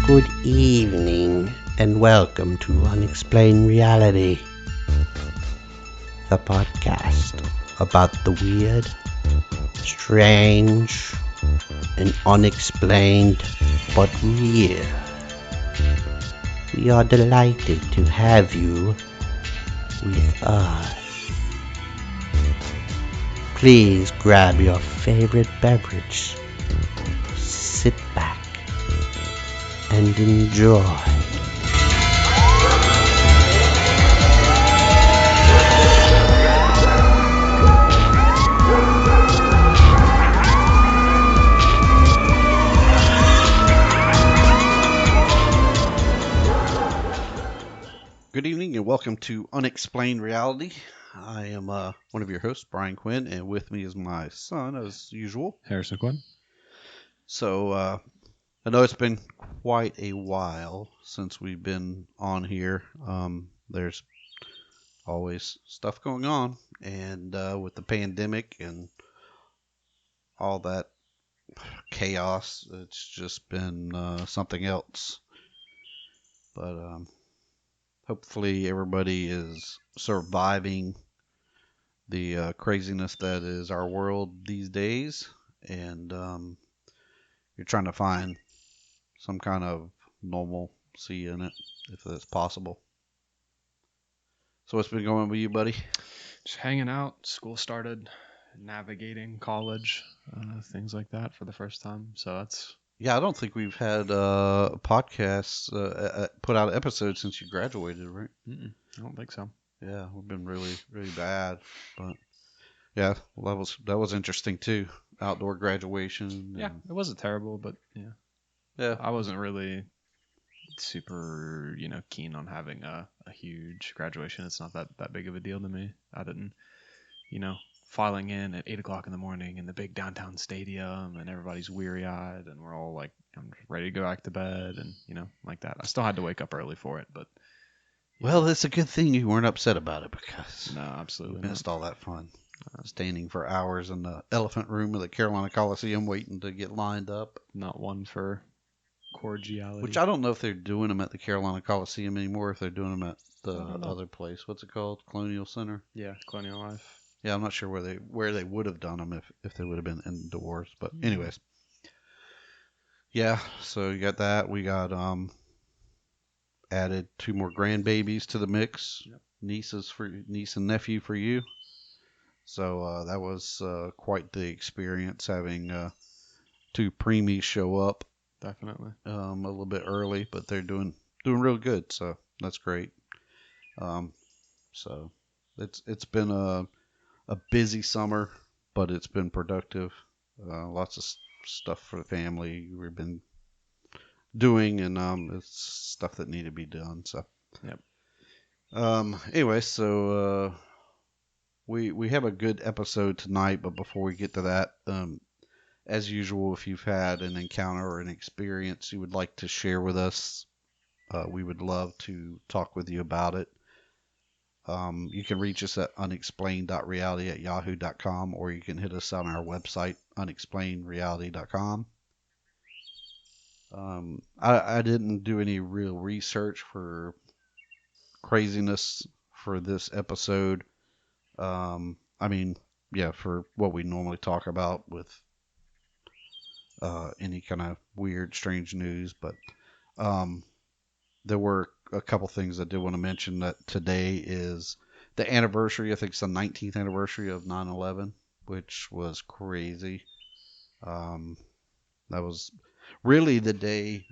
Good evening, and welcome to Unexplained Reality, the podcast about the weird, strange, and unexplained but real. We are delighted to have you with us. Please grab your favorite beverage, sit back, and enjoy. Good evening and welcome to Unexplained Reality. I am one of your hosts, Brian Quinn, and with me is my son, as usual. Harrison Quinn. So I know it's been quite a while since we've been on here. There's always stuff going on, and with the pandemic and all that chaos, it's just been something else. But hopefully everybody is surviving the craziness that is our world these days, and you're trying to find some kind of normalcy in it, if that's possible. So what's been going on with you, buddy? Just hanging out. School started, navigating college, things like that for the first time. So that's Yeah, I don't think we've had podcasts put out episodes since you graduated, right? I don't think so. Yeah, we've been really, really bad, but yeah, well, that was interesting too. Outdoor graduation. Yeah, And, it wasn't terrible, but yeah, yeah. I wasn't really super, keen on having a huge graduation. It's not that big of a deal to me. I didn't, you know, filing in at 8 o'clock in the morning in the big downtown stadium, and everybody's weary eyed, and we're all like, I'm just ready to go back to bed, and like that. I still had to wake up early for it, but Well, it's a good thing you weren't upset about it because no, you absolutely not. missed all that fun. Standing for hours in the elephant room of the Carolina Coliseum waiting to get lined up. Not one for cordiality. Which I don't know if they're doing them at the Carolina Coliseum anymore, if they're doing them at the I don't know. other place. What's it called? Colonial Center? Yeah, Colonial Life. Yeah, I'm not sure where they would have done them if they would have been indoors. But Hmm. anyways, yeah. So you got that. We got added 2 more grandbabies to the mix. Yep. Niece and nephew for you. So that was quite the experience having 2 preemies show up Definitely. a little bit early, but they're doing real good. So that's great. So it's been a busy summer, but it's been productive. Lots of stuff for the family we've been doing, and it's stuff that need to be done. So Yep. Anyway, so we have a good episode tonight, but before we get to that, as usual, if you've had an encounter or an experience you would like to share with us, we would love to talk with you about it. You can reach us at unexplained.reality@yahoo.com, or you can hit us on our website, unexplainedreality.com. I didn't do any real research for craziness for this episode. I mean, yeah, for what we normally talk about with any kind of weird, strange news, but there were a couple things I did want to mention. That today is the anniversary. I think it's the 19th anniversary of 9/11, which was crazy. That was really the day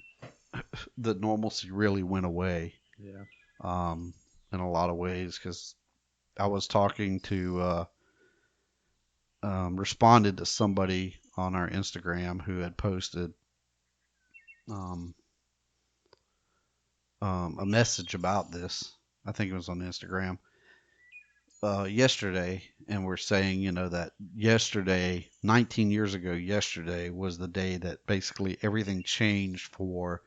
that normalcy really went away. Yeah. In a lot of ways, because I was talking to responded to somebody on our Instagram who had posted a message about this. I think it was on Instagram yesterday, and we're saying, that yesterday, 19 years ago, yesterday was the day that basically everything changed for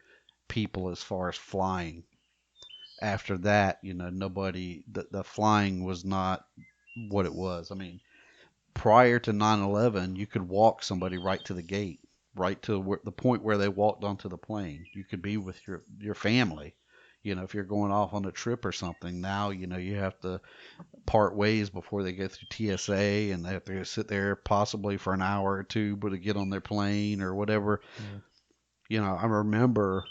people as far as flying. After that, nobody, the flying was not what it was. I mean, prior to 9/11, you could walk somebody right to the gate, right to the point where they walked onto the plane. You could be with your family. If you're going off on a trip or something, now you have to part ways before they go through TSA, and they have to sit there possibly for an hour or two, but to get on their plane or whatever. I remember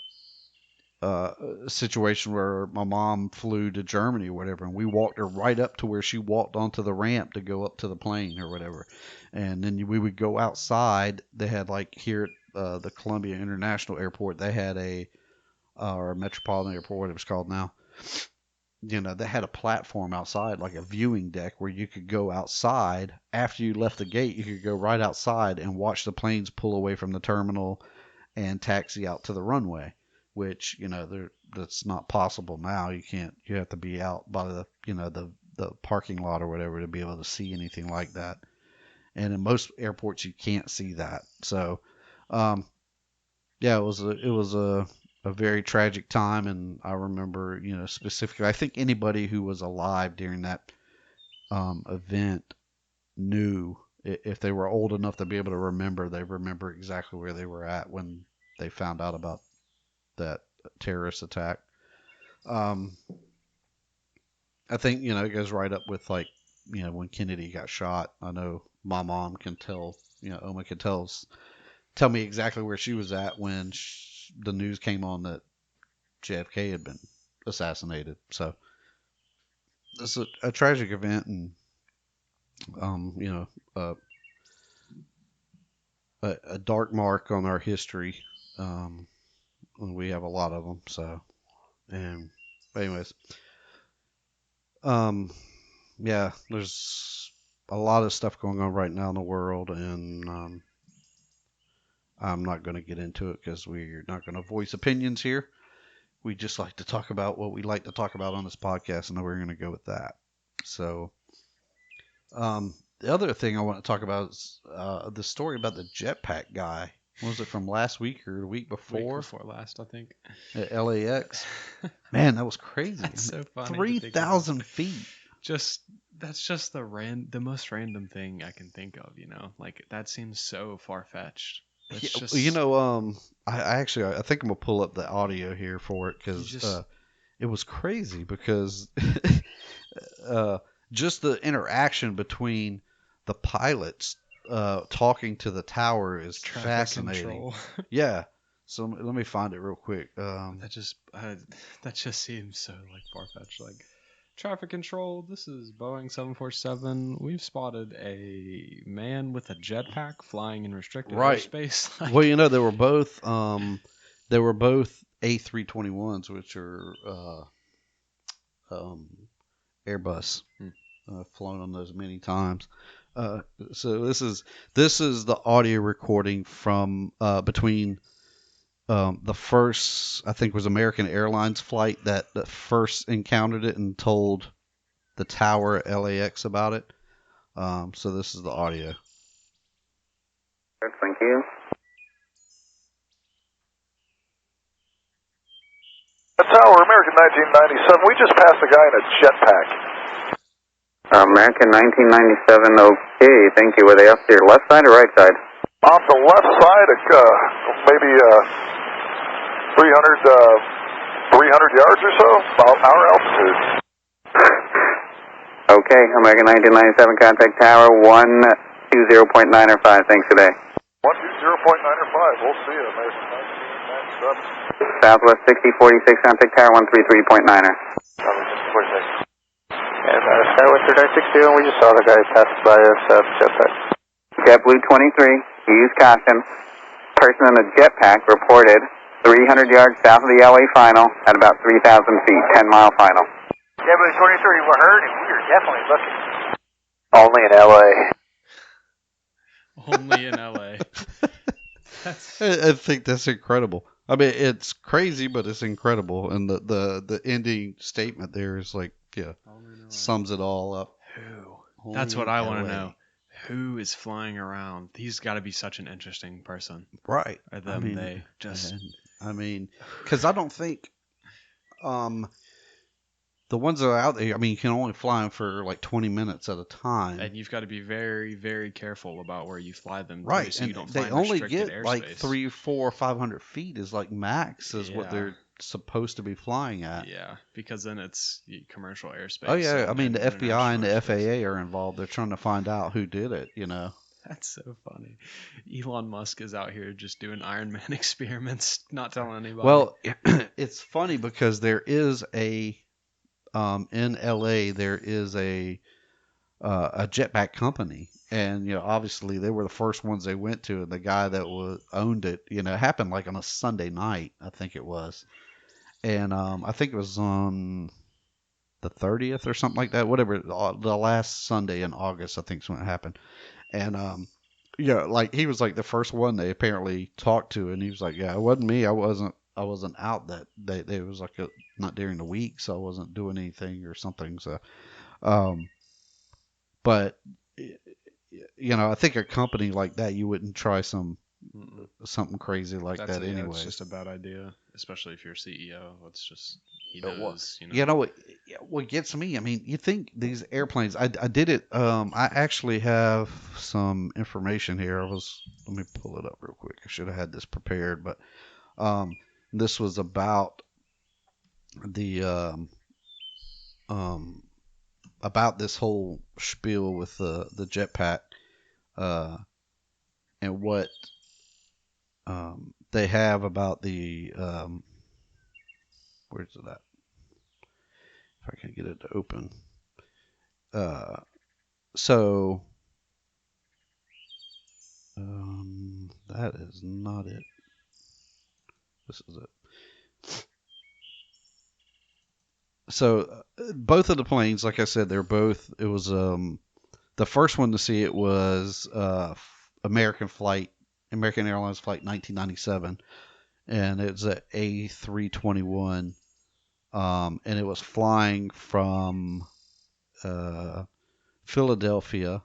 a situation where my mom flew to Germany or whatever, and we walked her right up to where she walked onto the ramp to go up to the plane or whatever. And then we would go outside. They had, like, here at the Columbia International Airport, they had or Metropolitan Airport, what it was called now. They had a platform outside, like a viewing deck, where you could go outside. After you left the gate, you could go right outside and watch the planes pull away from the terminal and taxi out to the runway, which, that's not possible now. You can't. You have to be out by the parking lot or whatever to be able to see anything like that. And in most airports, you can't see that. So, yeah, it was a very tragic time, and I remember, specifically, I think anybody who was alive during that event knew, if they were old enough to be able to remember, they remember exactly where they were at when they found out about that terrorist attack. Um, I think, it goes right up with, like, when Kennedy got shot. I know my mom can tell, Oma can tell me exactly where she was at when the news came on that JFK had been assassinated. So it's a tragic event, and a dark mark on our history. And we have a lot of them. So, and anyways, yeah, there's a lot of stuff going on right now in the world, and I'm not going to get into it because we're not going to voice opinions here. We just like to talk about what we like to talk about on this podcast, and we're going to go with that. So, the other thing I want to talk about is the story about the jetpack guy. Was it from last week or the week before? Week before last, I think. At LAX. Man, that was crazy. That's so funny. 3,000 feet. That's just the most random thing I can think of. Like, that seems so far fetched. Yeah, Just I think I'm gonna pull up the audio here for it because it was crazy because just the interaction between the pilots talking to the tower is traffic fascinating. control. Yeah. So let me find it real quick. That just seems so, like, far fetched. Like, traffic control. This is Boeing 747. We've spotted a man with a jetpack flying in restricted airspace. Like, well, they were both A321s, which are Airbus. Flown on those many times. So this is the audio recording from between the first, I think, was American Airlines flight that first encountered it and told the tower at LAX about it. So this is the audio. Thank you. The tower, American 1997. We just passed a guy in a jetpack. American 1997, okay, thank you. Were they off to your left side or right side? Off the left side, maybe 300 yards or so, about our altitude. Okay, American 1997, contact tower 120.905, thanks today. 120.905, we'll see you, American 1997. Southwest 6046, contact tower 133.9er. 46. And Skywest 3962, and we just saw the guy pass by us jetpack. JetBlue 23, use caution. Person in the jetpack reported 300 yards south of the LA final at about 3,000 feet, 10-mile final. JetBlue 23, we're heard, and we are definitely looking. Only in LA. only in LA. I think that's incredible. I mean, it's crazy, but it's incredible. And the ending statement there is like, yeah, sums it all up. Who? That's what I want to know. Who is flying around? He's got to be such an interesting person. Right. Or them, they just... I mean, because I don't think, the ones that are out there, I mean, you can only fly them for like 20 minutes at a time. And you've got to be very, very careful about where you fly them, too, Right, so you and don't they find only restricted get airspace. like 3, 4, 500 feet is like max is what Yeah. they're supposed to be flying at. Yeah, because then it's commercial airspace. Oh yeah, I mean the and FBI and the international airspace. FAA are involved. They're trying to find out who did it. You know. That's so funny. Elon Musk is out here just doing Iron Man experiments, not telling anybody. Well, it's funny because there is a in LA there is a jetpack company, and obviously they were the first ones they went to, and the guy that owned it, it happened like on a Sunday night, I think it was, and I think it was on the 30th or something like that, whatever, the last Sunday in August, I think is when it happened, and like he was like the first one they apparently talked to, and he was like, yeah, it wasn't me, I wasn't out that day. It was like not during the week, so I wasn't doing anything or something. So, but I think a company like that, you wouldn't try something crazy like that anyway. It's just a bad idea, especially if you're CEO. It's just he But knows. what gets me? I mean, you think these airplanes? I did it. I actually have some information here. Let me pull it up real quick. I should have had this prepared, but this was about the about this whole spiel with the jetpack, and what they have about the where's it at? If I can get it to open. So that is not it. This is it. So both of the planes, like I said, it was the first one to see it was American Airlines flight 1997, and it was an A321, and it was flying from Philadelphia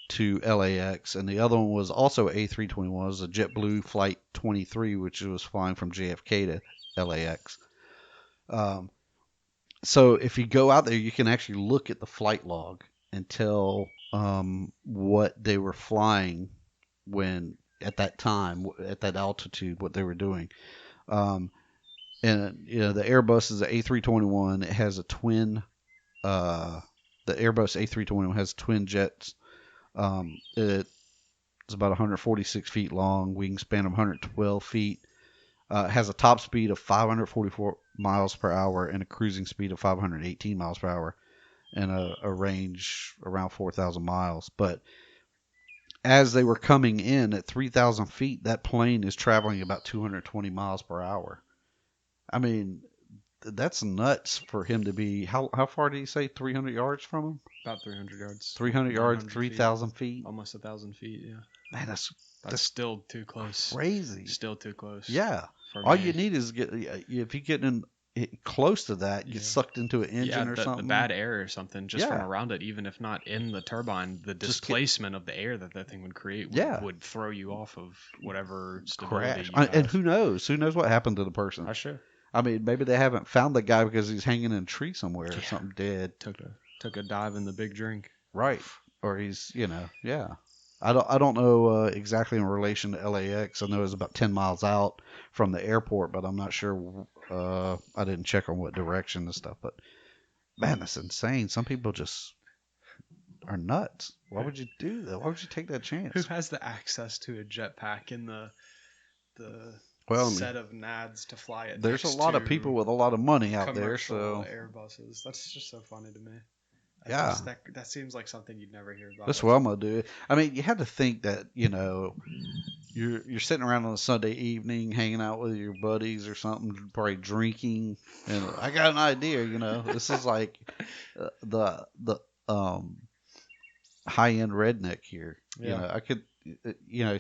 to LAX, and the other one was also A321. It was a JetBlue flight 23, which was flying from JFK to LAX. So if you go out there, you can actually look at the flight log and tell what they were flying when at that time, at that altitude, what they were doing. And the Airbus is an A321. It has a twin. The Airbus A321 has twin jets. It's about 146 feet long, wingspan of 112 feet. It has a top speed of 544 miles per hour and a cruising speed of 518 miles per hour, and a range around 4,000 miles. But as they were coming in at 3,000 feet, that plane is traveling about 220 miles per hour. I mean, that's nuts for him to be. How far did he say? 300 yards from him? About 300 yards. 300 yards, 900 3,000 feet. Almost 1,000 feet. Yeah. Man, That's still too close. crazy. Still too close. Yeah. For All me. you need is if you get in close to that, you get sucked into an engine or the something. bad air or something just from Yeah. around it, even if not in the turbine, the Just displacement of the air that thing would create would throw you off of whatever stability crash. you have. And who knows? Who knows what happened to the person? That's true. I mean, maybe they haven't found the guy because he's hanging in a tree somewhere or something dead. Took a dive in the big drink. Right. Or he's, yeah. I don't know exactly in relation to LAX. I know it's about 10 miles out from the airport, but I'm not sure. I didn't check on what direction and stuff. But man, that's insane. Some people just are nuts. Why would you do that? Why would you take that chance? Who has the access to a jetpack in the set of nads to fly it? There's a lot of people with a lot of money out there. So Airbuses. That's just so funny to me. Yeah. That seems like something you'd never hear about. That's what I'm gonna do. I mean, you have to think that you're sitting around on a Sunday evening, hanging out with your buddies or something, probably drinking, and I got an idea. This is like the high end redneck here. Yeah. I could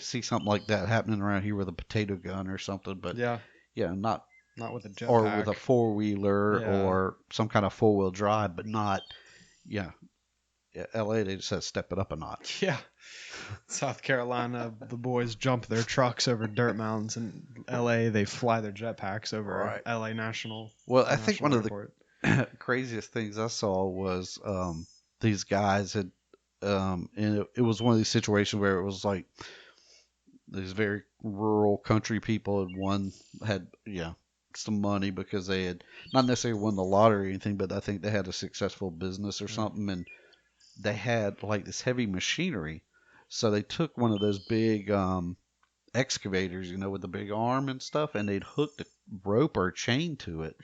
see something like that happening around here with a potato gun or something, but not with a jetpack or with a 4-wheeler Yeah. or some kind of 4-wheel drive, but not. Yeah, LA, they just had to step it up a notch. Yeah. South Carolina, the boys jump their trucks over dirt mountains. In LA, they fly their jetpacks over Right. LA National. Well, I think one of craziest things I saw was these guys had and it was one of these situations where it was like these very rural country people had won had some money because they had not necessarily won the lottery or anything, but I think they had a successful business or something, and they had like this heavy machinery. So they took one of those big excavators, with the big arm and stuff, and they'd hooked a rope or a chain to it,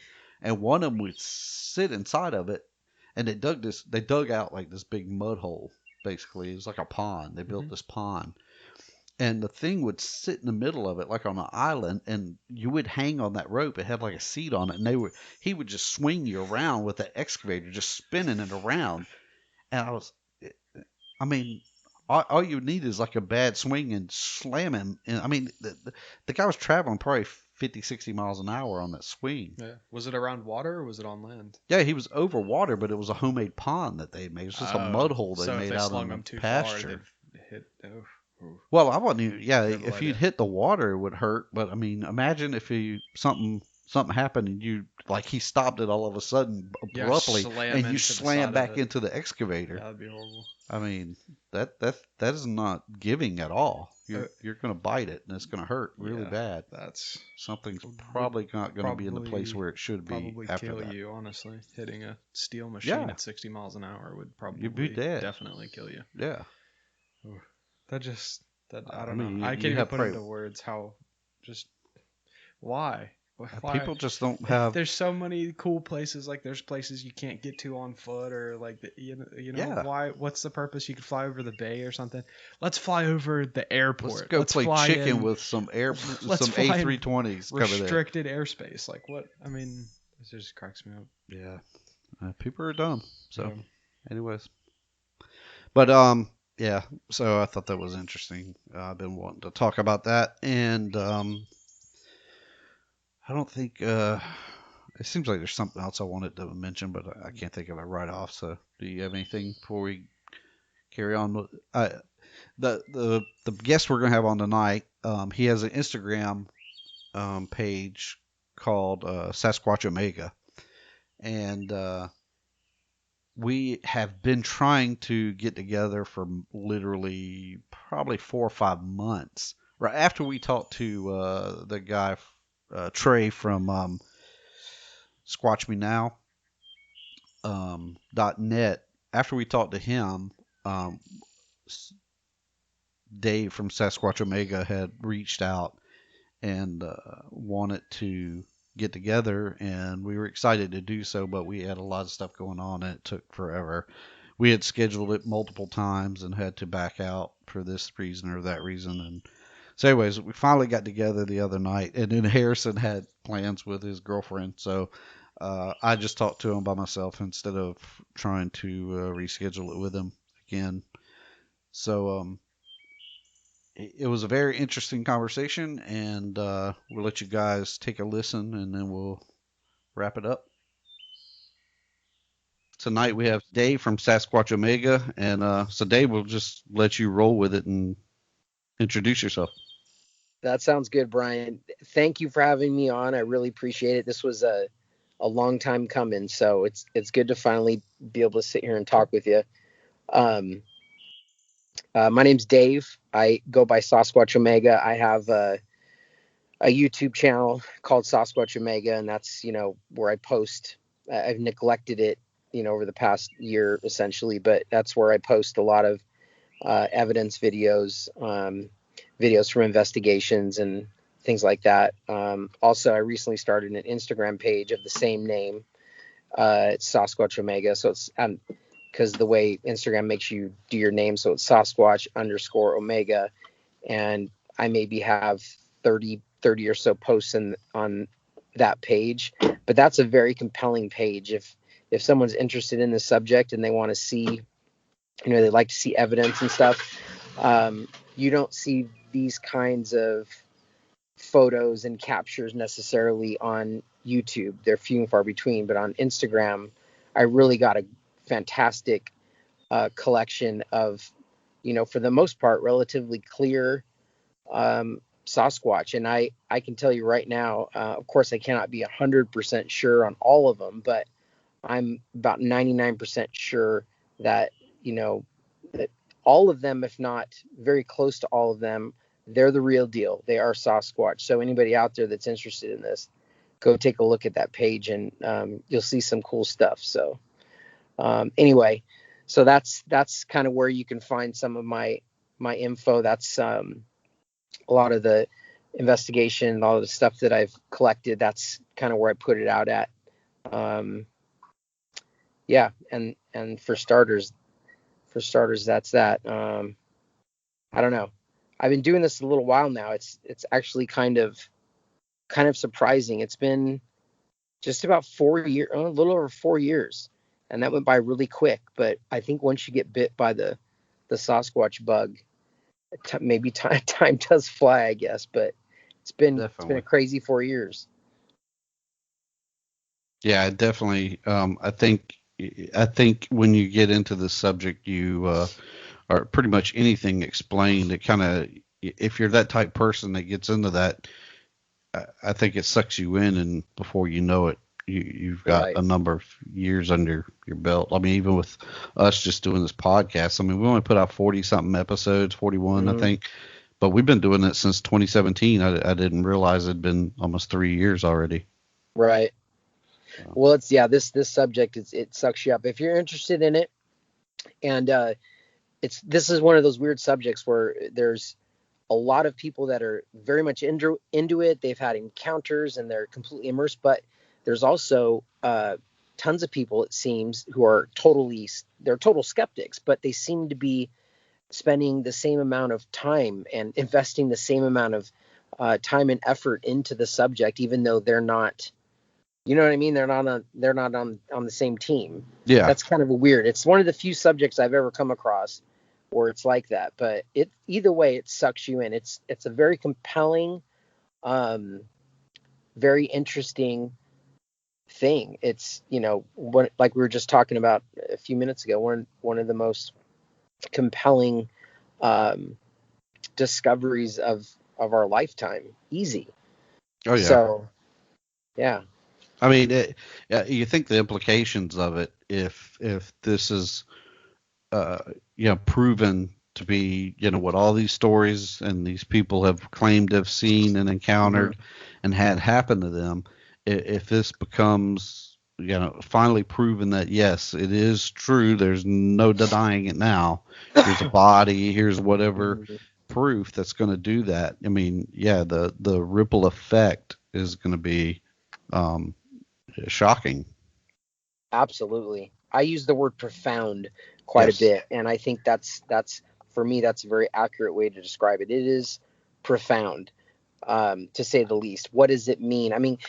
and one of them would sit inside of it, and they dug out like this big mud hole. Basically, it was like a pond. They built this pond, and the thing would sit in the middle of it like on an island, and you would hang on that rope. It had like a seat on it, and he would just swing you around with the excavator, just spinning it around. And I mean, all you need is like a bad swing and slam him. And I mean, the guy was traveling probably 50, 60 miles an hour on that swing. Yeah. Was it around water or was it on land? Yeah, he was over water, but it was a homemade pond that they made. It was just a mud hole they made out on the pasture. Far, they'd hit. Well, I wouldn't even, if you'd idea. hit the water, it would hurt. But I mean, imagine if something happened and he stopped it all of a sudden abruptly, and you slam back into the excavator. Yeah, that'd be horrible. I mean, that is not giving at all. You're going to bite it, and it's going to hurt really bad. Something's probably not going to be in the place where it should be. Probably after kill that. you, honestly. Hitting a steel machine at 60 miles an hour would probably You'd be dead. Definitely kill you. Yeah. I don't know. I can't even put into words how why. People just don't have. There's so many cool places. Like there's places you can't get to on foot, or like why? What's the purpose? You could fly over the bay or something. Let's fly over the airport. Let's go play chicken with some A320s. Restricted airspace. Like what? I mean, it just cracks me up. Yeah, people are dumb. So, anyways, but yeah. So I thought that was interesting. I've been wanting to talk about that, and I don't think it seems like there's something else I wanted to mention, but I can't think of it right off. So, do you have anything before we carry on? The guest we're gonna have on tonight, he has an Instagram page called Sasquatch Omega, and we have been trying to get together for literally probably 4 or 5 months. Right after we talked to the guy. Trey from Squatch Me Now .net. After we talked to him, Dave from Sasquatch Omega had reached out and wanted to get together, and we were excited to do so, but we had a lot of stuff going on and it took forever. We had scheduled it multiple times and had to back out for this reason or that reason, and so anyways, we finally got together the other night, and then Harrison had plans with his girlfriend, so I just talked to him by myself instead of trying to reschedule it with him again. So it was a very interesting conversation, and we'll let you guys take a listen, and then we'll wrap it up. Tonight we have Dave from Sasquatch Omega, and so Dave, we'll just let you roll with it and introduce yourself. That sounds good, Brian. Thank you for having me on. I really appreciate it. This was a long time coming, so it's good to finally be able to sit here and talk with you. My name's Dave. I go by Sasquatch Omega. I have a YouTube channel called Sasquatch Omega, and that's where I post. I've neglected it over the past year essentially, but that's where I post a lot of evidence videos. Videos from investigations and things like that. Also, I recently started an Instagram page of the same name. It's Sasquatch Omega. So it's because the way Instagram makes you do your name, so it's Sasquatch_Omega, and I maybe have 30 or so posts on that page. But that's a very compelling page. If someone's interested in the subject and they want to see, they like to see evidence and stuff. You don't see these kinds of photos and captures necessarily on YouTube. They're few and far between, but on Instagram, I really got a fantastic collection of, for the most part, relatively clear Sasquatch. And I can tell you right now, of course, I cannot be 100% sure on all of them, but I'm about 99% sure that, that all of them, if not very close to all of them, they're the real deal. They are Sasquatch. So anybody out there that's interested in this, go take a look at that page, and you'll see some cool stuff. So anyway, so that's kind of where you can find some of my info. That's a lot of the investigation, all of the stuff that I've collected. That's kind of where I put it out at. Yeah, and for starters, that's that. I don't know. I've been doing this a little while now. It's actually kind of surprising. It's been just about 4 years, a little over 4 years, and that went by really quick. But I think once you get bit by the Sasquatch bug, maybe time does fly, I guess. But it's been a crazy 4 years. Yeah, definitely. I think when you get into the subject, you or pretty much anything explained, it kind of, if you're that type person that gets into that, I think it sucks you in, and before you know it, you've got Right. a number of years under your belt. I mean, even with us just doing this podcast, I mean, we only put out 40 something episodes, 41, I think, but we've been doing it since 2017. I didn't realize it'd been almost 3 years already. Right. Well, this subject, it sucks you up if you're interested in it, and this is one of those weird subjects where there's a lot of people that are very much into it. They've had encounters and they're completely immersed, but there's also tons of people, it seems, who are total skeptics, but they seem to be spending the same amount of time and investing the same amount of time and effort into the subject, even though they're not. You know what I mean? They're not on the same team. Yeah. That's kind of weird. It's one of the few subjects I've ever come across where it's like that. But either way, it sucks you in. It's a very compelling, very interesting thing. It's, like we were just talking about a few minutes ago, one of the most compelling discoveries of our lifetime. Easy. Oh yeah. So, yeah. I mean, you think the implications of it, if this is, proven to be, what all these stories and these people have claimed to have seen and encountered and had happen to them, if this becomes, finally proven that yes, it is true, there's no denying it now. Here's a body, here's whatever proof that's going to do that. I mean, yeah, the ripple effect is going to be shocking. Absolutely. I use the word profound quite a bit, and I think that's for me, that's a very accurate way to describe it. It is profound, to say the least. What does it mean? I mean,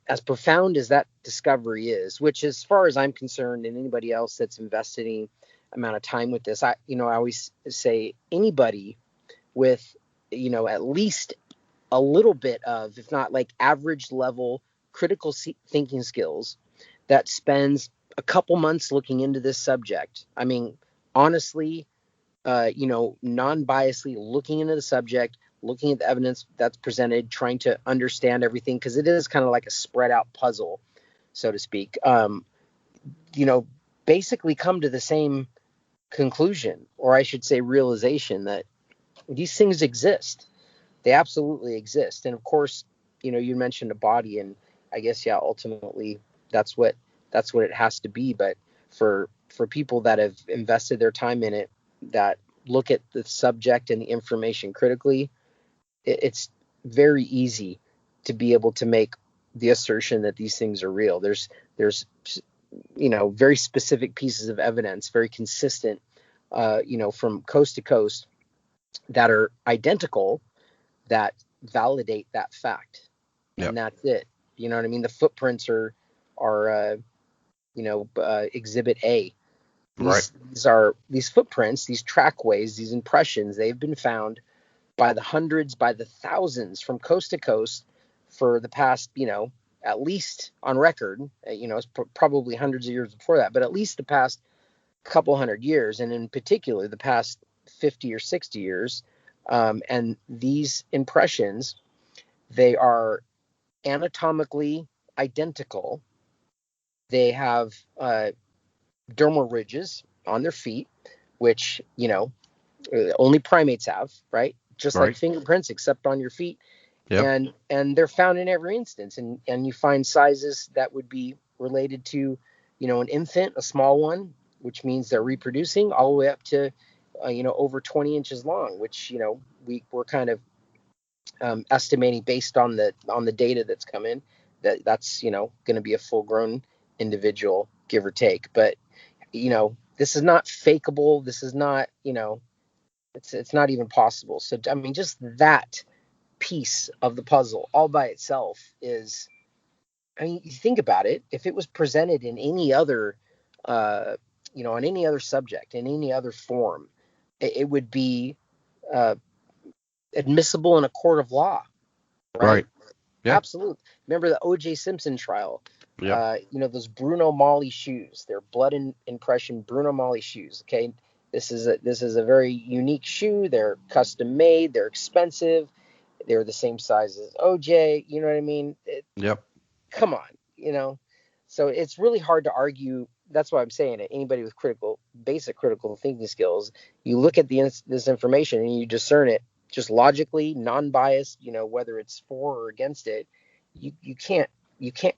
as profound as that discovery is, which as far as I'm concerned, and anybody else that's investing amount of time with this, I always say anybody with, at least a little bit of, if not like average level critical thinking skills, that spends a couple months looking into this subject. I mean, honestly, non-biasedly looking into the subject, looking at the evidence that's presented, trying to understand everything, because it is kind of like a spread out puzzle, so to speak. Basically come to the same conclusion, or I should say realization, that these things exist. They absolutely exist. And of course, you mentioned a body, and I guess, yeah, ultimately that's what it has to be. But for people that have invested their time in it, that look at the subject and the information critically, it's very easy to be able to make the assertion that these things are real. There's very specific pieces of evidence, very consistent, from coast to coast, that are identical, that validate that fact. Yep. And that's it. You know what I mean? The footprints are Exhibit A. These footprints, these trackways, these impressions, they've been found by the hundreds, by the thousands, from coast to coast for the past, at least on record, it's probably hundreds of years before that, but at least the past couple hundred years, and in particular the past 50 or 60 years. And these impressions, they are anatomically identical. They have dermal ridges on their feet, which, only primates have, right? Just like Right. fingerprints, except on your feet. Yep. And they're found in every instance. And you find sizes that would be related to, an infant, a small one, which means they're reproducing, all the way up to, over 20 inches long, which, we're kind of estimating based on the data that's come in, that's going to be a full grown individual, give or take. But this is not fakeable. This is not, it's not even possible. So I mean, just that piece of the puzzle all by itself is, I mean, you think about it, if it was presented in any other on any other subject, in any other form, it would be uh, admissible in a court of law, right? Right. Yeah. Absolutely. Remember the O.J. Simpson trial? Yep. Those Bruno Mali shoes. They're blood impression Bruno Mali shoes. Okay, this is a very unique shoe. They're custom made. They're expensive. They're the same size as O.J. You know what I mean? Yep. Come on. So it's really hard to argue. That's why I'm saying it. Anybody with basic critical thinking skills, you look at this information and you discern it just logically, non-biased, whether it's for or against it. You can't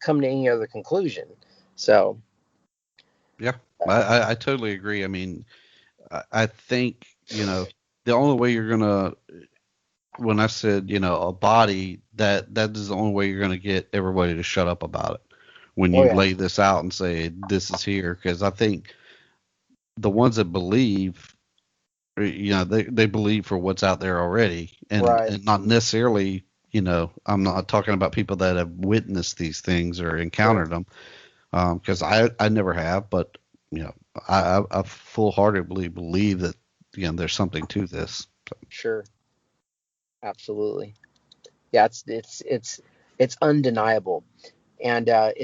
come to any other conclusion. So Yeah. I totally agree. I mean, I think, the only way you're gonna, when I said, a body, that is the only way you're gonna get everybody to shut up about it when you lay this out and say this is here, because I think the ones that believe, they believe for what's out there already, and not necessarily, I'm not talking about people that have witnessed these things or encountered them, because I never have, but I full-heartedly believe that there's something to this. Sure, absolutely, yeah, it's undeniable, and I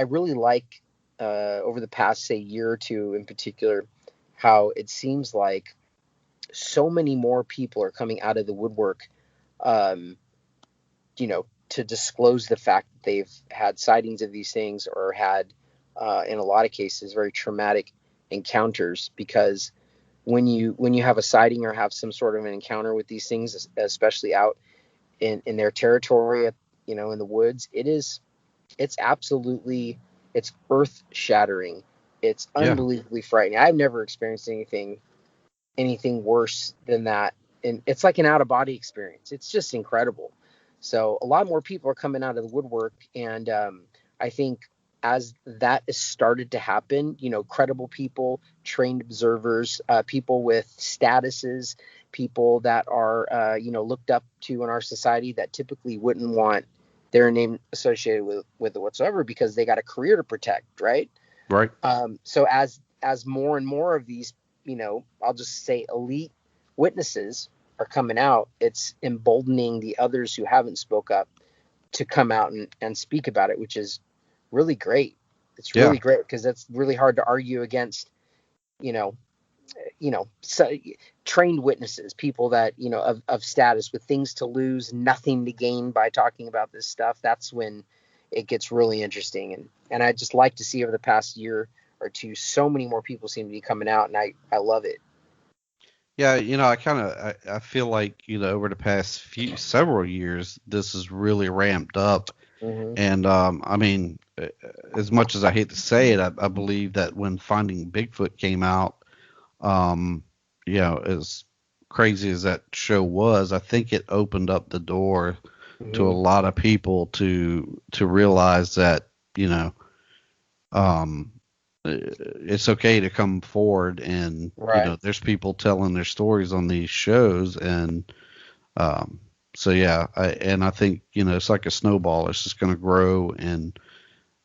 really like over the past, say, year or two in particular, how it seems like so many more people are coming out of the woodwork, um, to disclose the fact that they've had sightings of these things, or had, in a lot of cases, very traumatic encounters. Because when you have a sighting or have some sort of an encounter with these things, especially out in their territory, in the woods, it's absolutely, it's earth shattering. It's Yeah. unbelievably frightening. I've never experienced anything worse than that. And it's like an out of body experience. It's just incredible. So a lot more people are coming out of the woodwork. And I think as that has started to happen, credible people, trained observers, people with statuses, people that are, looked up to in our society that typically wouldn't want their name associated with it whatsoever, because they got a career to protect. Right. Right. So as more and more of these, I'll just say elite witnesses are coming out, it's emboldening the others who haven't spoke up to come out and speak about it, which is really great. It's really great, because that's really hard to argue against, so, trained witnesses, people that, of status, with things to lose, nothing to gain by talking about this stuff. That's when it gets really interesting. And I just like to see over the past year or two, so many more people seem to be coming out, and I love it. Yeah, I feel like, over the past several years, this has really ramped up. Mm-hmm. And I mean, as much as I hate to say it, I believe that when Finding Bigfoot came out, as crazy as that show was, I think it opened up the door to a lot of people to realize that, it's okay to come forward, and there's people telling their stories on these shows, and so yeah, I think it's like a snowball. It's just going to grow, and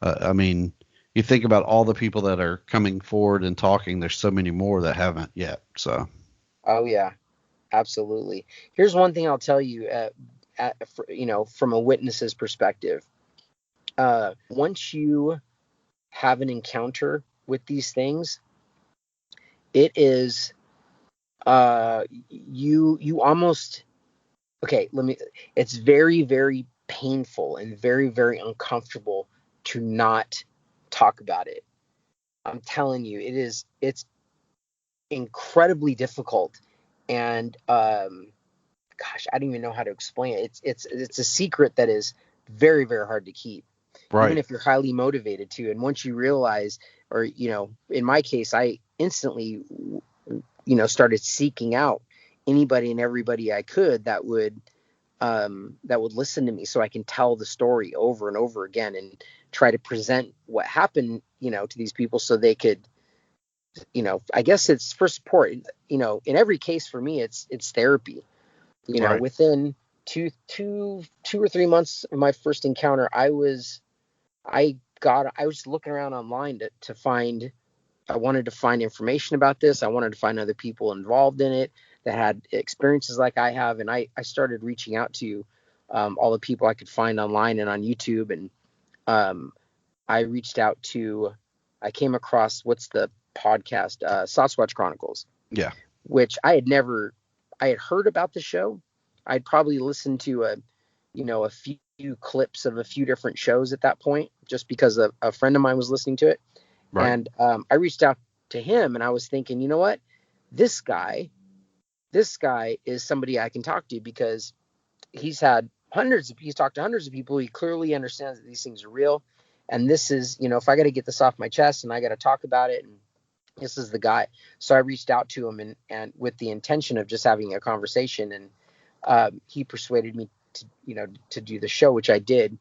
I mean, you think about all the people that are coming forward and talking. There's so many more that haven't yet. So. Oh yeah, absolutely. Here's one thing I'll tell you, from a witness's perspective. Once you have an encounter with these things, it is you almost, okay, it's very, very painful and very, very uncomfortable to not talk about it. I'm telling you, it's incredibly difficult. And gosh, I don't even know how to explain it. It's a secret that is very, very hard to keep, even Right. if you're highly motivated to. And once you realize, or, in my case, I instantly, started seeking out anybody and everybody I could that would listen to me, so I can tell the story over and over again and try to present what happened, to these people, so they could, I guess it's for support. In every case for me, it's therapy. Right. Within two or 3 months of my first encounter, I was looking around online to find. I wanted to find information about this. I wanted to find other people involved in it that had experiences like I have, and I started reaching out to all the people I could find online and on YouTube, and I came across, what's the podcast, Sasquatch Chronicles, Yeah. which I had heard about the show. I'd probably listened to a few clips of a few different shows at that point, just because a friend of mine was listening to it. Right. And I reached out to him, and I was thinking, you know what, this guy is somebody I can talk to, because he's talked to hundreds of people. He clearly understands that these things are real. And this is, if I got to get this off my chest and I got to talk about it, and this is the guy. So I reached out to him, and with the intention of just having a conversation, and he persuaded me to do the show, which I did.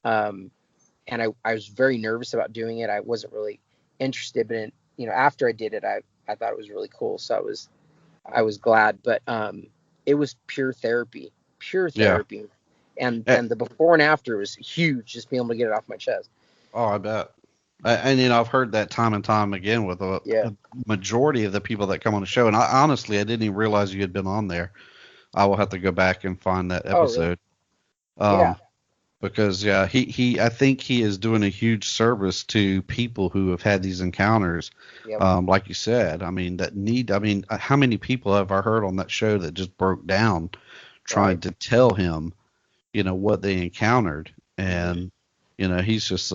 And I was very nervous about doing it. I wasn't really interested, but after I did it, I thought it was really cool. So I was glad, but it was pure therapy. Yeah. And Eh, the before and after was huge, just being able to get it off my chest. Oh, I bet. And I've heard that time and time again with a majority of the people that come on the show. And honestly, I didn't even realize you had been on there. I will have to go back and find that episode. Oh, really? Because I think he is doing a huge service to people who have had these encounters. Yep. Like you said, how many people have I heard on that show that just broke down trying to tell him, what they encountered, and he's just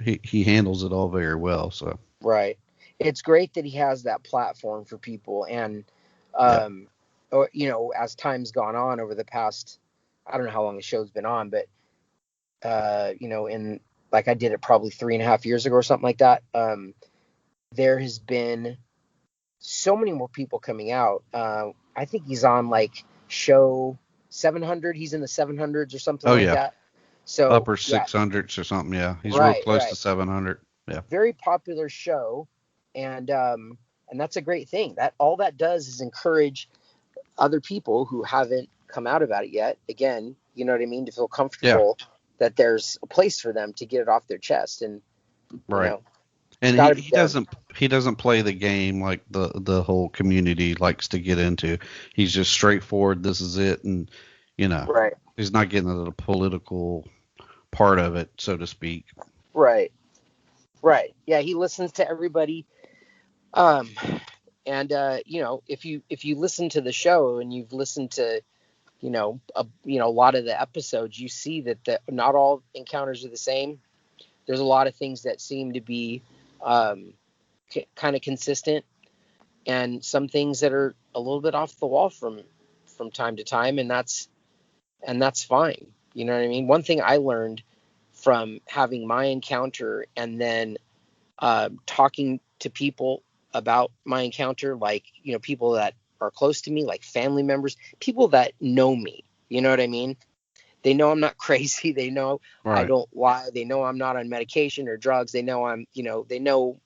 he handles it all very well. So right, it's great that he has that platform for people, and or, as time's gone on over the past, I don't know how long the show's been on, but in, like, I did it probably 3.5 years ago or something like that. There has been so many more people coming out. I think he's on like show 700. He's in the 700s or something like that. So upper 600s or something. Yeah, he's real close to 700. Yeah, very popular show, and that's a great thing. That all that does is encourage other people who haven't come out about it yet. Again, you know what I mean, to feel comfortable that there's a place for them to get it off their chest, and and he doesn't play the game like the whole community likes to get into. He's just straightforward. This is it, and he's not getting into the political part of it, so to speak. Right. Yeah, he listens to everybody. And if you listen to the show and you've listened to a lot of the episodes, you see that not all encounters are the same. There's a lot of things that seem to be kind of consistent, and some things that are a little bit off the wall from time to time, and that's fine. You know what I mean? One thing I learned from having my encounter, and then talking to people about my encounter, like, people that are close to me, like family members, people that know me, you know what I mean? They know I'm not crazy. They know I don't lie. They know I'm not on medication or drugs. They know they know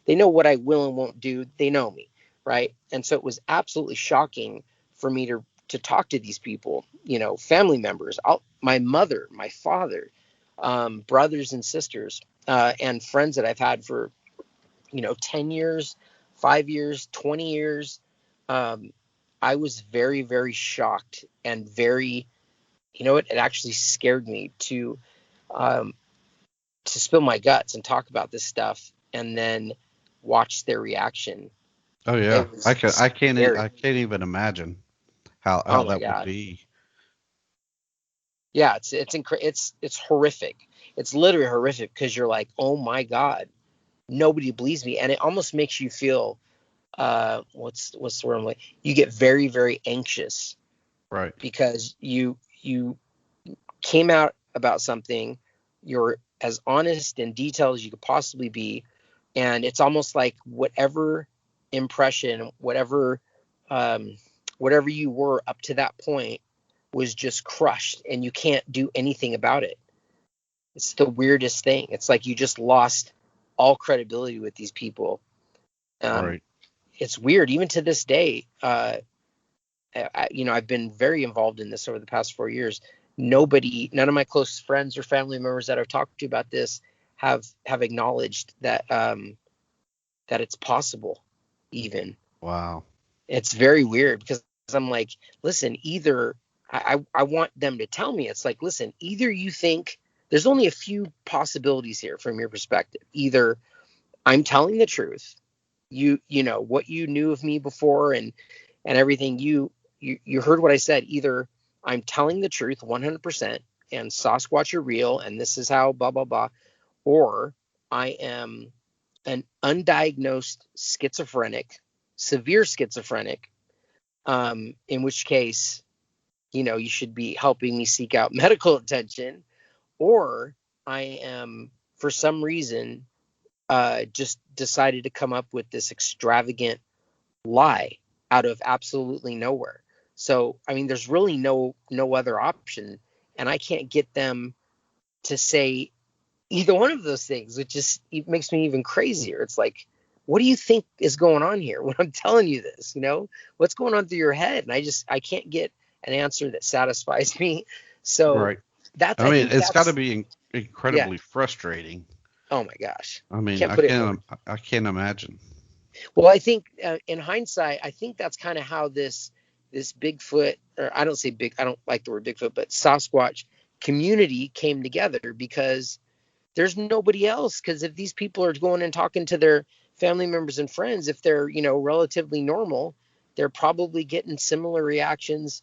they know what I will and won't do. They know me. Right. And so it was absolutely shocking for me to talk to these people, family members, my mother, my father, brothers and sisters, and friends that I've had for, 10 years, 5 years, 20 years. I was very, very shocked, and very, it actually scared me to spill my guts and talk about this stuff, and then watch their reaction. Oh yeah, I can't even imagine how that would be. Yeah, it's horrific. it's literally horrific because you're like, oh my God, nobody believes me. And it almost makes you feel, what's the word? Like, you get very, very anxious Right. because you came out about something, you're as honest and detailed as you could possibly be, and it's almost like whatever impression, whatever you were up to that point was just crushed, and you can't do anything about it. It's the weirdest thing. It's like you just lost all credibility with these people. Right. It's weird, even to this day. I've been very involved in this over the past 4 years. None of my close friends or family members that I've talked to about this have acknowledged that it's possible. Even Wow. it's very weird because I'm like, listen, either I want them to tell me, it's like, listen, either you think there's only a few possibilities here from your perspective. Either I'm telling the truth, you know what you knew of me before and everything, you heard what I said. Either I'm telling the truth 100% and Sasquatch are real and this is how blah blah blah, or I am an undiagnosed severe schizophrenic, in which case, you should be helping me seek out medical attention, or I am, for some reason, just decided to come up with this extravagant lie out of absolutely nowhere. So, I mean, there's really no other option, and I can't get them to say either one of those things, which just it makes me even crazier. It's like, what do you think is going on here when I'm telling you this? What's going on through your head? And I can't get an answer that satisfies me. So Right. I I mean, think it's got to that's, be yeah. incredibly frustrating. Oh my gosh. I mean, Can't put it in words. I can't imagine. Well, I think in hindsight, I think that's kind of how this Bigfoot, or I don't like the word Bigfoot, but Sasquatch community came together, because there's nobody else. Because if these people are going and talking to their family members and friends, if they're, relatively normal, they're probably getting similar reactions,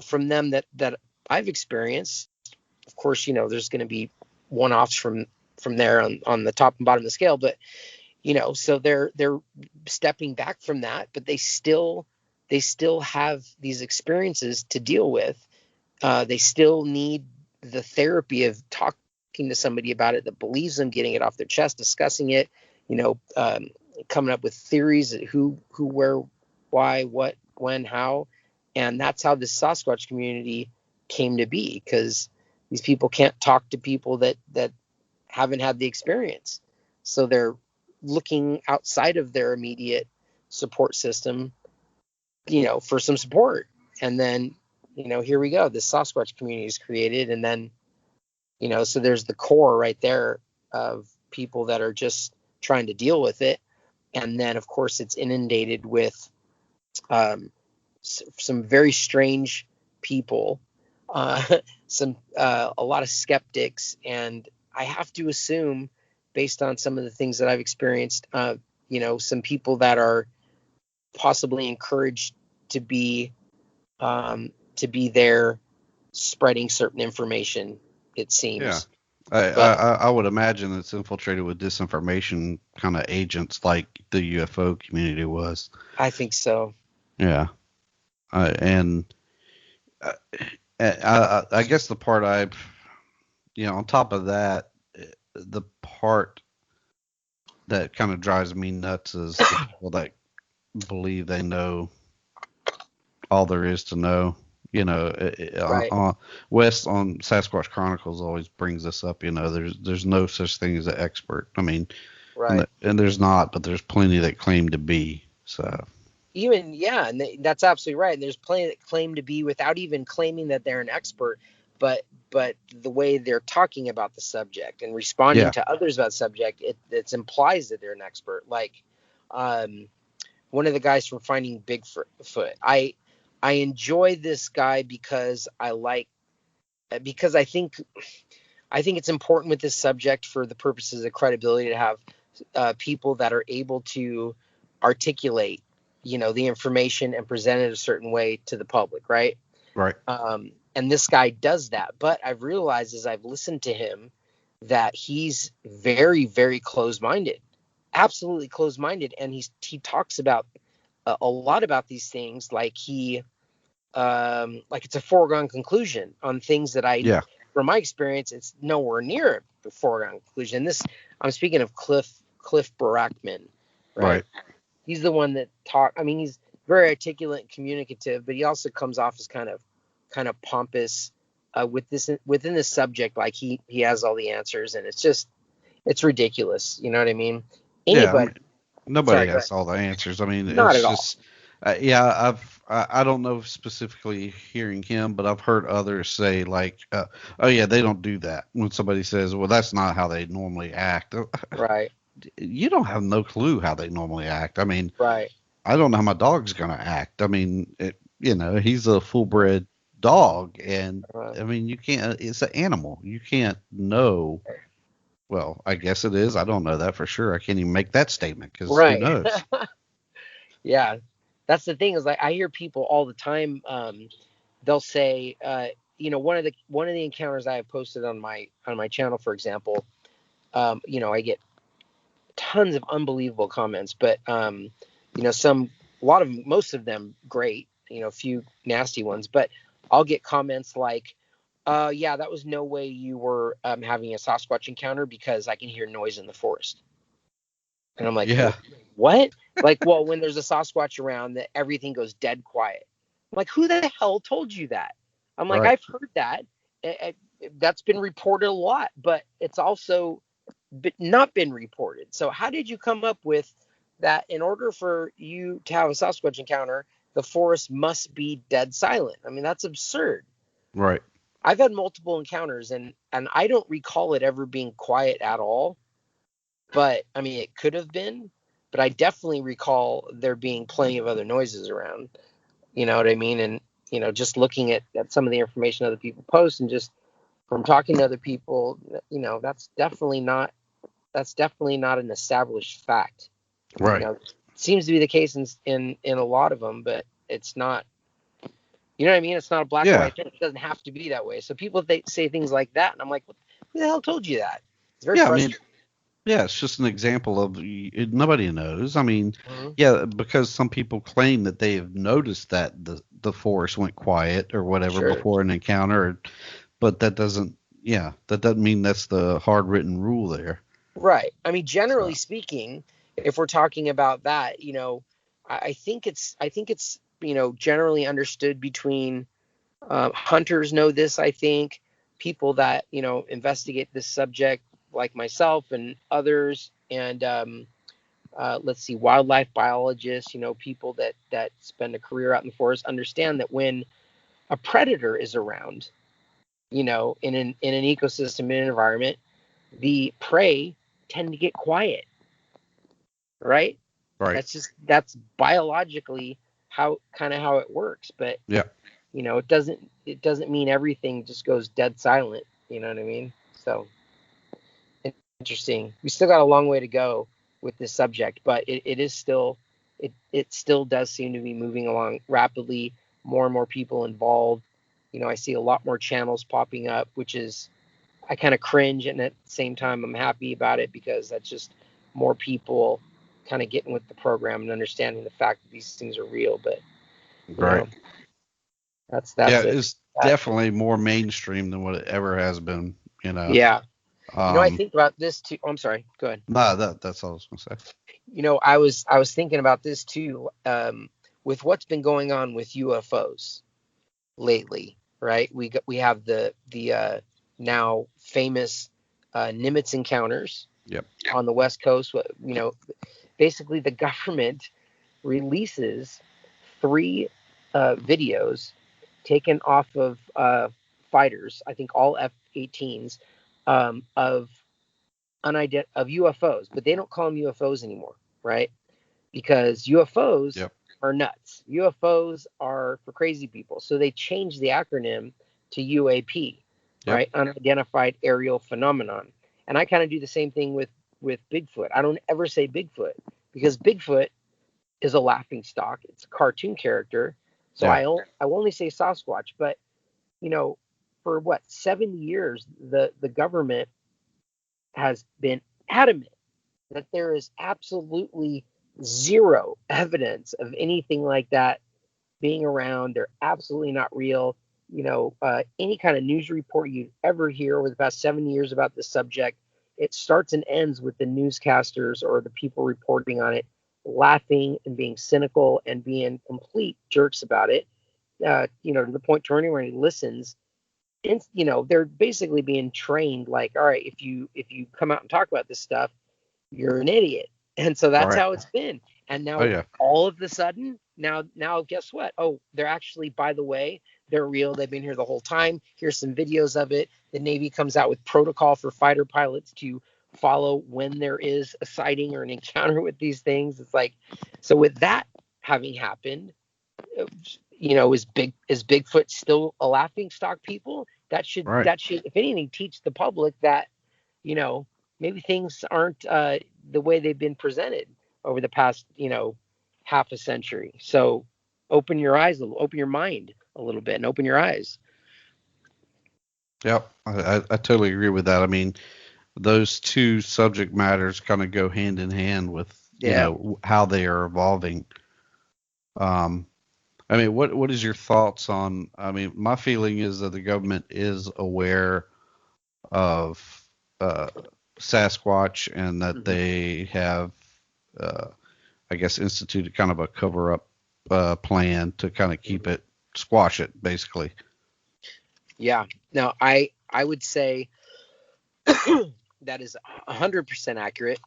from them that I've experienced. Of course, there's going to be one-offs from there on the top and bottom of the scale, but so they're stepping back from that, but they still have these experiences to deal with. They still need the therapy of talking to somebody about it that believes them, getting it off their chest, discussing it, coming up with theories of who, where, why, what, when, how. And that's how the Sasquatch community came to be, because these people can't talk to people that haven't had the experience. So they're looking outside of their immediate support system, for some support. And then, here we go. This Sasquatch community is created. And then, so there's the core right there of people that are just trying to deal with it. And then, of course, it's inundated with some very strange people, a lot of skeptics. And I have to assume, based on some of the things that I've experienced, some people that are possibly encouraged to be there spreading certain information, it seems. Yeah. But I would imagine it's infiltrated with disinformation kind of agents like the UFO community was. I think so. Yeah. And I guess the part on top of that, the part that kind of drives me nuts is the people that believe they know all there is to know. Right. West on Sasquatch Chronicles always brings this up. There's no such thing as an expert. I mean, Right. and there's not, but there's plenty that claim to be. So even, yeah, and that's absolutely right. And there's plenty that claim to be without even claiming that they're an expert, but the way they're talking about the subject and responding yeah, to others about the subject, it implies that they're an expert. Like one of the guys from Finding Bigfoot, I enjoy this guy because I think it's important with this subject for the purposes of credibility to have people that are able to articulate, the information and present it a certain way to the public, right? right. And this guy does that. But I've realized as I've listened to him that he's very, very closed-minded, absolutely closed-minded, and he talks about a lot about these things like like it's a foregone conclusion on things that Yeah. from my experience, it's nowhere near a foregone conclusion. I'm speaking of Cliff Barackman, right? Right. He's the one that I mean, he's very articulate and communicative, but he also comes off as kind of pompous within this subject. Like he has all the answers, and it's ridiculous. You know what I mean? Yeah. I Anybody? mean, nobody Sorry, go ahead. has all the answers. I mean, Not it's at all. just, yeah, I don't know specifically hearing him, but I've heard others say like, oh yeah, they don't do that. When somebody says, well, that's not how they normally act. Right. You don't have no clue how they normally act. I mean, Right. I don't know how my dog's gonna act. I mean, he's a full bred dog, and I mean, you can't. It's an animal. You can't know. Well, I guess it is. I don't know that for sure. I can't even make that statement because who Right. knows? Yeah. That's the thing is like I hear people all the time. They'll say, one of the encounters I have posted on my channel, for example, I get tons of unbelievable comments, but most of them great, a few nasty ones, but I'll get comments like, yeah, that was no way you were having a Sasquatch encounter because I can hear noise in the forest. And I'm like, Yeah. what? Like, well, when there's a Sasquatch around, that everything goes dead quiet. I'm like, who the hell told you that? I'm like, Right. I've heard that. That's been reported a lot, but it's also not been reported. So how did you come up with that? In order for you to have a Sasquatch encounter, the forest must be dead silent. I mean, that's absurd. Right. I've had multiple encounters, and I don't recall it ever being quiet at all. But I mean, it could have been. But I definitely recall there being plenty of other noises around. You know what I mean? And just looking at some of the information other people post, and just from talking to other people, that's definitely not an established fact. Right. It seems to be the case in a lot of them, but it's not. You know what I mean? It's not a black and Yeah. white thing. It doesn't have to be that way. So people say things like that, and I'm like, who the hell told you that? It's very Yeah. I mean, frustrating. yeah, it's just an example of nobody knows. I mean, Mhm. yeah, because some people claim that they have noticed that the forest went quiet or whatever Sure. before an encounter, but that doesn't mean that's the hard written rule there. Right. I mean, generally So, speaking, if we're talking about that, I think it's generally understood between hunters know this. I think people that investigate this subject, like myself and others, and let's see, wildlife biologists, people that spend a career out in the forest, understand that when a predator is around, in an ecosystem, in an environment, the prey tend to get quiet, right? right. That's biologically how it works. But Yeah. it doesn't mean everything just goes dead silent. You know what I mean? So interesting. We still got a long way to go with this subject, but it is still it still does seem to be moving along rapidly. More and more people involved. I see a lot more channels popping up, which is I kind of cringe, and at the same time I'm happy about it because that's just more people kind of getting with the program and understanding the fact that these things are real. But you Right. know, that's Yeah, it. it's definitely more mainstream than what it ever has been. Yeah. I Um, think about this too. Oh, I'm sorry. Go ahead. nah, that's all I was gonna say. I was thinking about this too, with what's been going on with UFOs lately, right? We have the now famous Nimitz encounters Yep. on the West Coast. Basically the government releases 3 videos taken off of fighters, I think all F-18s, of of UFOs, but they don't call them UFOs anymore, right? Because UFOs Yep. are nuts. UFOs are for crazy people. So they changed the acronym to UAP, Yep. right? Unidentified aerial phenomenon. And I kind of do the same thing with Bigfoot. I don't ever say Bigfoot because Bigfoot is a laughing stock. It's a cartoon character. So Yeah. I will only say Sasquatch, but for what 7 years the government has been adamant that there is absolutely zero evidence of anything like that being around. They're absolutely not real. Any kind of news report you ever hear over the past 7 years about this subject, it starts and ends with the newscasters or the people reporting on it laughing and being cynical and being complete jerks about it. To the point to anyone who listens, and they're basically being trained like, all right, if you come out and talk about this stuff, you're an idiot. And so that's Right. how it's been. And now Oh yeah. all of the sudden, now guess what? Oh, they're actually, by the way, they're real. They've been here the whole time. Here's some videos of it. The Navy comes out with protocol for fighter pilots to follow when there is a sighting or an encounter with these things. It's like, so with that having happened, is Bigfoot still a laughing stock, people? That should, Right. if anything, teach the public that, maybe things aren't the way they've been presented over the past, half a century. So open your eyes, open your mind a little bit and open your eyes. Yep. I totally agree with that. I mean, those two subject matters kind of go hand in hand with how they are evolving. I mean, what is your thoughts on? I mean, my feeling is that the government is aware of Sasquatch and that they have, I guess, instituted kind of a cover up plan to kind of keep it, squash it, basically. Yeah. Now, I would say that is 100% accurate.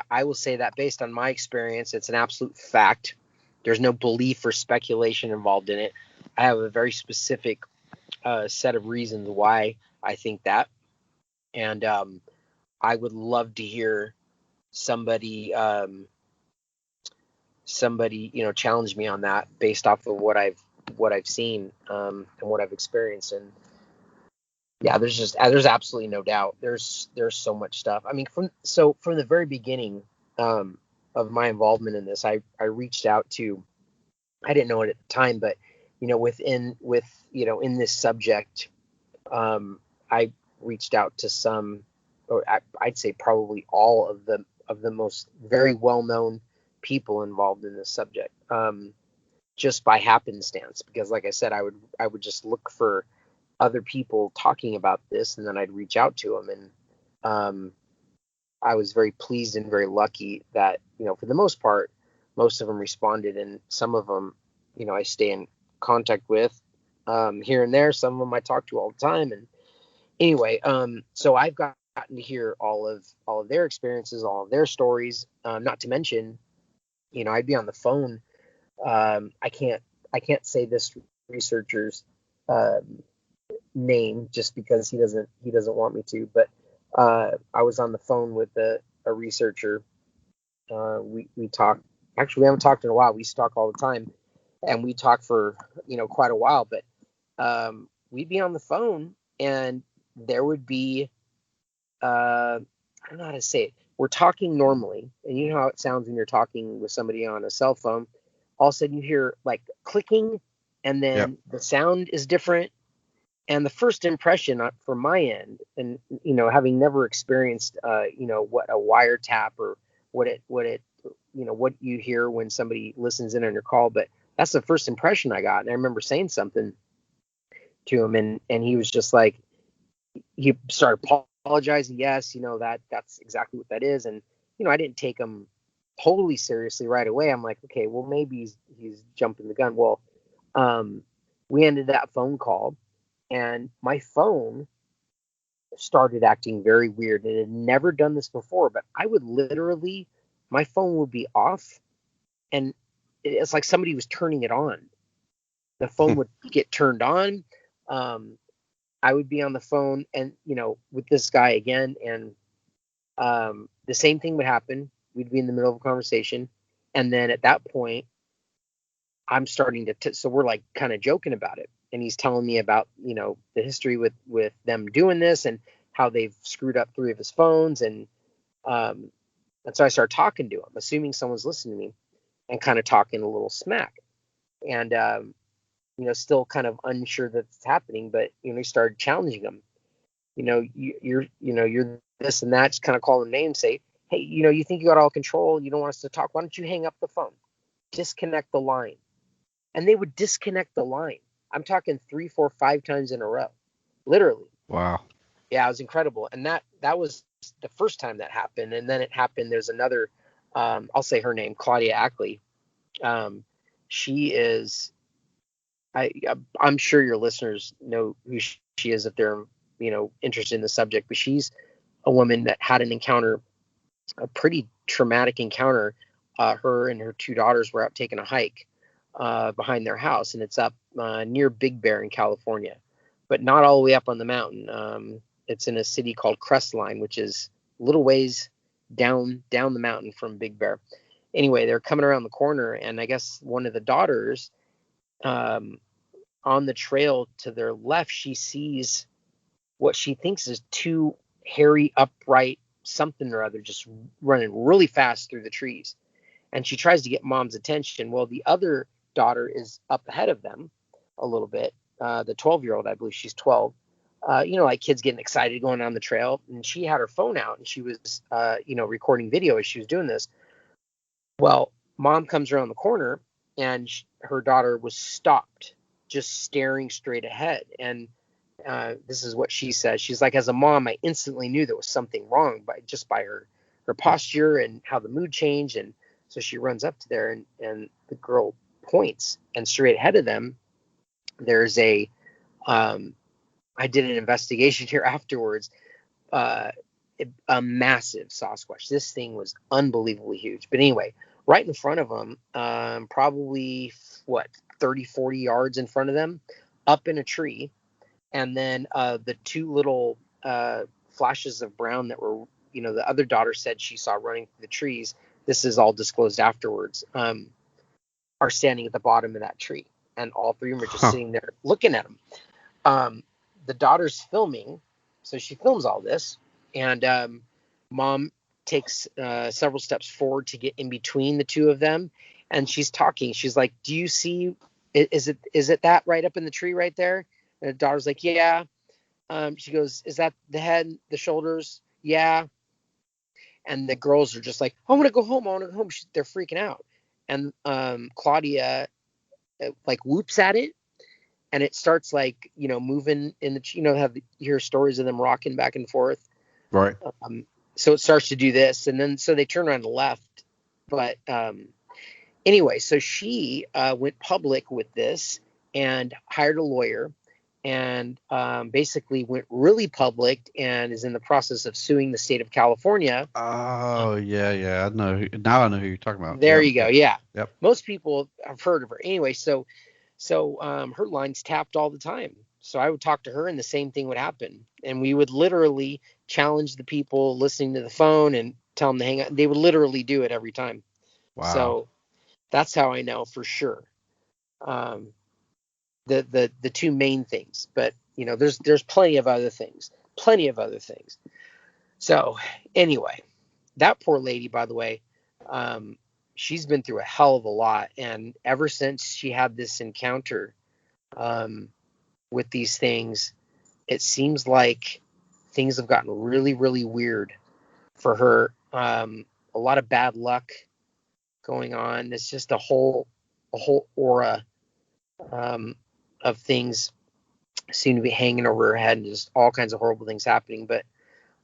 I will say that based on my experience, it's an absolute fact. There's no belief or speculation involved in it. I have a very specific set of reasons why I think that. And I would love to hear somebody challenge me on that based off of what I've seen and what I've experienced. And yeah, there's absolutely no doubt. There's so much stuff. I mean, from the very beginning of my involvement in this, I reached out to, I didn't know it at the time, but in this subject, I reached out to some, or I'd say probably all of the most very well-known people involved in this subject, just by happenstance, because like I said, I would just look for other people talking about this, and then I'd reach out to them. And I was very pleased and very lucky that, for the most part, most of them responded, and some of them, I stay in contact with here and there. Some of them I talk to all the time. And anyway, so I've gotten to hear all of their experiences, all of their stories. Not to mention, I'd be on the phone. I can't say this researcher's name just because he doesn't want me to, but I was on the phone with a researcher. We talked. Actually, we haven't talked in a while. We used to talk all the time, and we talked for quite a while. But we'd be on the phone, and there would be I don't know how to say it. We're talking normally, and you know how it sounds when you're talking with somebody on a cell phone. All of a sudden, you hear like clicking, and then the sound is different. And the first impression from my end, and having never experienced, what a wiretap or what you hear when somebody listens in on your call, but that's the first impression I got. And I remember saying something to him, and he was just like, he started apologizing. Yes, that's exactly what that is. And I didn't take him totally seriously right away. I'm like, okay, well, maybe he's jumping the gun. Well, we ended that phone call. And my phone started acting very weird. It had never done this before, but I would literally, my phone would be off, and it's like somebody was turning it on. The phone would get turned on. I would be on the phone and, with this guy again, and the same thing would happen. We'd be in the middle of a conversation, and then at that point, I'm starting to, so we're like kind of joking about it. And he's telling me about, the history with them doing this and how they've screwed up 3 of his phones. And so I start talking to him, assuming someone's listening to me, and kind of talking a little smack. And, still kind of unsure that it's happening, but, he started challenging him. You're this and that, just kind of call them names, say, hey, you think you got all control, you don't want us to talk, why don't you hang up the phone, disconnect the line? And they would disconnect the line. I'm talking 3, 4, 5 times in a row, literally. Wow. Yeah, it was incredible. And that was the first time that happened. And then it happened, there's another, I'll say her name, Claudia Ackley. She is, I'm sure your listeners know who she is if they're, interested in the subject, but she's a woman that had an encounter, a pretty traumatic encounter. Her and her 2 daughters were out taking a hike behind their house, and it's up near Big Bear in California, but not all the way up on the mountain. It's in a city called Crestline, which is a little ways down the mountain from Big Bear. Anyway, they're coming around the corner, and I guess one of the daughters, on the trail to their left, she sees what she thinks is 2 hairy, upright something or other just running really fast through the trees. And she tries to get mom's attention. Well, the other daughter is up ahead of them a little bit. The 12-year-old, I believe she's 12. Like kids getting excited going down the trail. And she had her phone out and she was, recording video as she was doing this. Well, mom comes around the corner and her daughter was stopped, just staring straight ahead. And this is what she says. She's like, as a mom, I instantly knew there was something wrong by her posture and how the mood changed. And so she runs up to there, and the girl points, and straight ahead of them, there's I did an investigation here afterwards, a massive Sasquatch. This thing was unbelievably huge. But anyway, right in front of them, probably 30, 40 yards in front of them, up in a tree. And then the 2 little flashes of brown that were, the other daughter said she saw running through the trees. This is all disclosed afterwards, are standing at the bottom of that tree. And all 3 of them are just sitting there looking at them. The daughter's filming, so she films all this. And mom takes several steps forward to get in between the 2 of them. And she's talking. She's like, do you see, is it that right up in the tree right there? And the daughter's like, yeah. She goes, is that the head, the shoulders? Yeah. And the girls are just like, I want to go home. They're freaking out. And Claudia like whoops at it. And it starts like, moving in the, you hear stories of them rocking back and forth. Right. So it starts to do this. And then, so they turn around and left. But anyway, so she went public with this and hired a lawyer. And basically went really public and is in the process of suing the state of California. Oh, yeah. I know. Now I know who you're talking about. There you go. Yeah. Yep. Most people have heard of her. Anyway, so her line's tapped all the time. So I would talk to her and the same thing would happen. And we would literally challenge the people listening to the phone and tell them to hang up. They would literally do it every time. Wow. So that's how I know for sure. The 2 main things, but there's plenty of other things. So anyway, that poor lady, by the way, she's been through a hell of a lot, and ever since she had this encounter with these things, it seems like things have gotten really, really weird for her. A lot of bad luck going on. It's just a whole aura of things seem to be hanging over her head, and just all kinds of horrible things happening. But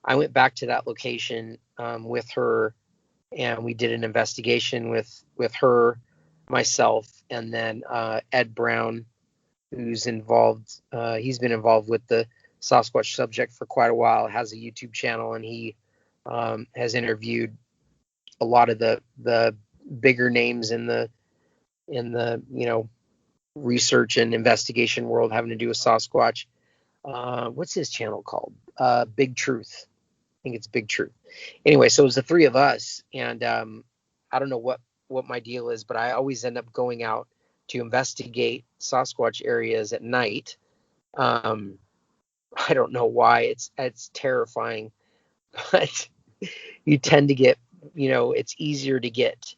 I went back to that location with her, and we did an investigation with her, myself, and then Ed Brown, who's involved. He's been involved with the Sasquatch subject for quite a while, has a YouTube channel, and he has interviewed a lot of the bigger names in the research and investigation world having to do with Sasquatch. What's his channel called? Big Truth. I think it's Big Truth. Anyway, so it was the 3 of us, and I don't know what my deal is, but I always end up going out to investigate Sasquatch areas at night. I don't know why. It's terrifying, but you tend to get, it's easier to get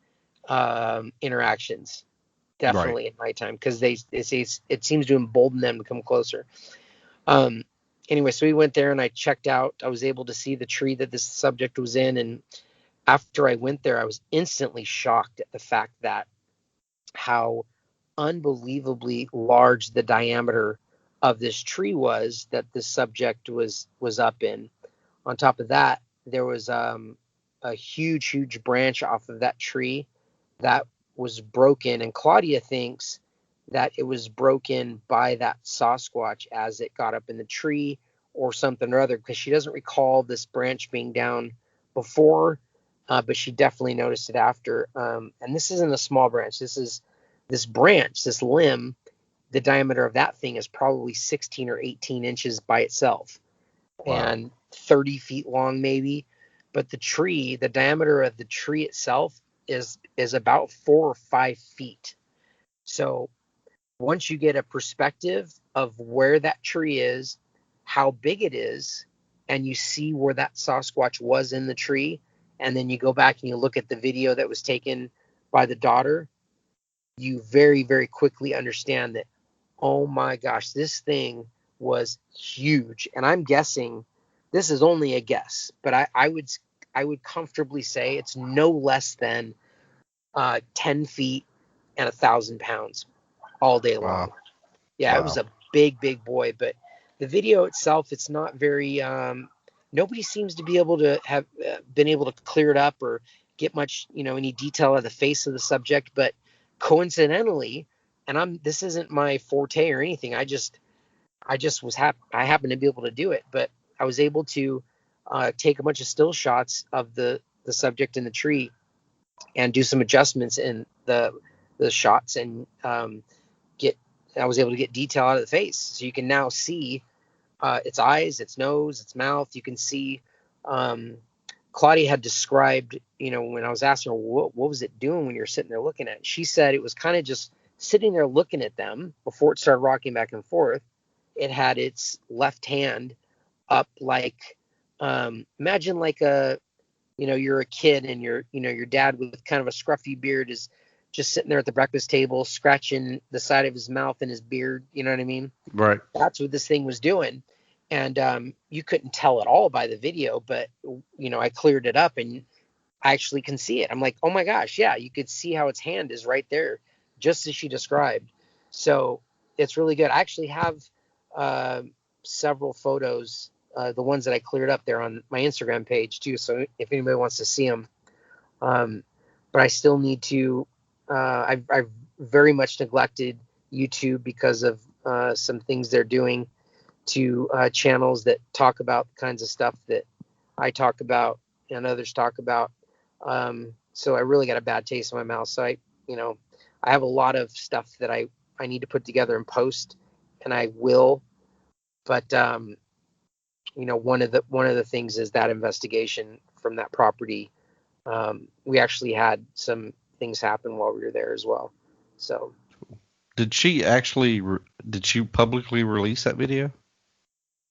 interactions. Definitely right. At nighttime, because they say it seems to embolden them to come closer. anyway, so we went there and I checked out. I was able to see the tree that this subject was in. And after I went there, I was instantly shocked at the fact that how unbelievably large the diameter of this tree was that the subject was up in. On top of that, there was a huge branch off of that tree that was broken, and Claudia thinks that it was broken by that Sasquatch as it got up in the tree or something or other, because she doesn't recall this branch being down before, but she definitely noticed it after. And this isn't a small branch. This branch, this limb, the diameter of that thing is probably 16 or 18 inches by itself. Wow. And 30 feet long maybe. But the tree, the diameter of the tree itself is about 4 or 5 feet. So once you get a perspective of where that tree is, how big it is, and you see where that Sasquatch was in the tree, and then you go back and you look at the video that was taken by the daughter, you very, very quickly understand that, oh my gosh, this thing was huge. And I'm guessing, this is only a guess, but I would comfortably say it's no less than 10 feet and 1,000 pounds all day long. Wow. Yeah, Wow. It was a big boy. But the video itself, it's not very, nobody seems to be able to have been able to clear it up or get much, any detail of the face of the subject. But coincidentally, and this isn't my forte or anything, I just was I happened to be able to do it, but I was able to take a bunch of still shots of the subject in the tree and do some adjustments in the shots, and I was able to get detail out of the face. So you can now see its eyes, its nose, its mouth. You can see Claudia had described, when I was asking her, what was it doing when you're sitting there looking at it? She said it was kind of just sitting there looking at them before it started rocking back and forth. It had its left hand up like, imagine like you're a kid and your dad with kind of a scruffy beard is just sitting there at the breakfast table, scratching the side of his mouth and his beard. You know what I mean? Right. That's what this thing was doing. And you couldn't tell at all by the video, but, I cleared it up and I actually can see it. I'm like, oh my gosh, yeah, you could see how its hand is right there, just as she described. So it's really good. I actually have several photos, the ones that I cleared up there on my Instagram page too. So if anybody wants to see them, but I still need to, I've very much neglected YouTube because of some things they're doing to channels that talk about the kinds of stuff that I talk about and others talk about. So I really got a bad taste in my mouth. So I have a lot of stuff that I need to put together and post, and I will. But one of the things is that investigation from that property. We actually had some things happen while we were there as well. So Did she publicly release that video?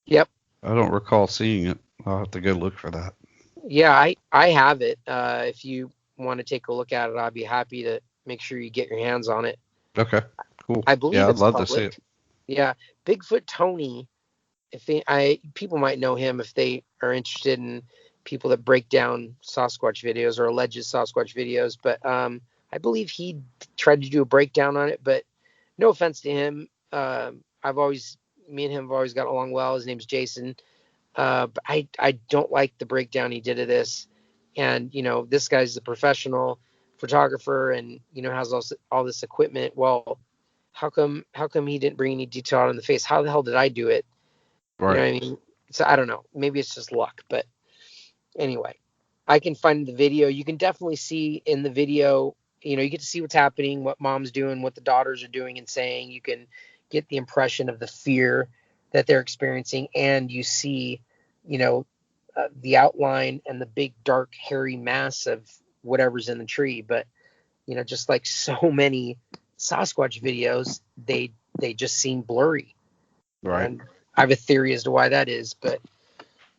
Yep. I don't recall seeing it. I'll have to go look for that. Yeah, I have it. If you want to take a look at it, I'd be happy to make sure you get your hands on it. Okay, cool. I believe I'd it's love public. to see it. Yeah, Bigfoot Tony. People might know him if they are interested in people that break down Sasquatch videos or alleged Sasquatch videos. But I believe he tried to do a breakdown on it. But no offense to him, me and him have always got along well. His name's Jason. But I don't like the breakdown he did of this. And, this guy's a professional photographer and, has all this equipment. Well, how come he didn't bring any detail out on the face? How the hell did I do it? Right. You know what I mean? So I don't know. Maybe it's just luck. But anyway, I can find the video. You can definitely see in the video, you get to see what's happening, what mom's doing, what the daughters are doing and saying. You can get the impression of the fear that they're experiencing, and you see, the outline and the big dark hairy mass of whatever's in the tree. But just like so many Sasquatch videos, they just seem blurry. Right. And I have a theory as to why that is. But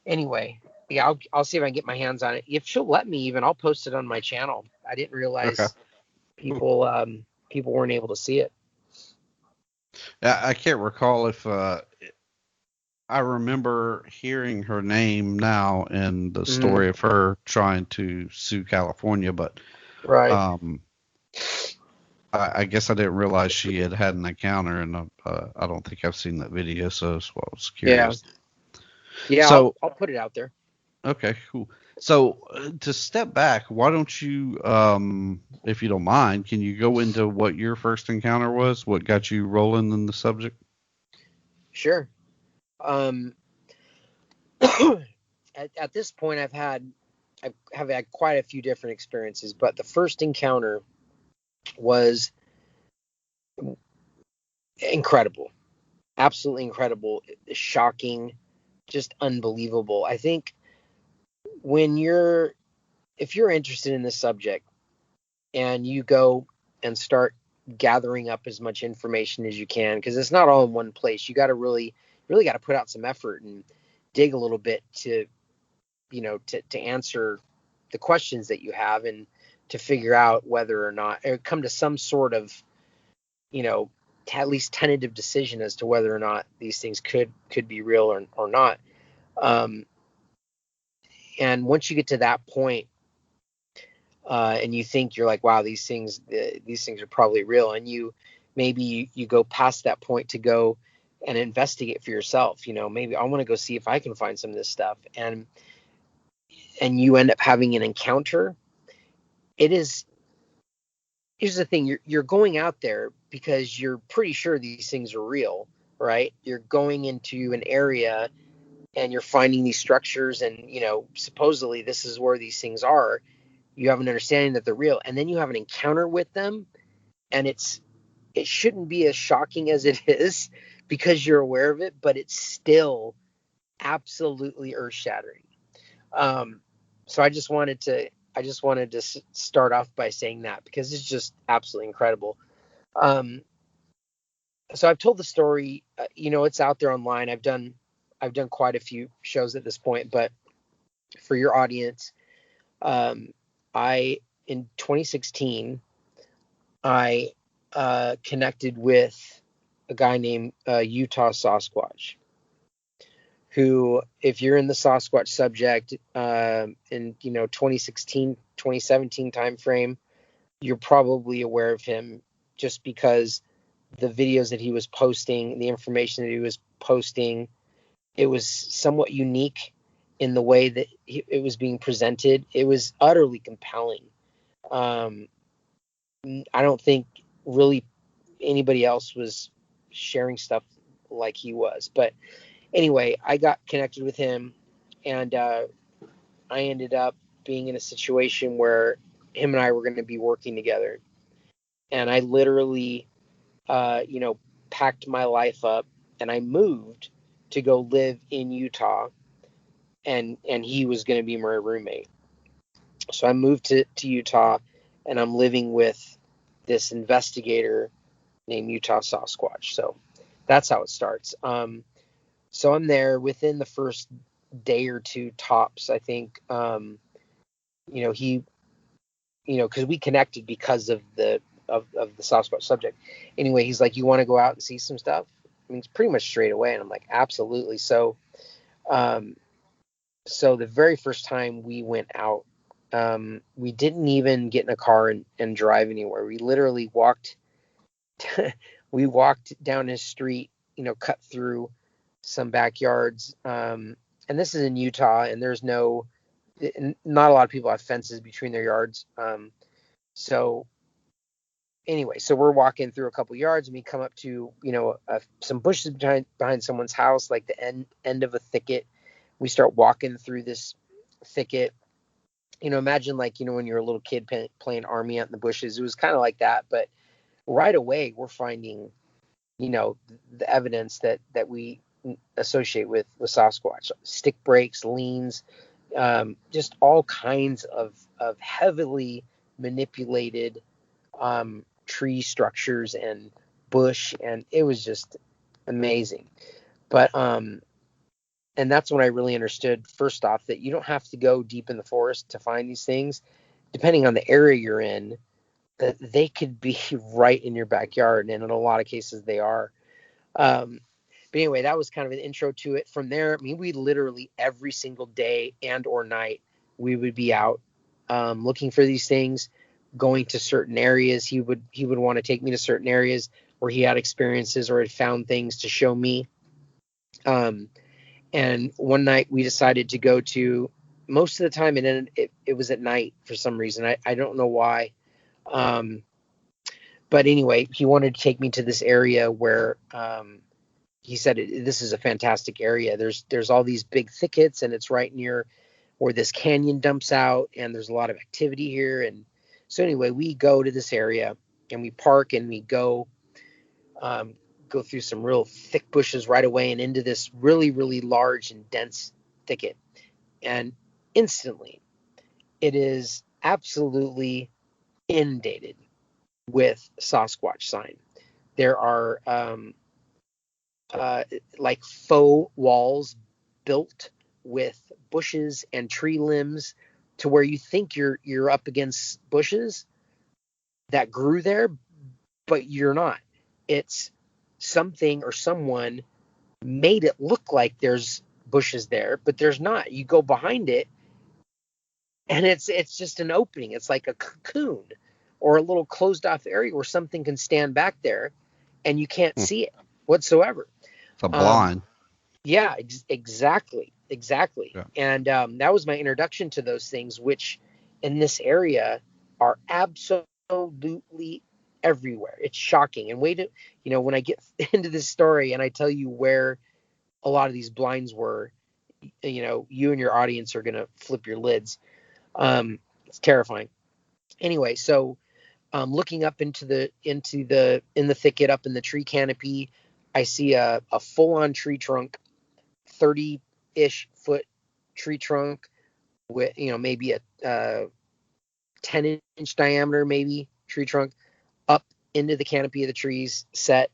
anyway, yeah, I'll see if I can get my hands on it. If she'll let me, even I'll post it on my channel. I didn't realize people weren't able to see it. I can't recall if I remember hearing her name now and the Mhm. story of her trying to sue California, but Right. um, I guess I didn't realize she had had an encounter, and I don't think I've seen that video, so that's why I was Yeah. curious. Yeah. So, I'll put it out there. okay, cool. So, to step back, why don't you, if you don't mind, can you go into what your first encounter was? What got you rolling in the subject? Sure. Um, at this point, I've had quite a few different experiences, but the first encounter was incredible, absolutely incredible, shocking, just unbelievable. I think when if you're interested in this subject and you go and start gathering up as much information as you can, because it's not all in one place. You got to really got to put out some effort and dig a little bit to, to answer the questions that you have and to figure out whether or not, or come to some sort of, at least tentative decision as to whether or not these things could be real or not. Um, and once you get to that point, and you think you're like, wow, these things are probably real, and you go past that point to go and investigate for yourself. Maybe I want to go see if I can find some of this stuff, and you end up having an encounter. It is Here's the thing: you're going out there because you're pretty sure these things are real, right? You're going into an area and you're finding these structures, and supposedly this is where these things are. You have an understanding that they're real, and then you have an encounter with them, and it shouldn't be as shocking as it is because you're aware of it, but it's still absolutely earth shattering. So I just wanted to start off by saying that because it's just absolutely incredible. Um, so I've told the story. It's out there online. I've done quite a few shows at this point, but for your audience, um, I in 2016 I connected with a guy named Utah Sasquatch, who, if you're in the Sasquatch subject, in 2016, 2017 timeframe, you're probably aware of him just because the videos that he was posting, the information that he was posting, it was somewhat unique in the way that it was being presented. It was utterly compelling. Um, I don't think really anybody else was sharing stuff like he was. But anyway, I got connected with him, and I ended up being in a situation where him and I were going to be working together. And I literally, packed my life up and I moved to go live in Utah, and he was going to be my roommate. So I moved to Utah, and I'm living with this investigator named Utah Sasquatch. So that's how it starts. So I'm there within the first day or two tops. I think, he, because we connected because of the Sasquatch subject. Anyway, he's like, "You want to go out and see some stuff?" I mean, it's pretty much straight away, and I'm like, "Absolutely." Um, so the very first time we went out, we didn't even get in a car and drive anywhere. We literally walked. We walked down his street, cut through some backyards. And this is in Utah, and not a lot of people have fences between their yards. So anyway, so we're walking through a couple yards, and we come up to, some bushes behind someone's house, like the end of a thicket. We start walking through this thicket. Imagine, like, when you're a little kid playing army out in the bushes. It was kind of like that, but right away we're finding, the evidence that we associate with Sasquatch: stick breaks, leans, just all kinds of heavily manipulated tree structures and bush, and it was just amazing. But and that's when I really understood, first off, that you don't have to go deep in the forest to find these things. Depending on the area you're in, that they could be right in your backyard, and in a lot of cases they are. Um, But anyway, that was kind of an intro to it. From there, I mean, we literally every single day and or night, we would be out looking for these things, going to certain areas. He would want to take me to certain areas where he had experiences or had found things to show me. And one night we decided to go to, most of the time it was at night for some reason. I don't know why. But anyway, he wanted to take me to this area where he said this is a fantastic area. There's all these big thickets, and it's right near where this canyon dumps out, and there's a lot of activity here. And so anyway, we go to this area and we park and we go through some real thick bushes right away and into this really, really large and dense thicket. And instantly, it is absolutely inundated with Sasquatch sign. There are like faux walls built with bushes and tree limbs to where you think you're up against bushes that grew there, but you're not. It's something or someone made it look like there's bushes there, but there's not. You go behind it and it's just an opening. It's like a cocoon or a little closed off area where something can stand back there and you can't see it whatsoever. It's a blind. Yeah, exactly. Yeah. And that was my introduction to those things, which in this area are absolutely everywhere. It's shocking. And when I get into this story and I tell you where a lot of these blinds were, you and your audience are going to flip your lids. It's terrifying. Anyway, so looking up in the thicket, up in the tree canopy, I see a full-on tree trunk, 30-ish foot tree trunk with maybe a 10-inch diameter maybe tree trunk up into the canopy of the trees, set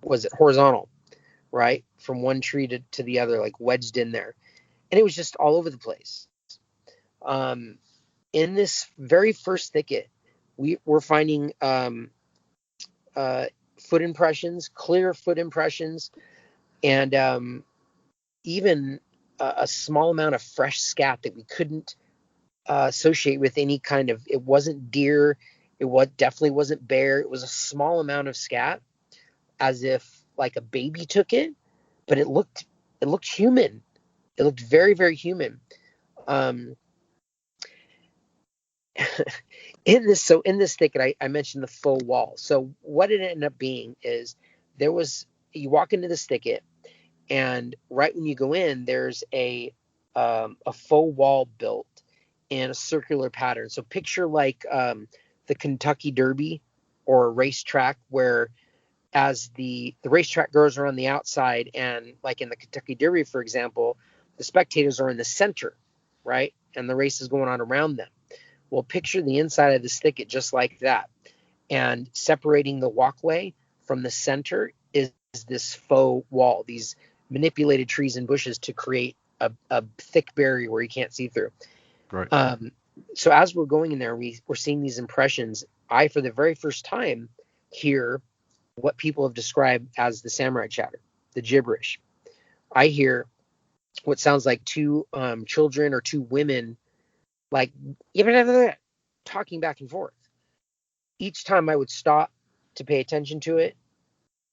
was it horizontal, right, from one tree to the other, like wedged in there, and it was just all over the place. In this very first thicket, we're finding foot impressions, clear foot impressions, and even a small amount of fresh scat that we couldn't associate with any kind of. It wasn't deer. Definitely wasn't bear. It was a small amount of scat, as if like a baby took it, but it looked human. It looked very, very human. In this thicket, I mentioned the faux wall. So what it ended up being is you walk into this thicket, and right when you go in, there's a faux wall built in a circular pattern. So picture like the Kentucky Derby or a racetrack, where as the racetrack goes around the outside, and like in the Kentucky Derby, for example, the spectators are in the center, right? And the race is going on around them. Well, picture the inside of this thicket just like that. And separating the walkway from the center is this faux wall, these manipulated trees and bushes to create a thick barrier where you can't see through. Right. So as we're going in there, we're seeing these impressions. I, for the very first time, hear what people have described as the samurai chatter, the gibberish. I hear what sounds like two children or two women, like talking back and forth. Each time I would stop to pay attention to it,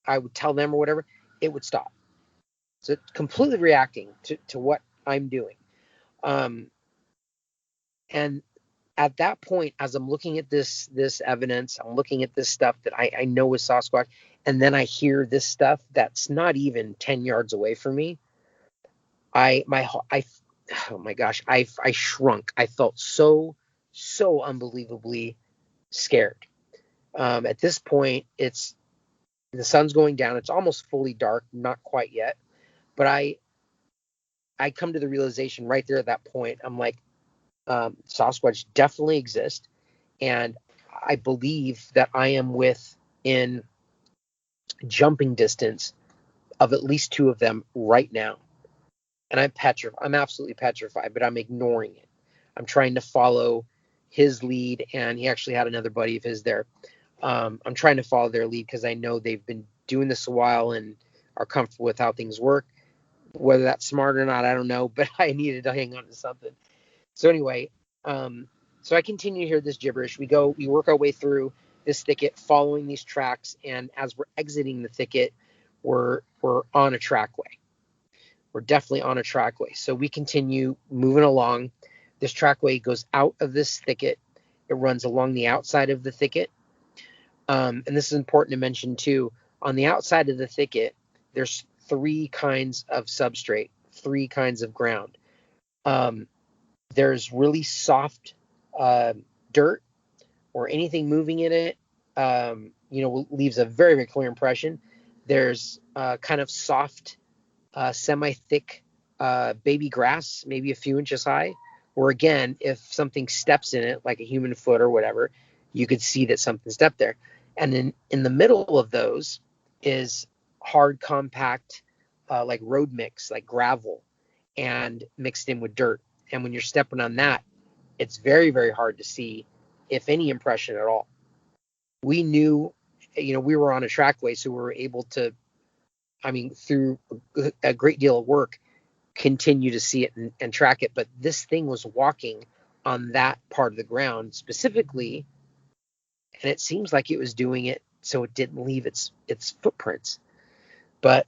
I would tell them or whatever, it would stop. So completely reacting to what I'm doing. And at that point, as I'm looking at this evidence, I'm looking at this stuff that I know is Sasquatch, and then I hear this stuff that's not even 10 yards away from me. Oh my gosh, I shrunk. I felt so unbelievably scared. At this point, the sun's going down. It's almost fully dark, not quite yet, but I come to the realization right there at that point. I'm like, Sasquatch definitely exist, and I believe that I am within jumping distance of at least two of them right now. And I'm absolutely petrified, but I'm ignoring it. I'm trying to follow his lead, and he actually had another buddy of his there. I'm trying to follow their lead because I know they've been doing this a while and are comfortable with how things work. Whether that's smart or not, I don't know, but I needed to hang on to something. So anyway, so I continue to hear this gibberish. We work our way through this thicket, following these tracks, and as we're exiting the thicket, we're on a trackway. We're definitely on a trackway. So we continue moving along. This trackway goes out of this thicket. It runs along the outside of the thicket. And this is important to mention too. On the outside of the thicket, there's 3 kinds of substrate, 3 kinds of ground. There's really soft dirt or anything moving in it, leaves a very, very clear impression. There's kind of soft, semi-thick baby grass, maybe a few inches high, where again, if something steps in it, like a human foot or whatever, you could see that something stepped there. And then in the middle of those is hard, compact, like road mix, like gravel, and mixed in with dirt. And when you're stepping on that, it's very, very hard to see, if any impression at all. We knew, we were on a trackway, so we were able to, through a great deal of work, continue to see it and track it. But this thing was walking on that part of the ground specifically, and it seems like it was doing it so it didn't leave its footprints. But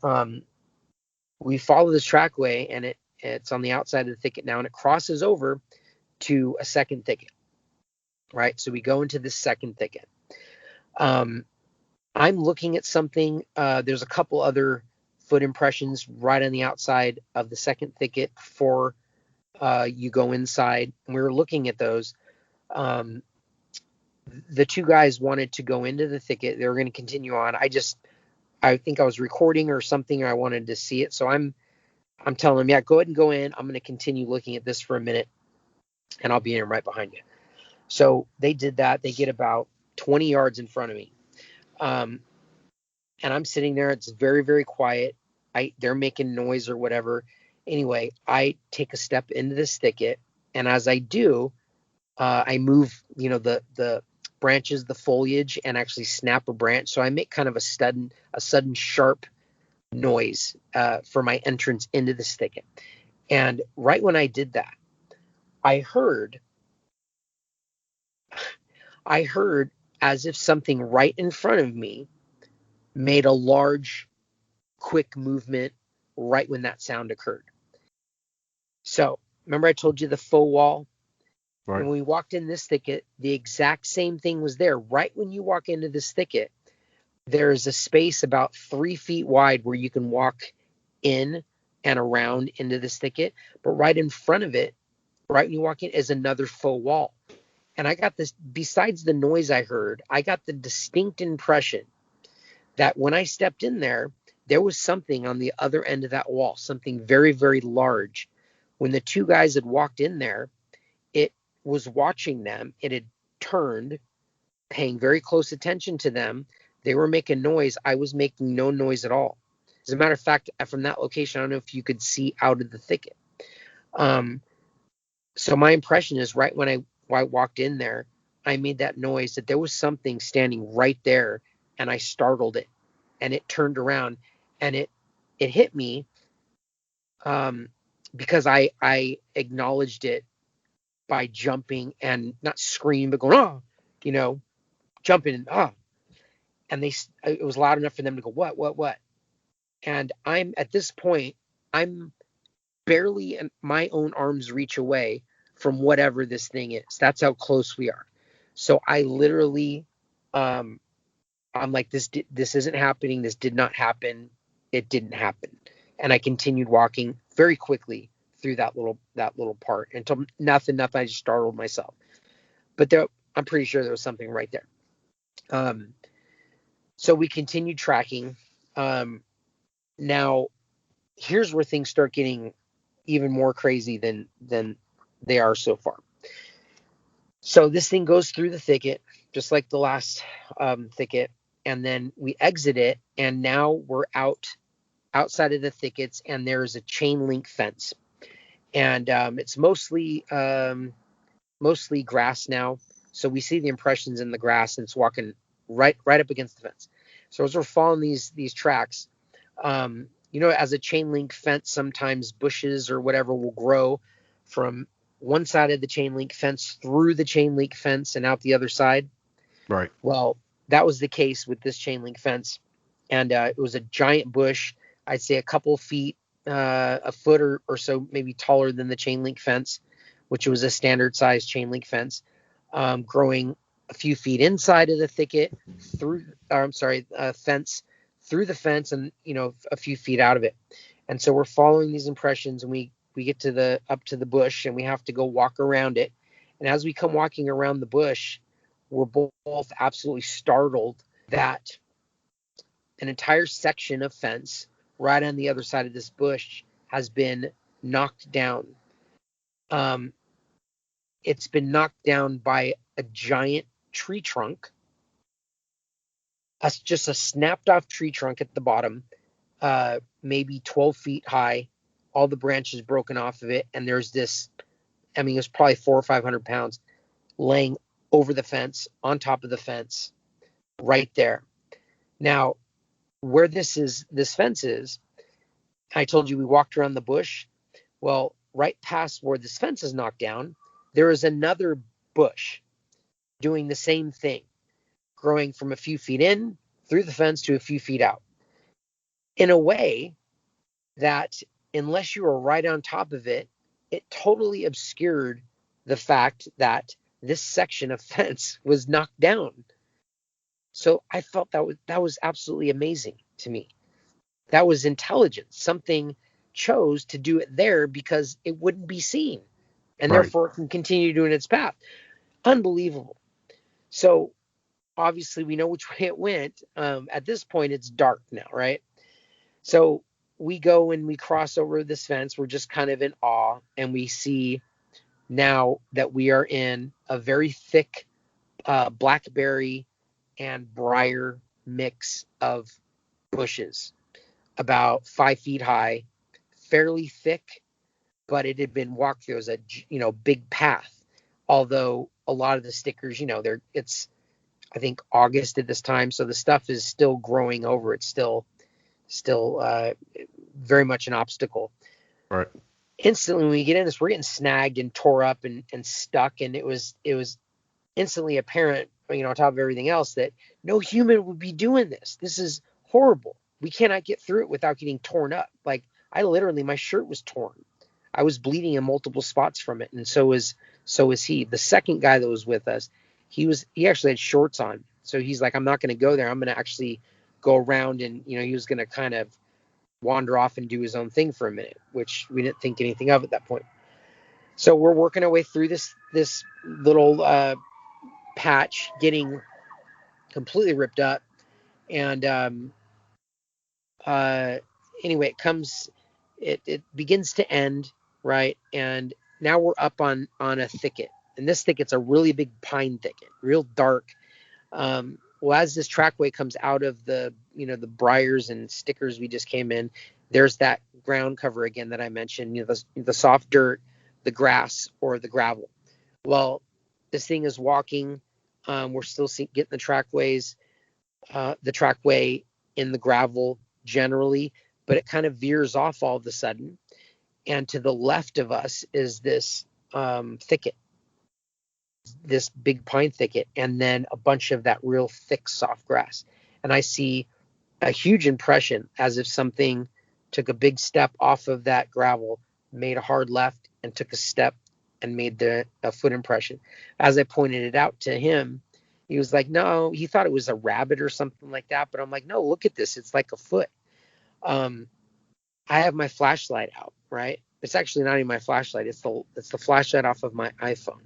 we follow this trackway, and it's on the outside of the thicket now, and it crosses over to a second thicket, right? So we go into this second thicket. I'm looking at something. There's a couple other foot impressions right on the outside of the second thicket before you go inside. And we were looking at those. The 2 guys wanted to go into the thicket. They were going to continue on. I think I was recording or something, or I wanted to see it. So I'm telling them, yeah, go ahead and go in. I'm going to continue looking at this for a minute, and I'll be in right behind you. So they did that. They get about 20 yards in front of me. And I'm sitting there. It's very, very quiet. They're making noise or whatever. Anyway, I take a step into this thicket, and as I do, I move, the branches, the foliage, and actually snap a branch. So I make kind of a sudden sharp noise for my entrance into this thicket. And right when I did that, I heard as if something right in front of me made a large, quick movement right when that sound occurred. So remember I told you the faux wall? Right. When we walked in this thicket, the exact same thing was there. Right when you walk into this thicket, there's a space about 3 feet wide where you can walk in and around into this thicket. But right in front of it, right when you walk in, is another faux wall. And I got this, besides the noise I heard, I got the distinct impression that when I stepped in there, there was something on the other end of that wall, something very, very large. When the 2 guys had walked in there, it was watching them. It had turned, paying very close attention to them. They were making noise. I was making no noise at all. As a matter of fact, from that location, I don't know if you could see out of the thicket. So my impression is right when I walked in there, I made that noise, that there was something standing right there, and I startled it, and it turned around, and it hit me because I acknowledged it by jumping, and not scream, but going, jumping, and it was loud enough for them to go, what? And at this point, I'm barely in my own arm's reach away from whatever this thing is. That's how close we are. So I literally, I'm like, this isn't happening. This did not happen. It didn't happen. And I continued walking very quickly through that little part until nothing. I just startled myself. But I'm pretty sure there was something right there. So we continued tracking. Now, here's where things start getting even more crazy than they are so far. So this thing goes through the thicket, just like the last thicket, and then we exit it, and now we're outside of the thickets, and there's a chain link fence, and it's mostly grass now. So we see the impressions in the grass, and it's walking right up against the fence. So as we're following these tracks, as a chain link fence, sometimes bushes or whatever will grow from one side of the chain link fence through the chain link fence and out the other side. Right. Well, that was the case with this chain link fence. And it was a giant bush, I'd say a couple feet, a foot or so, maybe taller than the chain link fence, which was a standard size chain link fence, growing a few feet inside of the thicket fence, through the fence, and a few feet out of it. And so we're following these impressions, and we get to up to the bush, and we have to go walk around it. And as we come walking around the bush, we're both absolutely startled that an entire section of fence right on the other side of this bush has been knocked down. It's been knocked down by a giant tree trunk, just a snapped off tree trunk at the bottom, maybe 12 feet high, all the branches broken off of it. And there's this, it's probably 400 or 500 pounds laying over the fence, on top of the fence, right there. Now, where this fence is, I told you we walked around the bush. Well, right past where this fence is knocked down, there is another bush doing the same thing, growing from a few feet in through the fence to a few feet out, in a way that unless you were right on top of it, it totally obscured the fact that this section of fence was knocked down. So I felt that was absolutely amazing to me. That was intelligence. Something chose to do it there because it wouldn't be seen, and Right. therefore it can continue doing its path. Unbelievable. So obviously we know which way it went. At this point, it's dark now, right? So we go and we cross over this fence. We're just kind of in awe, and we see now that we are in a very thick blackberry and briar mix of bushes, about 5 feet high, fairly thick, but it had been walked through as a big path. Although a lot of the stickers, it's I think August at this time, so the stuff is still growing over. It's still very much an obstacle. Right. Instantly when we get in this, we're getting snagged and tore up and stuck, and it was instantly apparent, on top of everything else, that no human would be doing this. This is horrible. We cannot get through it without getting torn up. Like, my shirt was torn. I was bleeding in multiple spots from it, and so was he. The second guy that was with us, he actually had shorts on. So he's like, I'm not going to go there. I'm going to actually go around, and he was going to kind of wander off and do his own thing for a minute, which we didn't think anything of at that point. So we're working our way through this little patch, getting completely ripped up, and anyway, it begins to end, right? And now we're up on a thicket, and this thicket's a really big pine thicket, real dark. Well, as this trackway comes out of the briars and stickers we just came in, there's that ground cover again that I mentioned, the soft dirt, the grass, or the gravel. Well, this thing is walking. We're still getting the trackways, the trackway in the gravel generally, but it kind of veers off all of a sudden. And to the left of us is this thicket, this big pine thicket, and then a bunch of that real thick, soft grass. And I see a huge impression, as if something took a big step off of that gravel, made a hard left, and took a step and made a foot impression. As I pointed it out to him, he was like, no, he thought it was a rabbit or something like that. But I'm like, no, look at this. It's like a foot. I have my flashlight out, right? It's actually not even my flashlight. It's the flashlight off of my iPhone.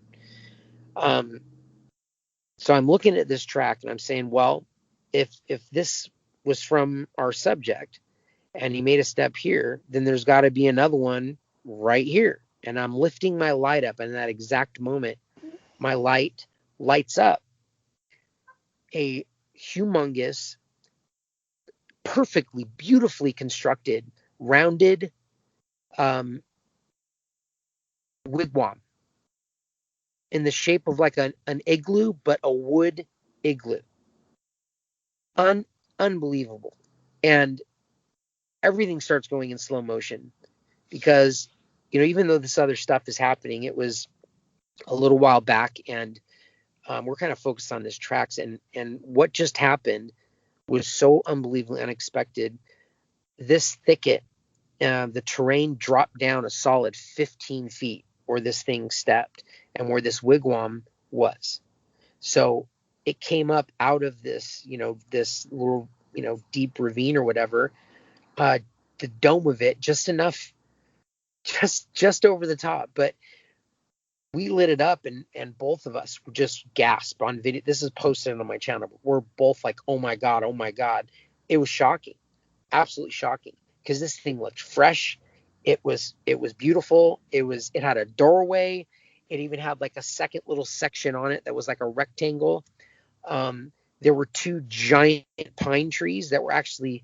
So I'm looking at this track and I'm saying, well, if this was from our subject and he made a step here, then there's got to be another one right here. And I'm lifting my light up, and in that exact moment, my light lights up a humongous, perfectly, beautifully constructed, rounded wigwam in the shape of like an igloo, but a wood igloo. unbelievable. And everything starts going in slow motion because, even though this other stuff is happening, it was a little while back, and we're kind of focused on this tracks. And what just happened was so unbelievably unexpected. This thicket, the terrain dropped down a solid 15 feet where this thing stepped and where this wigwam was. So it came up out of this, this little, deep ravine or whatever, the dome of it, just enough, just over the top. But we lit it up, and both of us just gasped on video. This is posted on my channel. We're both like, oh my God, oh my God. It was shocking, absolutely shocking, because this thing looked fresh. It was beautiful. It had a doorway. It even had like a second little section on it that was like a rectangle. There were two giant pine trees that were actually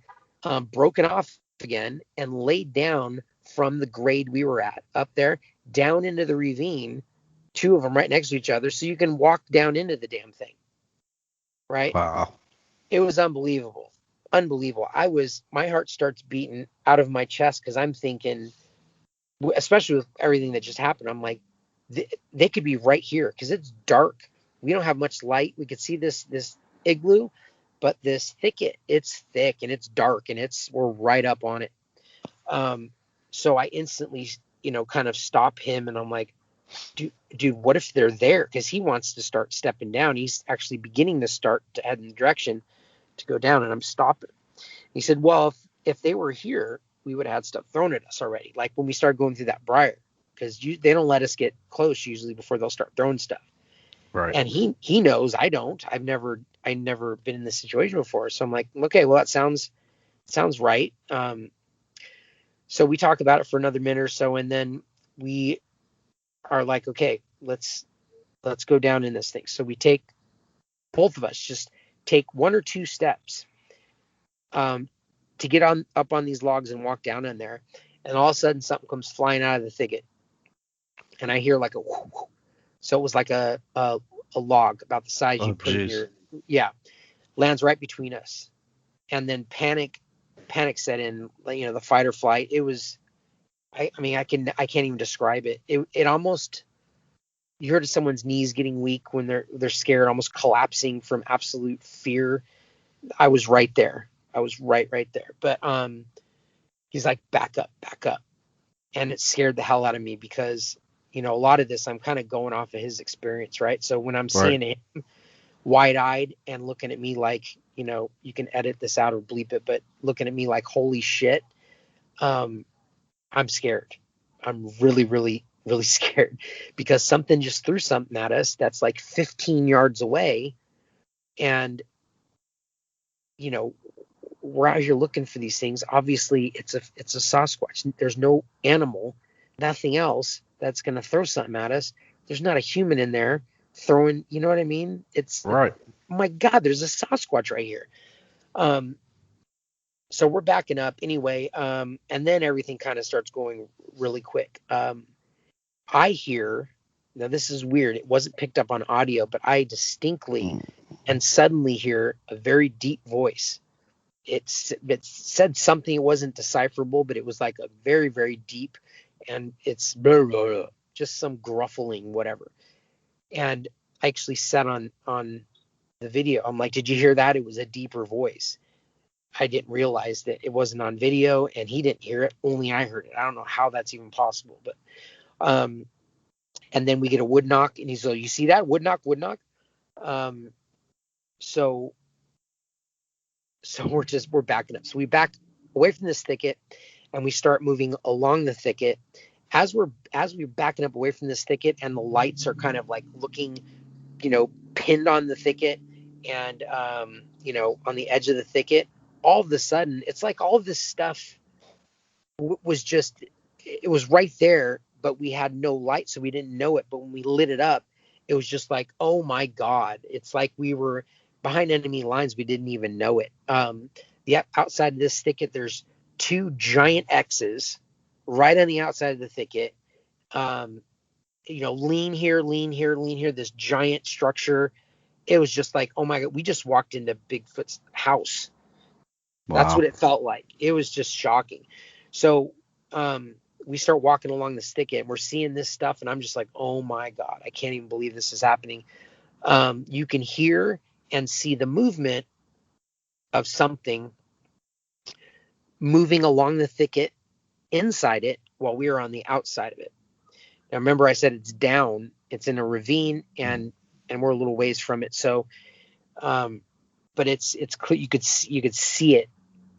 broken off again and laid down from the grade we were at up there down into the ravine, two of them right next to each other, so you can walk down into the damn thing, right? Wow. It was unbelievable. My heart starts beating out of my chest because I'm thinking, especially with everything that just happened, I'm like, they could be right here because it's dark. We don't have much light. We could see this igloo, but this thicket, it's thick and it's dark and we're right up on it. So I instantly, kind of stop him, and I'm like, dude, what if they're there? Because he wants to start stepping down. He's actually beginning to start to head in the direction to go down, and I'm stopping. He said, well, if they were here, we would have had stuff thrown at us already. Like when we started going through that briar, because they don't let us get close usually before they'll start throwing stuff. Right. And he knows I don't. I've never been in this situation before. So I'm like, okay, well, that sounds right. So we talk about it for another minute or so, and then we are like, okay, let's go down in this thing. So we take, both of us just take one or two steps to get up on these logs and walk down in there, and all of a sudden something comes flying out of the thicket, and I hear like a whoo, whoo. So it was like a log about the size you put in your, lands right between us, and then panic set in, the fight or flight. It was, I can't even describe it. It almost, you heard of someone's knees getting weak when they're scared, almost collapsing from absolute fear. I was right there. I was right there. But he's like, back up. And it scared the hell out of me because, a lot of this I'm kind of going off of his experience, right? So when I'm seeing him wide-eyed and looking at me like, you can edit this out or bleep it, but looking at me like, holy shit, I'm scared. I'm really, really, really scared because something just threw something at us that's like 15 yards away. And, we're out here looking for these things. Obviously it's a Sasquatch. There's no animal, nothing else that's going to throw something at us. There's not a human in there throwing, you know what I mean? It's right. Oh my God, there's a Sasquatch right here. So we're backing up anyway. And then everything kind of starts going really quick. I hear, now this is weird. It wasn't picked up on audio, but I distinctly and suddenly hear a very deep voice. It said something, it wasn't decipherable, but it was like a very, very deep, and it's blah, blah, blah, just some gruffling, whatever. And I actually said on the video, I'm like, did you hear that? It was a deeper voice. I didn't realize that it wasn't on video, and he didn't hear it. Only I heard it. I don't know how that's even possible, but and then we get a wood knock, and he's like, you see that? Wood knock. So we're backing up. So we back away from this thicket, and we start moving along the thicket. As we're backing up away from this thicket, and the lights are kind of like looking, pinned on the thicket, and on the edge of the thicket. All of a sudden, it's like all of this stuff was just, it was right there, but we had no light, so we didn't know it. But when we lit it up, it was just like, oh my God, it's like we were behind enemy lines. We didn't even know it. The outside of this thicket, there's two giant X's right on the outside of the thicket. Lean here, this giant structure. It was just like, oh my God, we just walked into Bigfoot's house. That's Wow. what it felt like. It was just shocking. So we start walking along this thicket and we're seeing this stuff. And I'm just like, oh my God, I can't even believe this is happening. You can hear and see the movement of something moving along the thicket inside it while we were on the outside of it. Now, remember I said it's down, it's in a ravine, and we're a little ways from it. So, but it's clear. You could see it.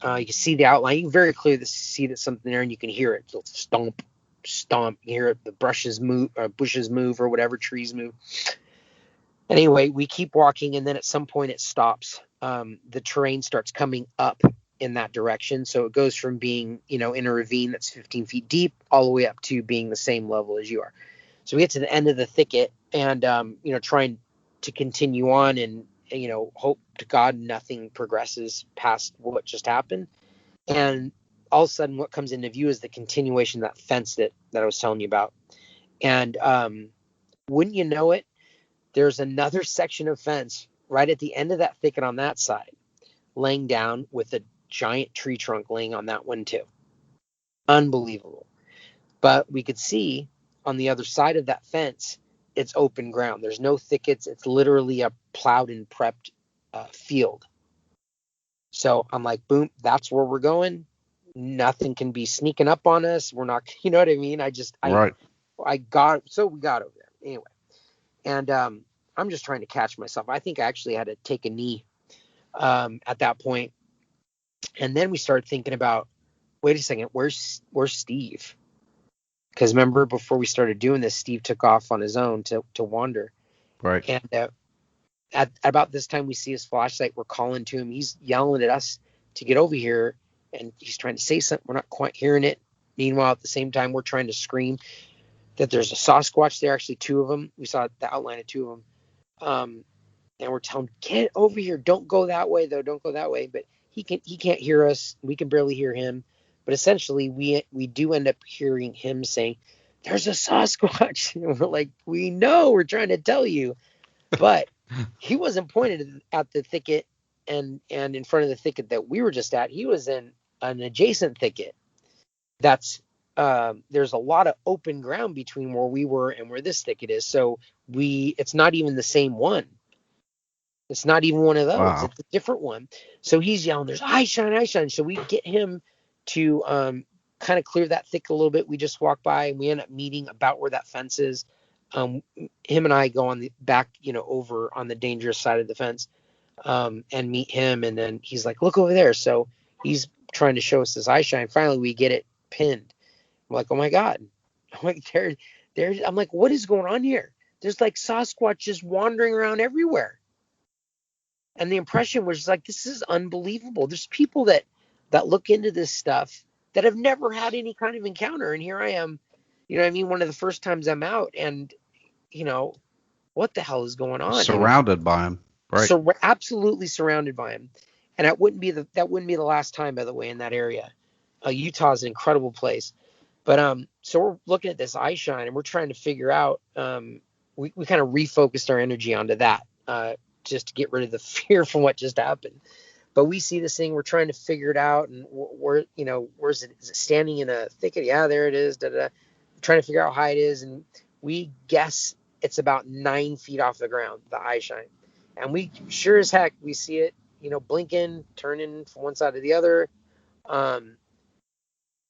You can see the outline. You can very clearly see that something there, and you can hear it. It'll stomp, stomp. You hear it. The bushes move, or whatever, trees move. Anyway, we keep walking, and then at some point it stops. The terrain starts coming up in that direction. So it goes from being, in a ravine that's 15 feet deep all the way up to being the same level as you are. So we get to the end of the thicket and, trying to continue on and, hope to God nothing progresses past what just happened. And all of a sudden what comes into view is the continuation of that fence that I was telling you about. And wouldn't you know it, there's another section of fence right at the end of that thicket on that side, laying down with a giant tree trunk laying on that one too. Unbelievable. But we could see on the other side of that fence, it's open ground. There's no thickets. It's literally a plowed and prepped field. So I'm like, boom, that's where we're going. Nothing can be sneaking up on us. We're not, you know what I mean? Right. We got over there anyway. And I'm just trying to catch myself. I think I actually had to take a knee at that point. And then we started thinking about, wait a second, where's Steve? Because remember, before we started doing this, Steve took off on his own to wander. Right. And at about this time, we see his flashlight. We're calling to him. He's yelling at us to get over here, and he's trying to say something. We're not quite hearing it. Meanwhile, at the same time, we're trying to scream that there's a Sasquatch there, actually two of them. We saw the outline of two of them. And we're telling him, get over here. Don't go that way, though. Don't go that way. But he can't hear us. We can barely hear him. But essentially, we do end up hearing him saying, there's a Sasquatch. And we're like, we know. We're trying to tell you. But he wasn't pointed at the thicket and in front of the thicket that we were just at. He was in an adjacent thicket. That's there's a lot of open ground between where we were and where this thicket is. So it's not even the same one. It's not even one of those. Wow. It's a different one. So he's yelling, there's eye shine, eye shine. So we get him to kind of clear that thicket a little bit. We just walk by and we end up meeting about where that fence is. Him and I go on the back, over on the dangerous side of the fence and meet him. And then he's like, look over there. So he's trying to show us this eye shine. Finally, we get it pinned. I'm like, oh my God. I'm like, I'm like, what is going on here? There's like Sasquatch just wandering around everywhere. And the impression was just like, this is unbelievable. There's people that look into this stuff that have never had any kind of encounter. And here I am, one of the first times I'm out and, what the hell is going on? Surrounded by him. Right. So absolutely surrounded by him. And that wouldn't be the last time, by the way, in that area. Utah is an incredible place. But so we're looking at this eye shine and we're trying to figure out, we kind of refocused our energy onto that. Just to get rid of the fear from what just happened. But we see this thing, we're trying to figure it out, and where's it? Is it standing in a thicket? Yeah, there it is. We're trying to figure out how high it is, and we guess it's about 9 feet off the ground, the eye shine. And we sure as heck we see it, blinking, turning from one side to the other. And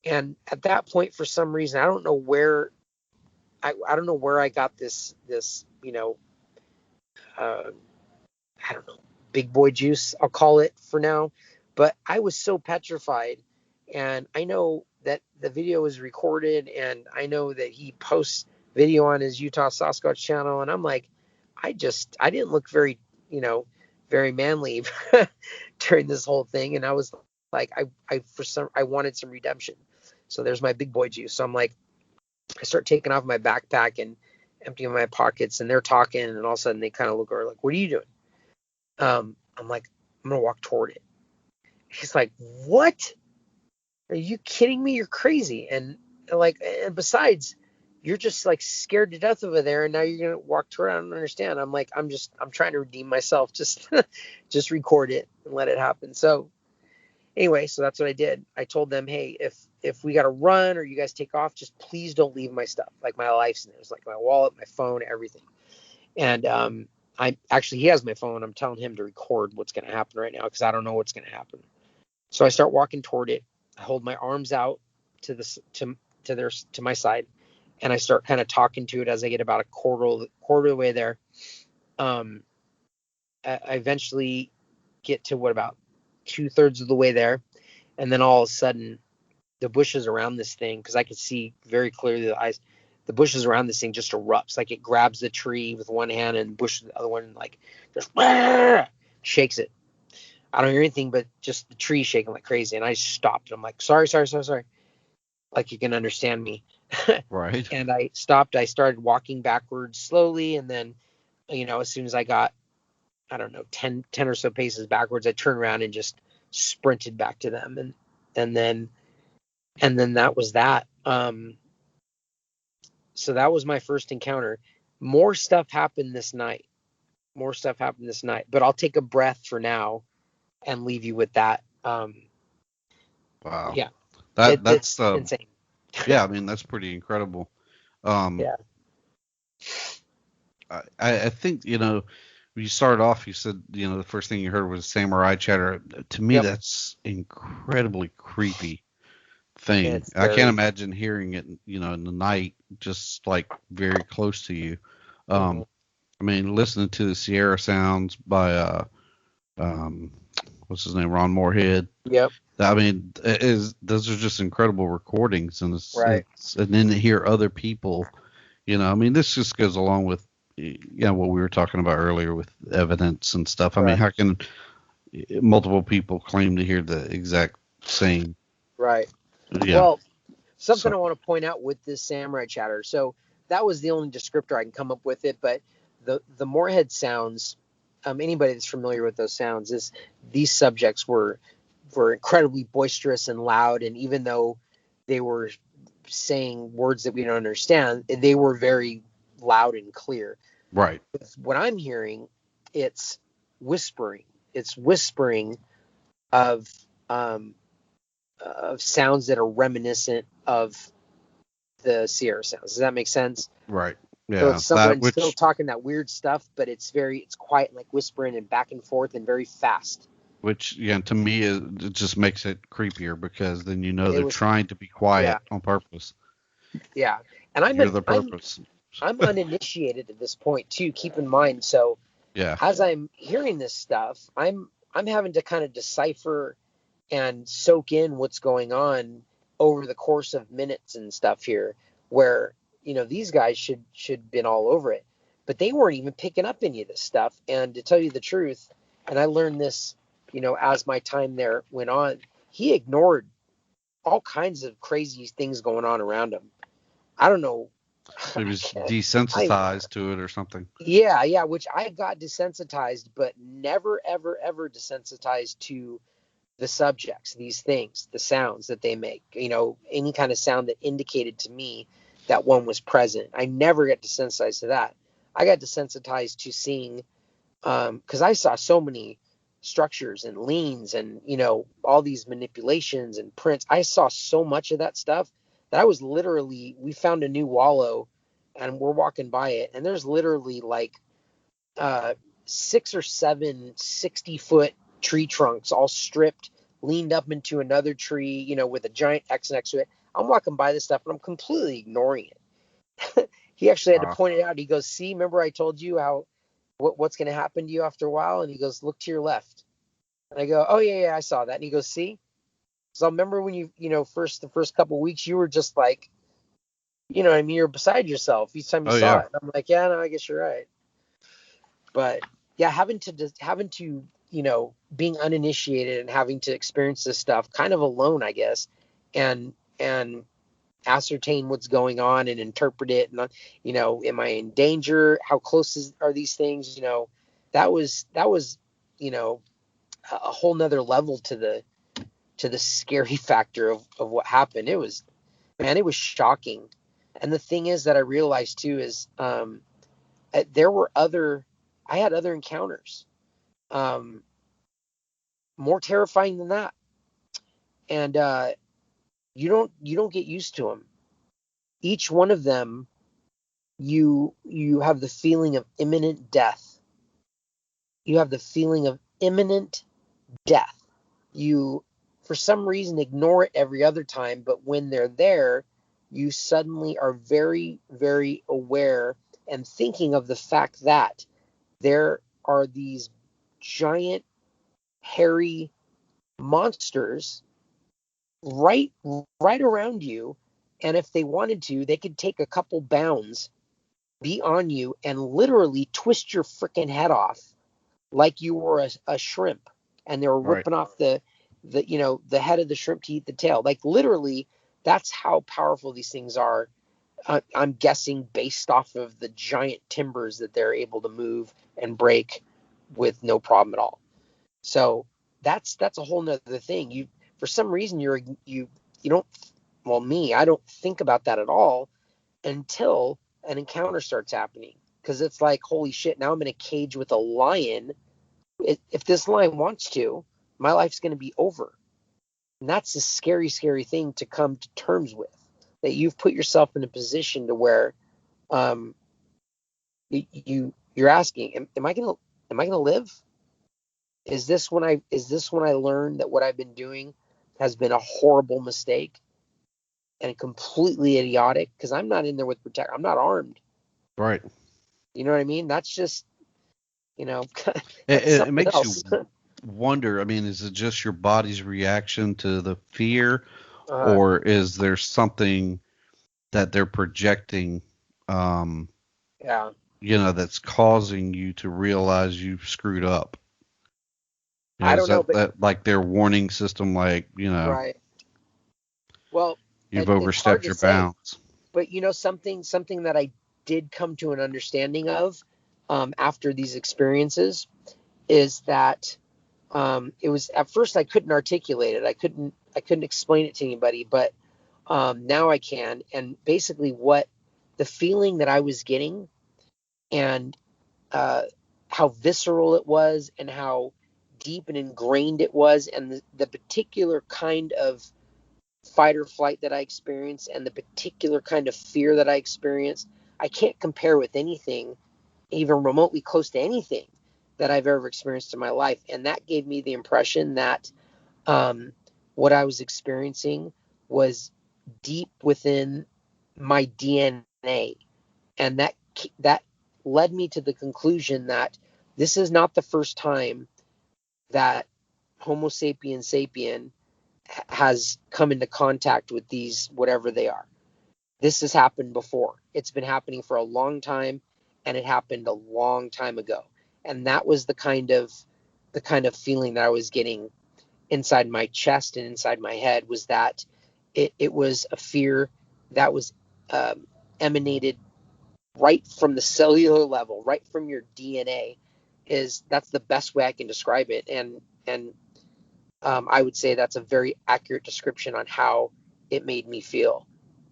at that point, for some reason, I don't know where I got this I don't know, big boy juice, I'll call it for now. But I was so petrified. And I know that the video is recorded and I know that he posts video on his Utah Sasquatch channel. And I'm like, I didn't look very, very manly during this whole thing. And I was like, I wanted some redemption. So there's my big boy juice. So I'm like, I start taking off my backpack and emptying my pockets and they're talking. And all of a sudden they kind of look over like, what are you doing? I'm like, I'm going to walk toward it. He's like, what? Are you kidding me? You're crazy. And besides, you're just like scared to death over there. And now you're going to walk toward it. I don't understand. I'm like, I'm trying to redeem myself. Just record it and let it happen. So Anyway, so that's what I did. I told them, hey, if we got to run or you guys take off, just please don't leave my stuff. Like my life's in there. It's like my wallet, my phone, everything. And he has my phone. I'm telling him to record what's going to happen right now because I don't know what's going to happen. So I start walking toward it. I hold my arms out to my side, and I start kind of talking to it as I get about a quarter of the way there. I eventually get to about 2/3 of the way there, and then all of a sudden, the bushes around this thing, because I could see very clearly the bushes around this thing just erupts. Like it grabs the tree with one hand and the bush with the other one, like just shakes it. I don't hear anything but just the tree shaking like crazy. And I stopped. I'm like, sorry. Like you can understand me. Right. And I stopped. I started walking backwards slowly. And then, as soon as I got, I don't know, 10 or so paces backwards, I turned around and just sprinted back to them. And then that was that. So that was my first encounter. More stuff happened this night. But I'll take a breath for now and leave you with that. Wow. Yeah, That's it's insane. yeah, I mean that's pretty incredible. Um, Yeah. I think when you started off, you said the first thing you heard was samurai chatter. To me, Yep. that's incredibly creepy thing. It's I can't scary. imagine hearing it, in the night, just like very close to you. Mhm. I mean, listening to the Sierra sounds by um, what's his name, Ron Moorhead. Yep. I mean, those are just incredible recordings, and Right. and then to hear other people, I mean, this just goes along with what we were talking about earlier with evidence and stuff. I mean, Right. how can multiple people claim to hear the exact same? Right. Yeah. Well, something So I want to point out with this samurai chatter. So that was the only descriptor I can come up with it, but the Moorhead sounds. Anybody that's familiar with those sounds is these subjects were incredibly boisterous and loud, and even though they were saying words that we don't understand, they were very loud and clear. right. What I'm hearing, it's whispering. It's whispering of sounds that are reminiscent of the Sierra sounds. Does that make sense? Right. So Yeah. it's That someone still which talking that weird stuff, but it's quiet, like whispering and back and forth and very fast. to me it just makes it creepier because then It they're was, trying to be yeah, quiet on purpose. yeah. And You're the purpose. I'm uninitiated at this point too. Keep in mind. So Yeah. as I'm hearing this stuff, I'm having to kind of decipher and soak in what's going on over the course of minutes and stuff here, where these guys should been all over it, but they weren't even picking up any of this stuff. And to tell you the truth, and I learned this, as my time there went on, he ignored all kinds of crazy things going on around him. I don't know. He was I desensitized to it or something. Yeah, which I got desensitized, but never ever ever desensitized to the subjects, these things, the sounds that they make, any kind of sound that indicated to me that one was present. I never got desensitized to that. I got desensitized to seeing, because I saw so many structures and leans and, all these manipulations and prints. I saw so much of that stuff that I was literally, we found a new wallow and we're walking by it. And there's literally like 6 or 7 60-foot tree trunks all stripped, leaned up into another tree, with a giant X next to it. I'm walking by this stuff and I'm completely ignoring it. He actually had to point it out. He goes, see, remember I told you what's going to happen to you after a while? And he goes, look to your left. And I go, oh yeah, I saw that. And he goes, see? So I remember when the first couple of weeks, you were just like, I mean, you're beside yourself each time you Oh saw yeah. it. And I'm like, yeah, no, I guess you're right. But yeah, having to being uninitiated and having to experience this stuff kind of alone, I guess, and ascertain what's going on and interpret it, and am I in danger? How close are these things? That was a whole nother level to the scary factor of what happened. It was, man, it was shocking. And the thing is that I realized too is there were I had other encounters, more terrifying than that. and you don't get used to them. Each one of them, you have the feeling of imminent death. You have the feeling of imminent death. You, for some reason, ignore it every other time, but when they're there, you suddenly are very, very aware and thinking of the fact that there are these giant, hairy monsters right around you, and if they wanted to, they could take a couple bounds, be on you, and literally twist your freaking head off like you were a shrimp, and they were Right. ripping off the the head of the shrimp to eat the tail. Like literally, that's how powerful these things are. I'm guessing based off of the giant timbers that they're able to move and break with no problem at all. So that's a whole nother thing. You, for some reason, you don't. Well, me, I don't think about that at all until an encounter starts happening, because it's like, holy shit! Now I'm in a cage with a lion. If this lion wants to, my life's going to be over. And that's a scary, scary thing to come to terms with. That you've put yourself in a position to where um, you're asking, am I gonna live? Is this when I learn that what I've been doing has been a horrible mistake and completely idiotic? Because I'm not in there with protect. I'm not armed. Right. You know what I mean? That's just It, that's it something makes else. you wonder. I mean, is it just your body's reaction to the fear, uh, or is there something that they're projecting, um, yeah, that's causing you to realize you've screwed up? I Is don't know, but that like their warning system, like, right. Well, you've it's hard overstepped to your say, bounds? but something that I did come to an understanding of after these experiences is that it was, at first I couldn't articulate it. I couldn't explain it to anybody, but now I can. And basically, what the feeling that I was getting, and uh, how visceral it was, and how deep and ingrained it was, and the particular kind of fight or flight that I experienced, and the particular kind of fear that I experienced, I can't compare with anything, even remotely close to anything that I've ever experienced in my life. And that gave me the impression that um, what I was experiencing was deep within my DNA, and that led me to the conclusion that this is not the first time that Homo sapien sapien has come into contact with these, whatever they are. This has happened before. It's been happening for a long time, and it happened a long time ago. And that was the kind of feeling that I was getting inside my chest and inside my head, was that it was a fear that was emanated right from the cellular level, right from your DNA. That's the best way I can describe it. And I would say that's a very accurate description on how it made me feel.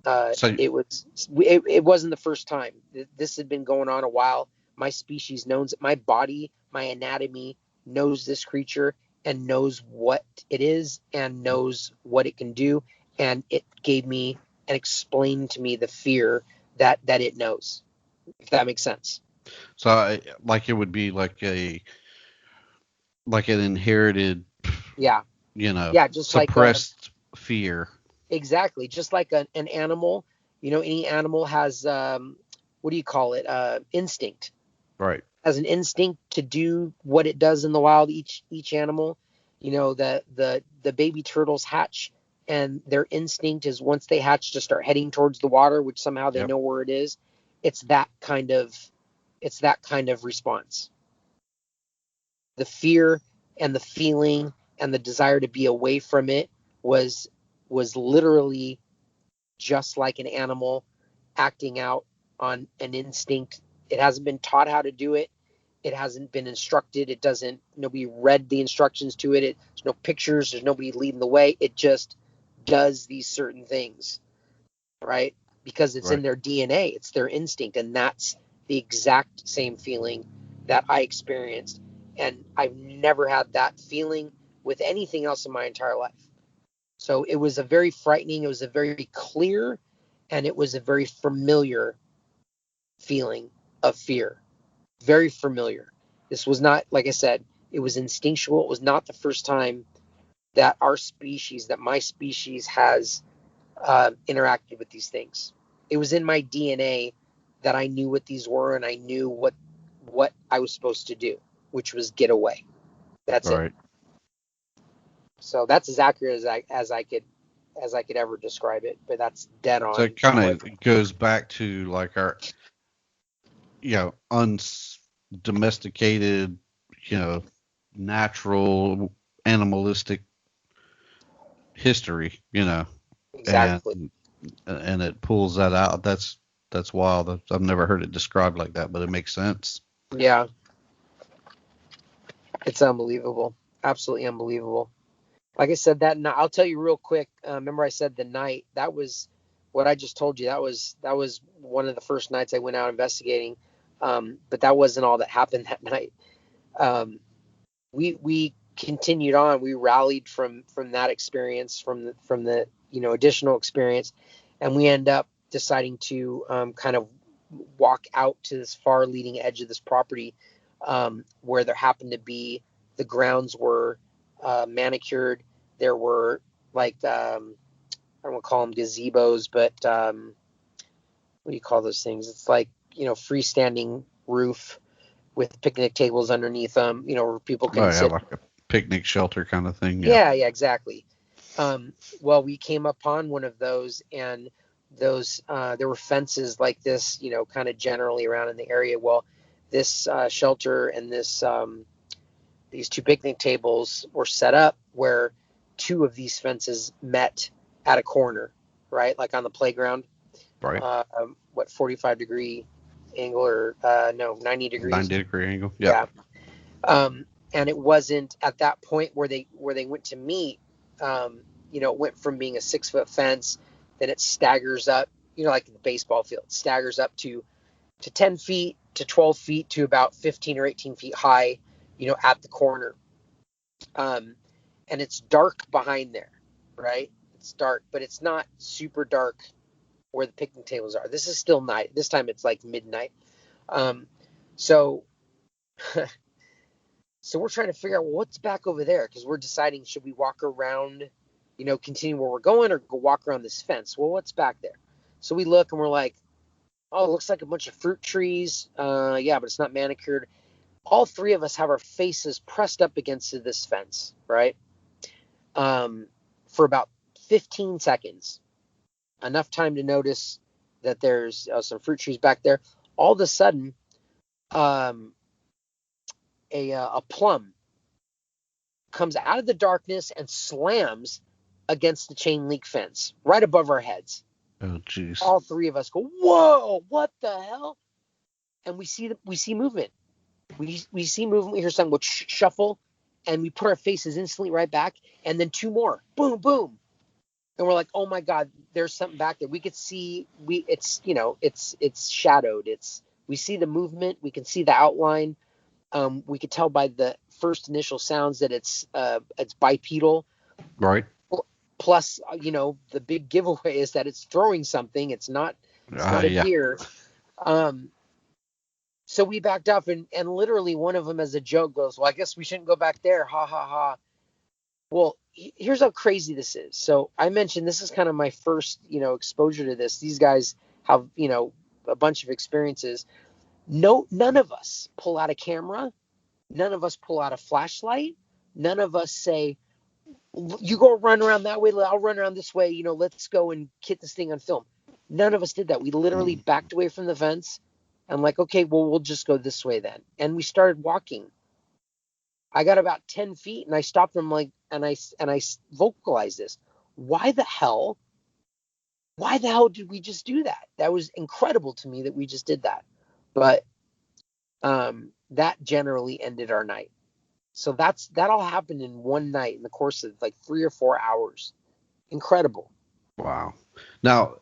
So, It wasn't the first time. This had been going on a while. My species knows it. My body, my anatomy knows this creature and knows what it is and knows what it can do. And it gave me and explained to me the fear that it knows, if that makes sense. like it would be like an inherited, Yeah. Yeah. Just like suppressed fear. exactly. Just like an animal, any animal has, what do you call it? Instinct. Right. Has an instinct to do what it does in the wild. Each animal, the baby turtles hatch, and their instinct is, once they hatch, to start heading towards the water, which somehow they Yep. know where it is. It's that kind of response. The fear and the feeling and the desire to be away from it was literally just like an animal acting out on an instinct. It hasn't been taught how to do it. It hasn't been instructed. Nobody read the instructions to it. There's no pictures. There's nobody leading the way. It just does these certain things, right? Because it's in Right. their DNA. It's their instinct. And that's the exact same feeling that I experienced. And I've never had that feeling with anything else in my entire life. So it was a very frightening, it was a very clear, and it was a very familiar feeling of fear. Very familiar. This was not, like I said, it was instinctual. It was not the first time that my species has interacted with these things. It was in my DNA that I knew what these were, and I knew what I was supposed to do, which was get away. That's Right. it. So that's as accurate as I could ever describe it. But that's dead on. So it kind of goes back to like our, undomesticated, natural animalistic history, Exactly. and it pulls that out. That's wild. I've never heard it described like that, but it makes sense. Yeah. It's unbelievable. Absolutely unbelievable. Like I said, that night, I'll tell you real quick. Remember I said the night, that was what I just told you. That was one of the first nights I went out investigating. But that wasn't all that happened that night. We continued on. We rallied from that experience, from the additional experience, and we end up deciding to kind of walk out to this far leading edge of this property, where there happened to be, the grounds were manicured. There were like I don't want to call them gazebos, but what do you call those things? It's like freestanding roof with picnic tables underneath them, where people can sit. Like a picnic shelter kind of thing. Yeah, exactly. Well, we came upon one of those, and those there were fences like this, kind of generally around in the area. Well, this shelter and these two picnic tables were set up where two of these fences met at a corner, right? Like on the playground. Right. 45-degree angle, or no, 90 degrees. 90-degree angle. Yeah. And it wasn't at that point where they went to meet. It went from being a 6-foot fence, then it staggers up, like the baseball field, staggers up to 10 feet to 12 feet to about 15 or 18 feet high, at the corner. And it's dark behind there, right? It's dark, but it's not super dark where the picnic tables are. This is still night. This time it's like midnight. So we're trying to figure out what's back over there, because we're deciding, should we walk around, continue where we're going, or go walk around this fence? Well, what's back there? So we look and we're like, oh, it looks like a bunch of fruit trees. Yeah, but it's not manicured. All three of us have our faces pressed up against this fence, right? For about 15 seconds. Enough time to notice that there's some fruit trees back there. All of a sudden, a plum comes out of the darkness and slams against the chain link fence right above our heads. Oh, jeez. All three of us go, whoa, what the hell? And we see movement. We see movement. We hear something go shuffle, and we put our faces instantly right back. And then two more, boom, boom. And we're like, oh my God, there's something back there. We could see, it's shadowed. We see the movement. We can see the outline. We could tell by the first initial sounds that it's bipedal. Right. Plus, the big giveaway is that it's throwing something. It's not a deer. So we backed up, and literally one of them, as a joke, goes, well, I guess we shouldn't go back there. Ha, ha, ha. Well, here's how crazy this is. So I mentioned this is kind of my first, exposure to this. These guys have, a bunch of experiences. None of us pull out a camera. None of us pull out a flashlight. None of us say, you go run around that way, I'll run around this way, let's go and get this thing on film. None of us did that. We literally backed away from the fence and like, okay, well, we'll just go this way then. And we started walking. I got about 10 feet and I stopped them, like, and I vocalized this. Why the hell did we just do that? That was incredible to me that we just did that. But that generally ended our night. So that all happened in one night in the course of like 3 or 4 hours. Incredible. Wow. Now,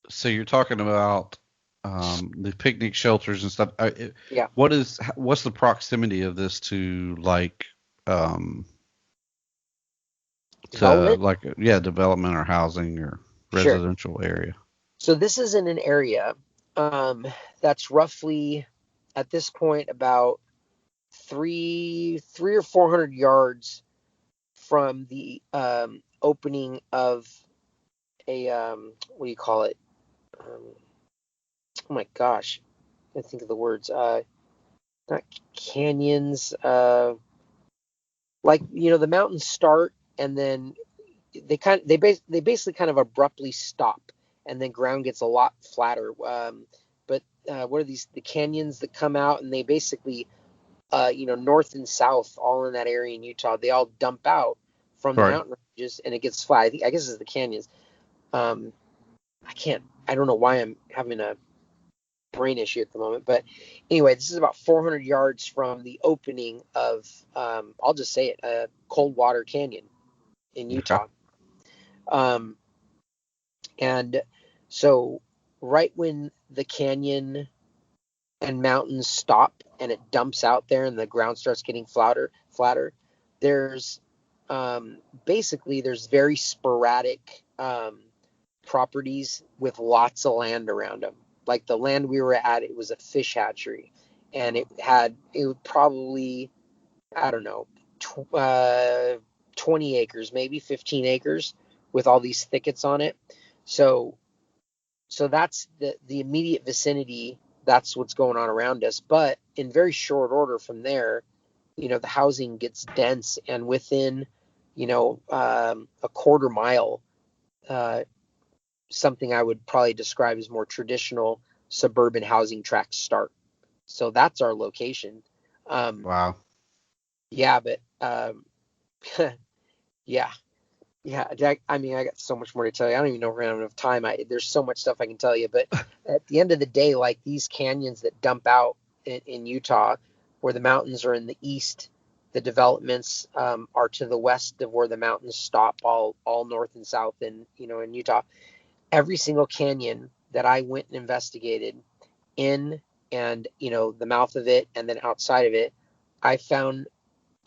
so you're talking about the picnic shelters and stuff. Yeah. What's the proximity of this to, like, Development? Development or housing or Sure. residential area. So this is in an area that's roughly at this point about three or 400 yards from the opening of a what do you call it? Oh my gosh, I think of the words. Not canyons. Like the mountains start and then they basically kind of abruptly stop, and then ground gets a lot flatter. But what are these? The canyons that come out and they basically north and south, all in that area in Utah, they all dump out from the Right. mountain ranges and it gets flat. I guess it's the canyons. I don't know why I'm having a brain issue at the moment, but anyway, this is about 400 yards from the opening of, I'll just say it, Coldwater Canyon in Utah. Okay. And so right when the canyon and mountains stop and it dumps out there and the ground starts getting flatter, there's basically there's very sporadic properties with lots of land around them. Like the land we were at, it was a fish hatchery, and it was probably, I don't know, 20 acres, maybe 15 acres, with all these thickets on it. So that's the immediate vicinity. That's what's going on around us. But in very short order from there, the housing gets dense, and within, a quarter mile, something I would probably describe as more traditional suburban housing tracts start. So that's our location. Wow. Yeah, but yeah. Yeah, Jack, I mean, I got so much more to tell you. I don't even know if we're going to have enough time. There's so much stuff I can tell you. But at the end of the day, like these canyons that dump out in Utah, where the mountains are in the east, the developments are to the west of where the mountains stop, all north and south in Utah. Every single canyon that I went and investigated in and, the mouth of it and then outside of it, I found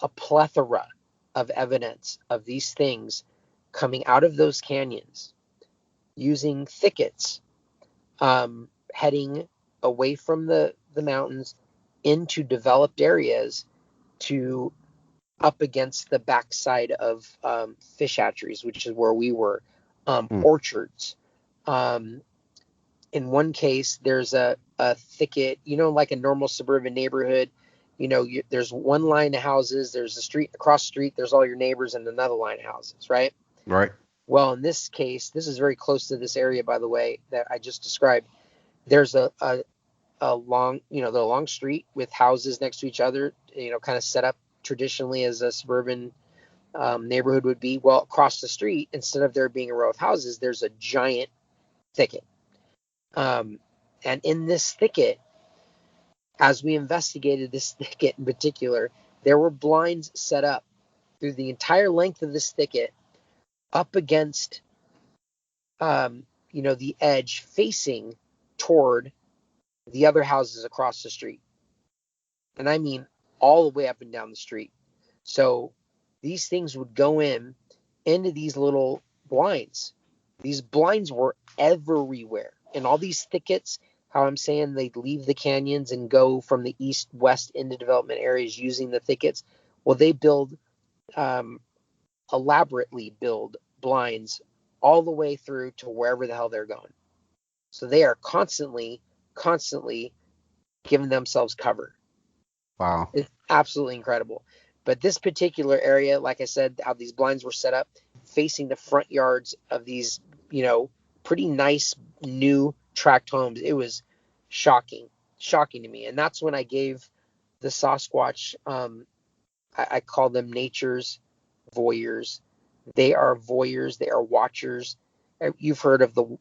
a plethora of evidence of these things coming out of those canyons using thickets, heading away from the mountains into developed areas to up against the backside of fish hatcheries, which is where we were, orchards. In one case, there's a thicket, like a normal suburban neighborhood. There's one line of houses, there's a street across the street, there's all your neighbors and another line of houses, right? Right. Well, in this case, this is very close to this area, by the way, that I just described. There's a long, the long street with houses next to each other, kind of set up traditionally as a suburban neighborhood would be. Well, across the street, instead of there being a row of houses, there's a giant thicket. And in this thicket, as we investigated this thicket in particular, there were blinds set up through the entire length of this thicket up against the edge facing toward the other houses across the street. And I mean all the way up and down the street. So these things would go into these little blinds. These blinds were everywhere. And all these thickets, how I'm saying they'd leave the canyons and go from the east west into development areas using the thickets. Well, they elaborately build blinds all the way through to wherever the hell they're going. So they are constantly giving themselves cover. Wow. It's absolutely incredible. But this particular area, like I said, how these blinds were set up facing the front yards of these, pretty nice new tract homes. It was shocking to me. And that's when I gave the Sasquatch, I call them nature's voyeurs. They are voyeurs. They are watchers. You've heard of the,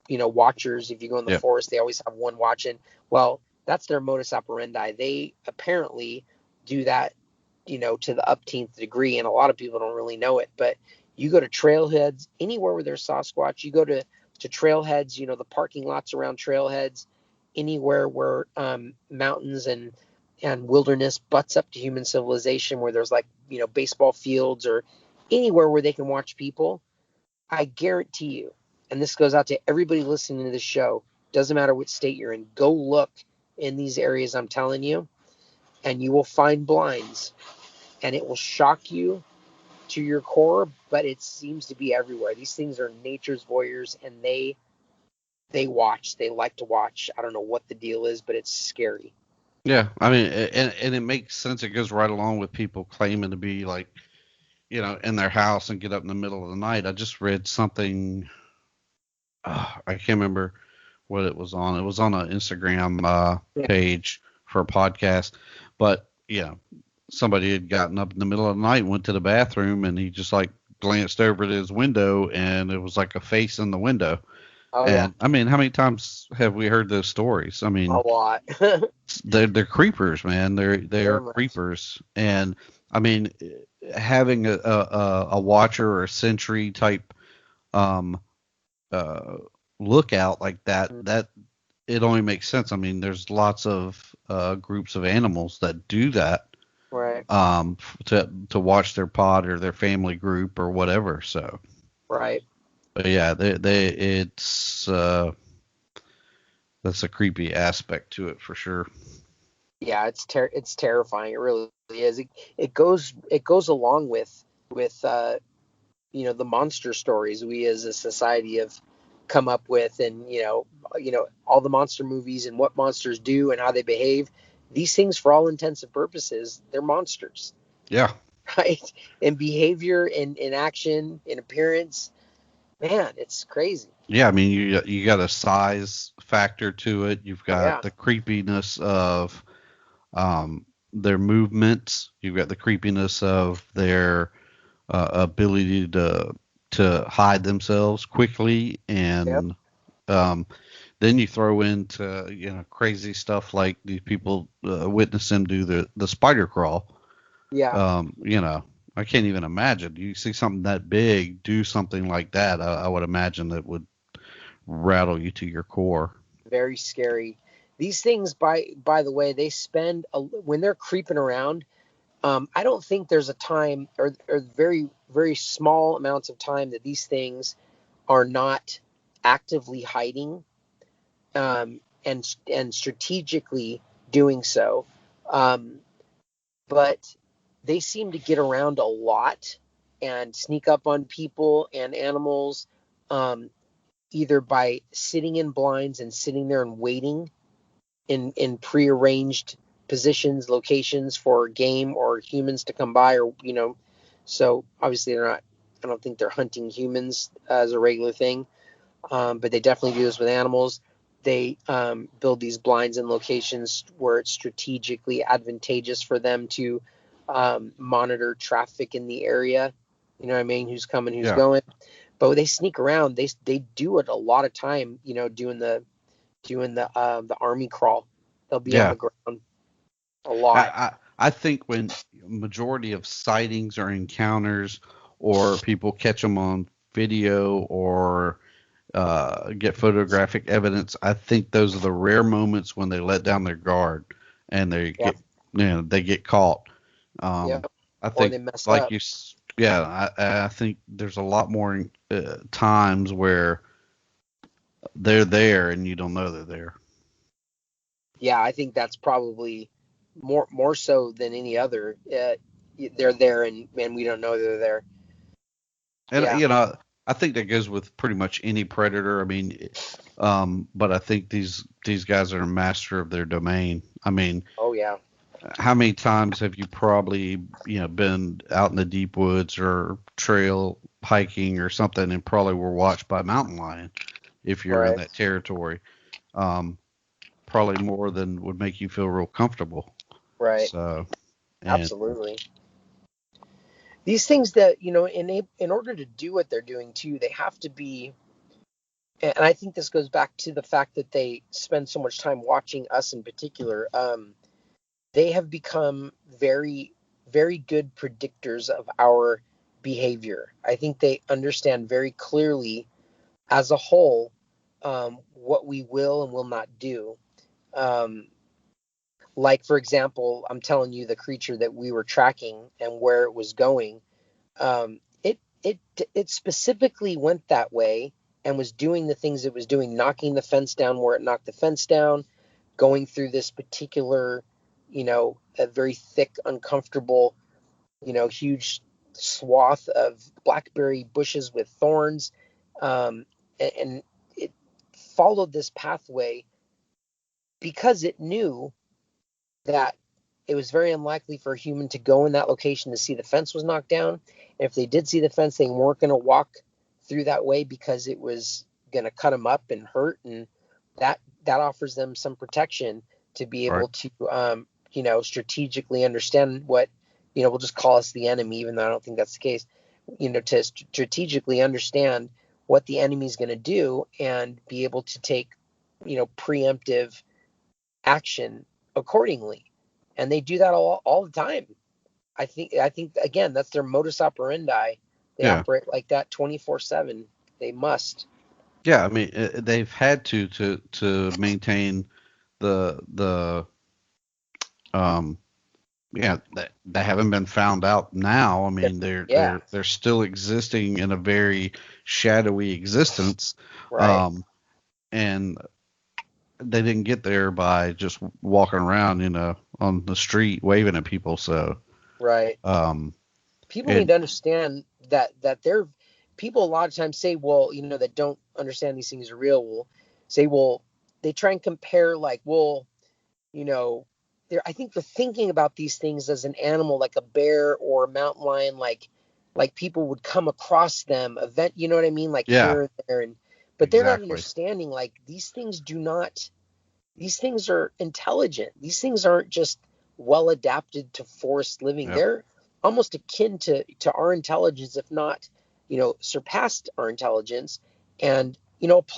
watchers. If you go in the forest, they always have one watching. Well, that's their modus operandi. They apparently do that, to the upteenth degree, and a lot of people don't really know it. But you go to trailheads, anywhere where there's Sasquatch, you go to trailheads, the parking lots around trailheads, anywhere where mountains and wilderness butts up to human civilization, where there's like, baseball fields or anywhere where they can watch people, I guarantee you, and this goes out to everybody listening to this show, doesn't matter what state you're in, go look in these areas I'm telling you, and you will find blinds, and it will shock you to your core, but it seems to be everywhere. These things are nature's voyeurs, and they watch. They like to watch. I don't know what the deal is, but it's scary. Yeah, I mean, and it makes sense. It goes right along with people claiming to be like, in their house and get up in the middle of the night. I just read something. I can't remember what it was on. It was on an Instagram page for a podcast, but yeah, somebody had gotten up in the middle of the night, went to the bathroom, and he just like glanced over at his window, and it was like a face in the window. Oh yeah, And I mean, how many times have we heard those stories? I a mean, lot. they're creepers, man. They're Very much. creepers, and I mean, having a watcher or a sentry type um uh lookout like that it only makes sense. I mean, there's lots of groups of animals that do that Right, to watch their pod or their family group or whatever. So, right. but yeah, it's that's a creepy aspect to it for sure. Yeah, it's terrifying. It really is. It goes along with the monster stories we as a society have come up with, and all the monster movies and what monsters do and how they behave. These things, for all intents and purposes, they're monsters, Yeah. right? In behavior, in action, in appearance. Man, it's crazy. Yeah, I mean, you got a size factor to it. You've Oh got yeah, the creepiness of their movements. You've got the creepiness of their ability to hide themselves quickly, yep, and um, then you throw into crazy stuff like these people witness them do the spider crawl. yeah. I can't even imagine. You see something that big do something like that. I would imagine that would rattle you to your core. Very scary. These things, by the way, they spend when they're creeping around. I don't think there's a time or very very small amounts of time that these things are not actively hiding, and strategically doing so. Um, but they seem to get around a lot and sneak up on people and animals, um, either by sitting in blinds and sitting there and waiting in prearranged positions, locations for game or humans to come by, or so obviously they're not. I don't think they're hunting humans as a regular thing, but they definitely do this with animals. They build these blinds in locations where it's strategically advantageous for them to monitor traffic in the area. You know what I mean? Who's coming, who's Yeah. going. But they sneak around. They do it a lot of time. Doing the army crawl. They'll be on Yeah. the ground a I, lot. I think when majority of sightings or encounters or people catch them on video or get photographic evidence, I think those are the rare moments when they let down their guard and Yeah, they get caught. yeah. I Or think they mess like up. you, yeah, I think there's a lot more times where they're there and you don't know they're there. Yeah, I think that's probably more so than any other. They're there, and we don't know they're there. And Yeah. I think that goes with pretty much any predator. I mean, but I think these guys are a master of their domain. I mean, Oh yeah. how many times have you probably been out in the deep woods or trail hiking or something and probably were watched by a mountain lion if you're in Right. that territory? Um, Probably more than would make you feel real comfortable. Right. So, and Absolutely. These things that in order to do what they're doing too, they have to be. And I think this goes back to the fact that they spend so much time watching us in particular. They have become very, very good predictors of our behavior. I think they understand very clearly, as a whole, what we will and will not do. Um, like, for example, I'm telling you the creature that we were tracking and where it was going. Um, it specifically went that way and was doing the things it was doing, knocking the fence down where it knocked the fence down, going through this particular, a very thick, uncomfortable, huge swath of blackberry bushes with thorns, and it followed this pathway because it knew that it was very unlikely for a human to go in that location to see the fence was knocked down. And if they did see the fence, they weren't going to walk through that way because it was going to cut them up and hurt. And that offers them some protection to be able to, strategically understand what, we'll just call us the enemy, even though I don't think that's the case, to strategically understand what the enemy is going to do and be able to take, preemptive action accordingly. And they do that all the time. I think again, that's their modus operandi. They operate like that 24/7. They must. Yeah, I mean, they've had to maintain the they haven't been found out now. I mean, they're still existing in a very shadowy existence. Right. And they didn't get there by just walking around, on the street waving at people. So, right. People need to understand that they're people a lot of times say, well, that don't understand these things are real will say, well, they try and compare like, well, I think they're thinking about these things as an animal, like a bear or a mountain lion, like people would come across them event, you know what I mean? Like here and there. But they're not understanding, like, these things are intelligent. These things aren't just well adapted to forest living. Yep. They're almost akin to our intelligence, if not, surpassed our intelligence. And, look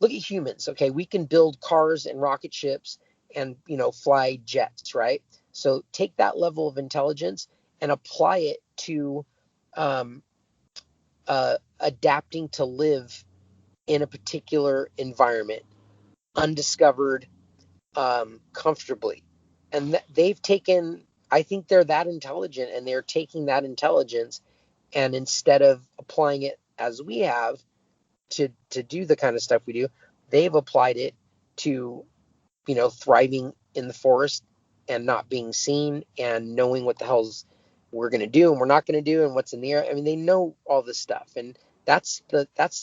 at humans. Okay. We can build cars and rocket ships and, fly jets, right? So take that level of intelligence and apply it to adapting to live in a particular environment, undiscovered, comfortably. And they've taken, I think they're that intelligent, and they're taking that intelligence, and instead of applying it as we have to do the kind of stuff we do, they've applied it to, thriving in the forest and not being seen and knowing what the hell's we're going to do and we're not going to do and what's in the air. I mean, they know all this stuff, and that's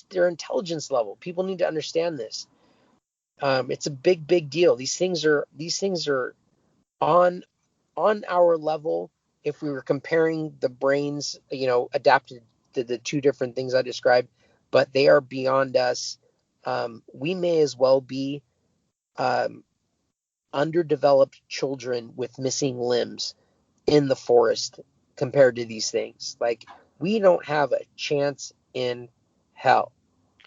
their intelligence level. People need to understand this. It's a big deal. These things are on our level. If we were comparing the brains, adapted to the two different things I described, but they are beyond us. We may as well be underdeveloped children with missing limbs in the forest compared to these things. Like, we don't have a chance in hell.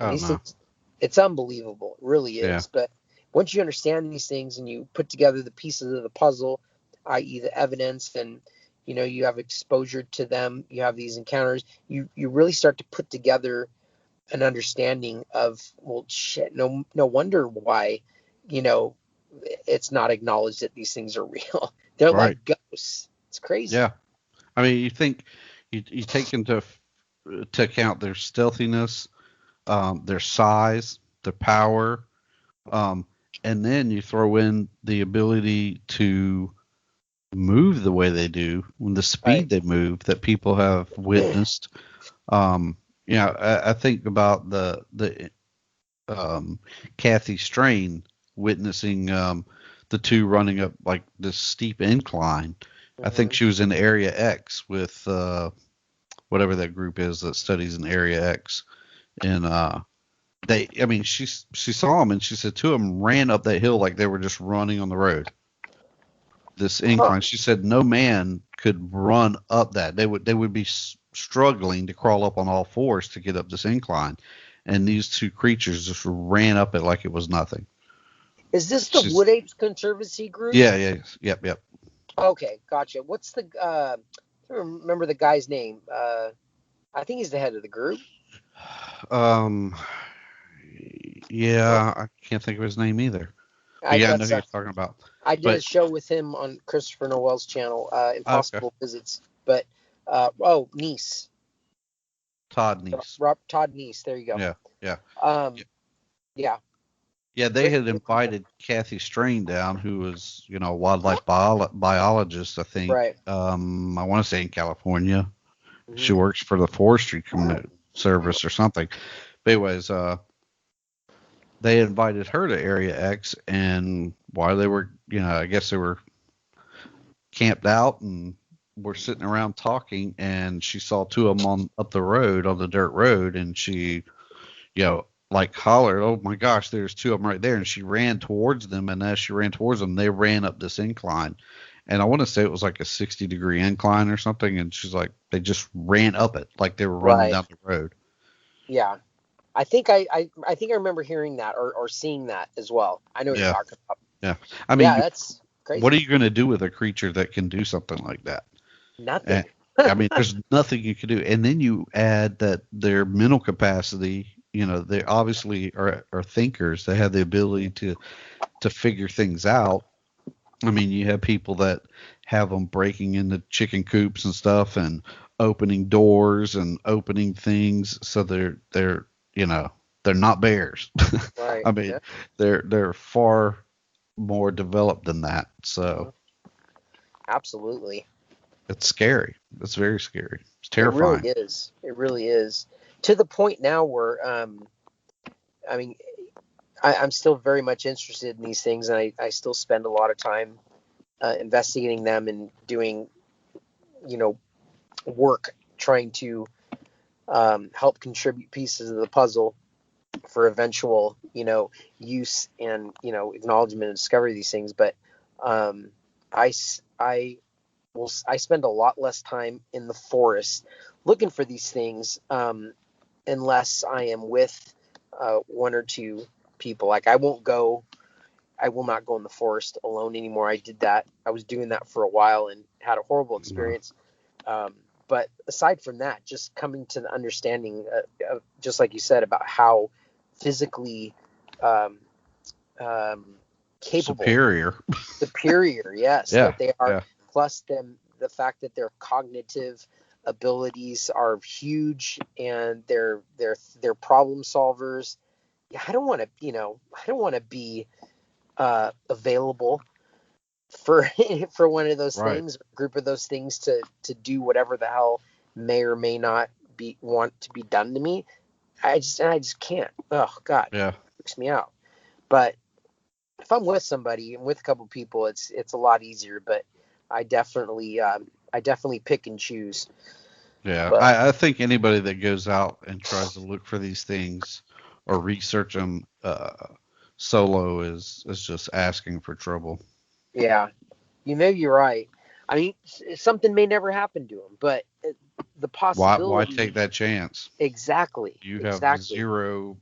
These things, it's unbelievable. It really is. Yeah. But once you understand these things and you put together the pieces of the puzzle, i.e. the evidence, and you have exposure to them, you have these encounters, you really start to put together an understanding of, well, shit, no wonder why, it's not acknowledged that these things are real. They're like ghosts. It's crazy. Yeah. I mean, you think you take into account their stealthiness, their size, their power, and then you throw in the ability to move the way they do, when the speed they move that people have witnessed. I think about the Kathy Strain witnessing the two running up like this steep incline. Mm-hmm. I think she was in Area X with whatever that group is that studies in Area X, and she saw them and she said two of them ran up that hill like they were just running on the road. This incline, she said, no man could run up that. They would be struggling to crawl up on all fours to get up this incline, and these two creatures just ran up it like it was nothing. Is this the Wood Apes Conservancy group? Yeah, yep. Okay, gotcha. What's the I don't remember the guy's name. I think he's the head of the group. Yeah, I can't think of his name either. I know who you're talking about. I did a show with him on Christopher Noel's channel, Impossible Visits. But Nice. Todd Neese. Todd Neese. There you go. Yeah. Um, yeah. Yeah, they had invited Kathy Strain down, who was, a wildlife biologist, I think. Right. I want to say in California. Mhm. She works for the Forestry Service or something. But anyways, they invited her to Area X, and while they were, I guess they were camped out and were sitting around talking, and she saw two of them up the road on the dirt road, and she, like hollered, "Oh my gosh, there's two of them right there!" And she ran towards them, and as she ran towards them, they ran up this incline, and I want to say it was like a 60-degree incline or something, and she's like, they just ran up it like they were running down the road. Yeah, I think I think I remember hearing that or seeing that as well. I know what you're talking about. Yeah, I mean, that's crazy. What are you going to do with a creature that can do something like that? Nothing. I mean, there's nothing you can do, and then you add that their mental capacity. They obviously are thinkers. They have the ability to figure things out. I mean, you have people that have them breaking into chicken coops and stuff and opening doors and opening things. So they're not bears. Right. I mean, they're far more developed than that. So absolutely. It's scary. It's very scary. It's terrifying. It really is. It really is. To the point now where, I mean, I'm still very much interested in these things, and I still spend a lot of time investigating them and doing, work trying to help contribute pieces of the puzzle for eventual, use and, acknowledgement and discovery of these things. But I spend a lot less time in the forest looking for these things unless I am with one or two people. Like I will not go in the forest alone anymore. I did that. I was doing that for a while and had a horrible experience. But aside from that, just coming to the understanding, just like you said, about how physically capable, superior, yes, that they are. Plus, the fact that their cognitive abilities are huge and they're problem solvers. Yeah, I don't want to be available for one of those things, a group of those things to do whatever the hell may or may not want to be done to me. I just can't. Oh God, it freaks me out. But if I'm with somebody and with a couple people, it's a lot easier. But I definitely pick and choose. Yeah, I think anybody that goes out and tries to look for these things or research them solo is just asking for trouble. Yeah, you may be right. I mean, something may never happen to them, but the possibility. Why take that chance? Exactly. You have zero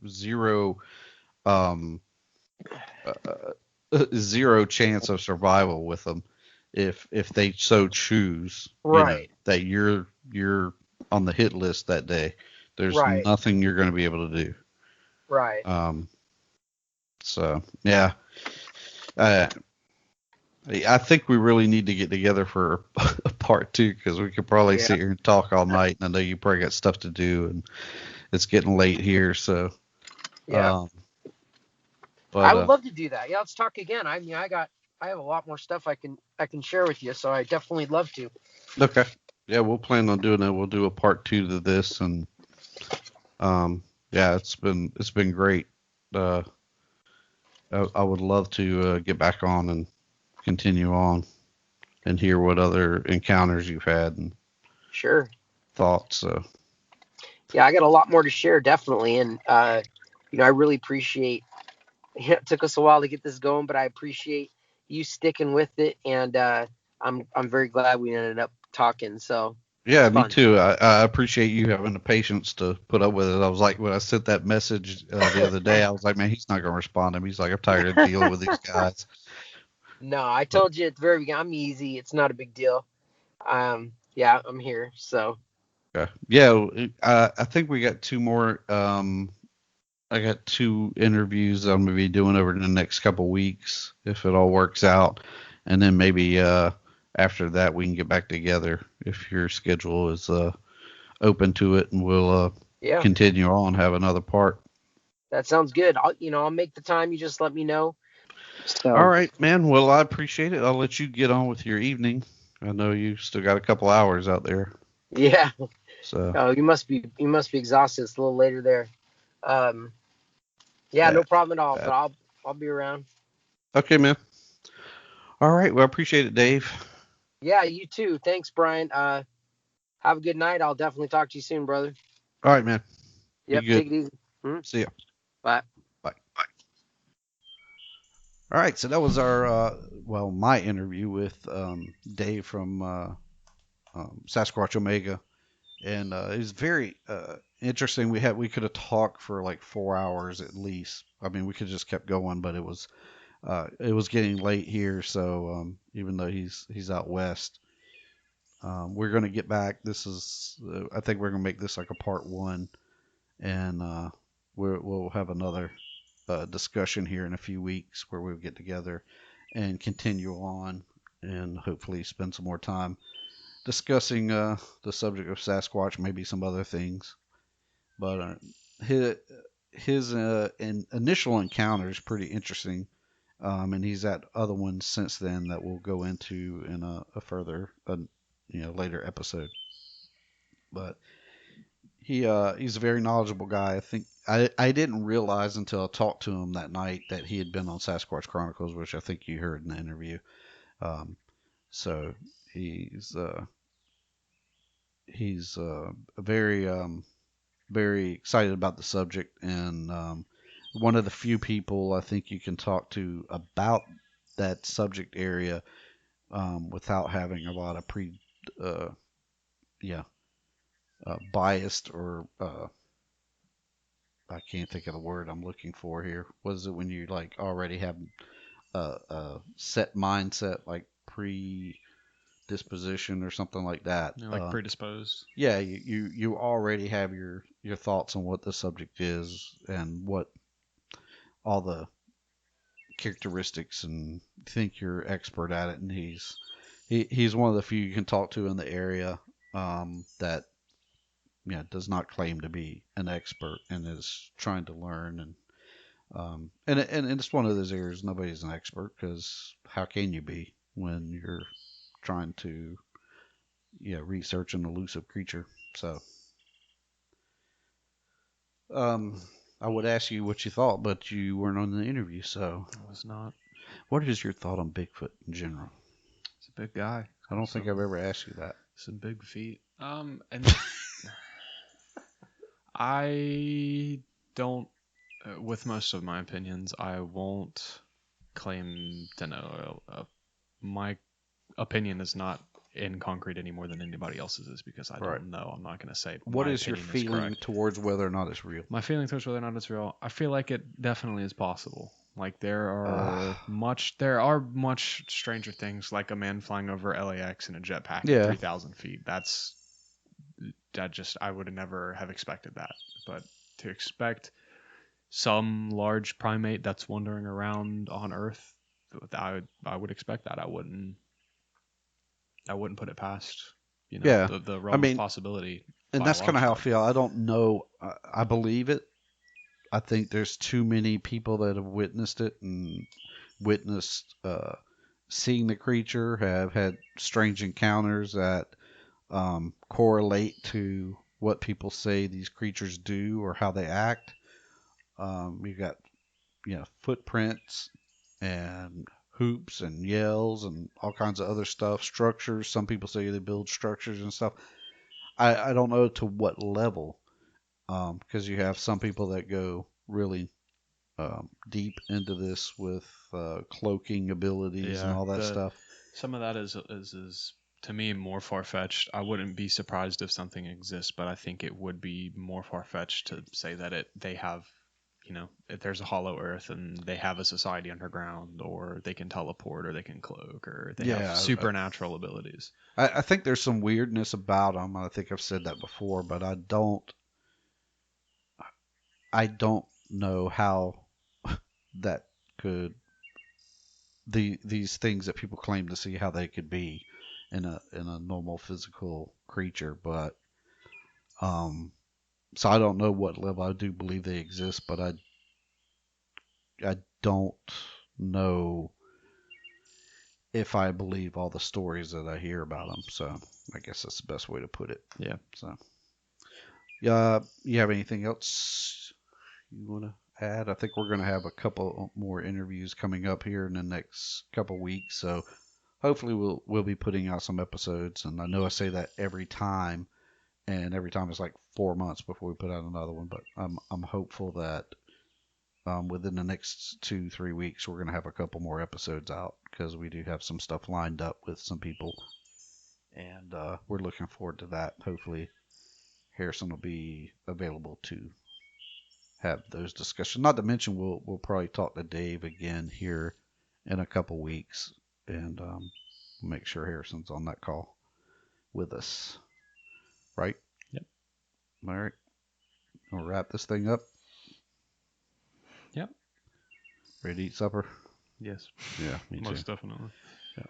chance of survival with them if they so choose. Right. That you're on the hit list that day. There's nothing you're going to be able to do. Right. So yeah. I think we really need to get together for a part 2 because we could probably sit here and talk all night. And I know you probably got stuff to do, and it's getting late here. So yeah, but I would love to do that. Yeah, let's talk again. I mean, I have a lot more stuff I can share with you, so I definitely love to. Okay. Yeah, we'll plan on doing that. We'll do a part 2 to this, and it's been great. I would love to get back on and continue on and hear what other encounters you've had and thoughts. So yeah, I got a lot more to share, definitely, and I really appreciate. It took us a while to get this going, but I appreciate you sticking with it, and I'm very glad we ended up talking. So yeah, me too. I appreciate you having the patience to put up with it. I was like, when I sent that message the other day, I was like, man, he's not going to respond to me. He's like, I'm tired of dealing with these guys. No, I told you at the very beginning, I'm easy. It's not a big deal. I'm here. So. Okay. Yeah, I think we got 2 more. I got 2 interviews I'm going to be doing over the next couple weeks if it all works out, and then maybe after that we can get back together if your schedule is open to it, and we'll Yeah, continue on, have another part. that sounds good. I'll make the time. You just let me know. All So right, man. Well, I appreciate it. I'll let you get on with your evening. I know you still got a couple hours out there. yeah. So, Oh, you must be exhausted. It's a little later there. Um, yeah, yeah. no problem at all. But I'll be around. Okay, man. All right. Well, I appreciate it, Dave. Yeah, you too. Thanks, Brian. Have a good night. I'll definitely talk to you soon, brother. All right, man. Be Yep, good. take it easy. See ya. Bye. Bye. All right. So that was our, my interview with Dave from Sasquatch Omega. And it was very interesting. We could have talked for like 4 hours at least. I mean, we could just kept going, but it was getting late here. So even though he's out west, we're gonna get back. This is I think we're gonna make this like a part one, and we'll have another discussion here in a few weeks where we'll get together and continue on, and hopefully spend some more time discussing the subject of Sasquatch, maybe some other things. But his initial encounter is pretty interesting, and he's had other ones since then that we'll go into in a further, later episode. But he's a very knowledgeable guy. I think I didn't realize until I talked to him that night that he had been on Sasquatch Chronicles, which I think you heard in the interview. Um, so he's very very excited about the subject, and one of the few people I think you can talk to about that subject area without having a lot of uh, yeah, biased or I can't think of the word I'm looking for here. What is it when you like already have a set mindset, like predisposition or something like that? Like predisposed. Yeah, you already have your thoughts on what the subject is and what all the characteristics, and think you're expert at it. And he's one of the few you can talk to in the area that does not claim to be an expert and is trying to learn. And it's one of those areas nobody's an expert, because how can you be when you're trying to research an elusive creature? So um, I would ask you what you thought, but you weren't on the interview. So I was not. what is your thought on Bigfoot in general? He's a big guy. I don't think I've ever asked you that. Some big feet. And I don't. With most of my opinions, I won't claim to know. My opinion is not in concrete any more than anybody else's is, because I Right. don't know. I'm not going to say What my is your opinion is feeling correct. towards whether or not it's real? My feeling towards whether or not it's real, I feel like it definitely is possible. Like there are much stranger things, like a man flying over LAX in a jetpack Yeah. at 3,000 feet. I would never have expected that. But to expect some large primate that's wandering around on Earth, I would expect that. I wouldn't put it past Yeah. the I realm mean, of possibility. and that's kind of how I biologically. feel. I don't know. I believe it. I think there's too many people that have witnessed it and witnessed seeing the creature, have had strange encounters that correlate to what people say these creatures do or how they act. You've got footprints and hoops and yells and all kinds of other stuff. Structures. Some people say they build structures and stuff. I don't know to what level, because you have some people that go really deep into this with cloaking abilities and all that stuff. Some of that is to me more far fetched. I wouldn't be surprised if something exists, but I think it would be more far fetched to say that they have, if there's a hollow Earth and they have a society underground, or they can teleport, or they can cloak, or they have supernatural abilities. I think there's some weirdness about them. I think I've said that before, but I don't know how that could these things that people claim to see, how they could be in a normal physical creature. But So I don't know what level. I do believe they exist, but I don't know if I believe all the stories that I hear about them. So I guess that's the best way to put it. Yeah. So, you have anything else you want to add? I think we're going to have a couple more interviews coming up here in the next couple weeks. So hopefully we'll be putting out some episodes. And I know I say that every time, and every time it's like 4 months before we put out another one. But I'm hopeful that within the next 2-3 weeks we're going to have a couple more episodes out, because we do have some stuff lined up with some people, and we're looking forward to that. Hopefully Harrison will be available to have those discussions. Not to mention we'll probably talk to Dave again here in a couple weeks, and make sure Harrison's on that call with us. Right? Yep. All right. We'll wrap this thing up. Yep. Ready to eat supper? Yes. Yeah, me too. Most definitely. Yeah.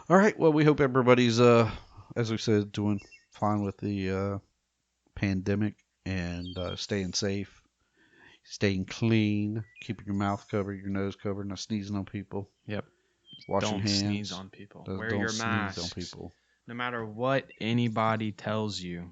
All right. Well, we hope everybody's, as we said, doing fine with the pandemic, and staying safe, staying clean, keeping your mouth covered, your nose covered, not sneezing on people. Yep. Washing Don't hands. sneeze on people. Wear Don't your sneeze masks. on people. No matter what anybody tells you,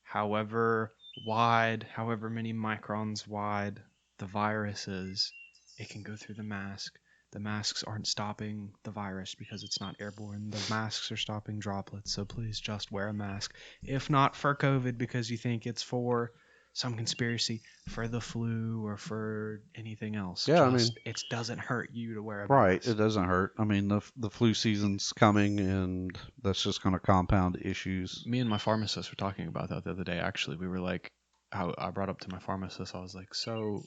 however wide, however many microns wide the virus is, it can go through the mask. The masks aren't stopping the virus because it's not airborne. The masks are stopping droplets. So please just wear a mask. If not for COVID because you think it's for some conspiracy, for the flu or for anything else. Yeah, it doesn't hurt you to wear a right. mask. It doesn't hurt. I mean, the flu season's coming, and that's just going to compound issues. Me and my pharmacist were talking about that the other day. Actually, we were like, I brought up to my pharmacist, I was like, so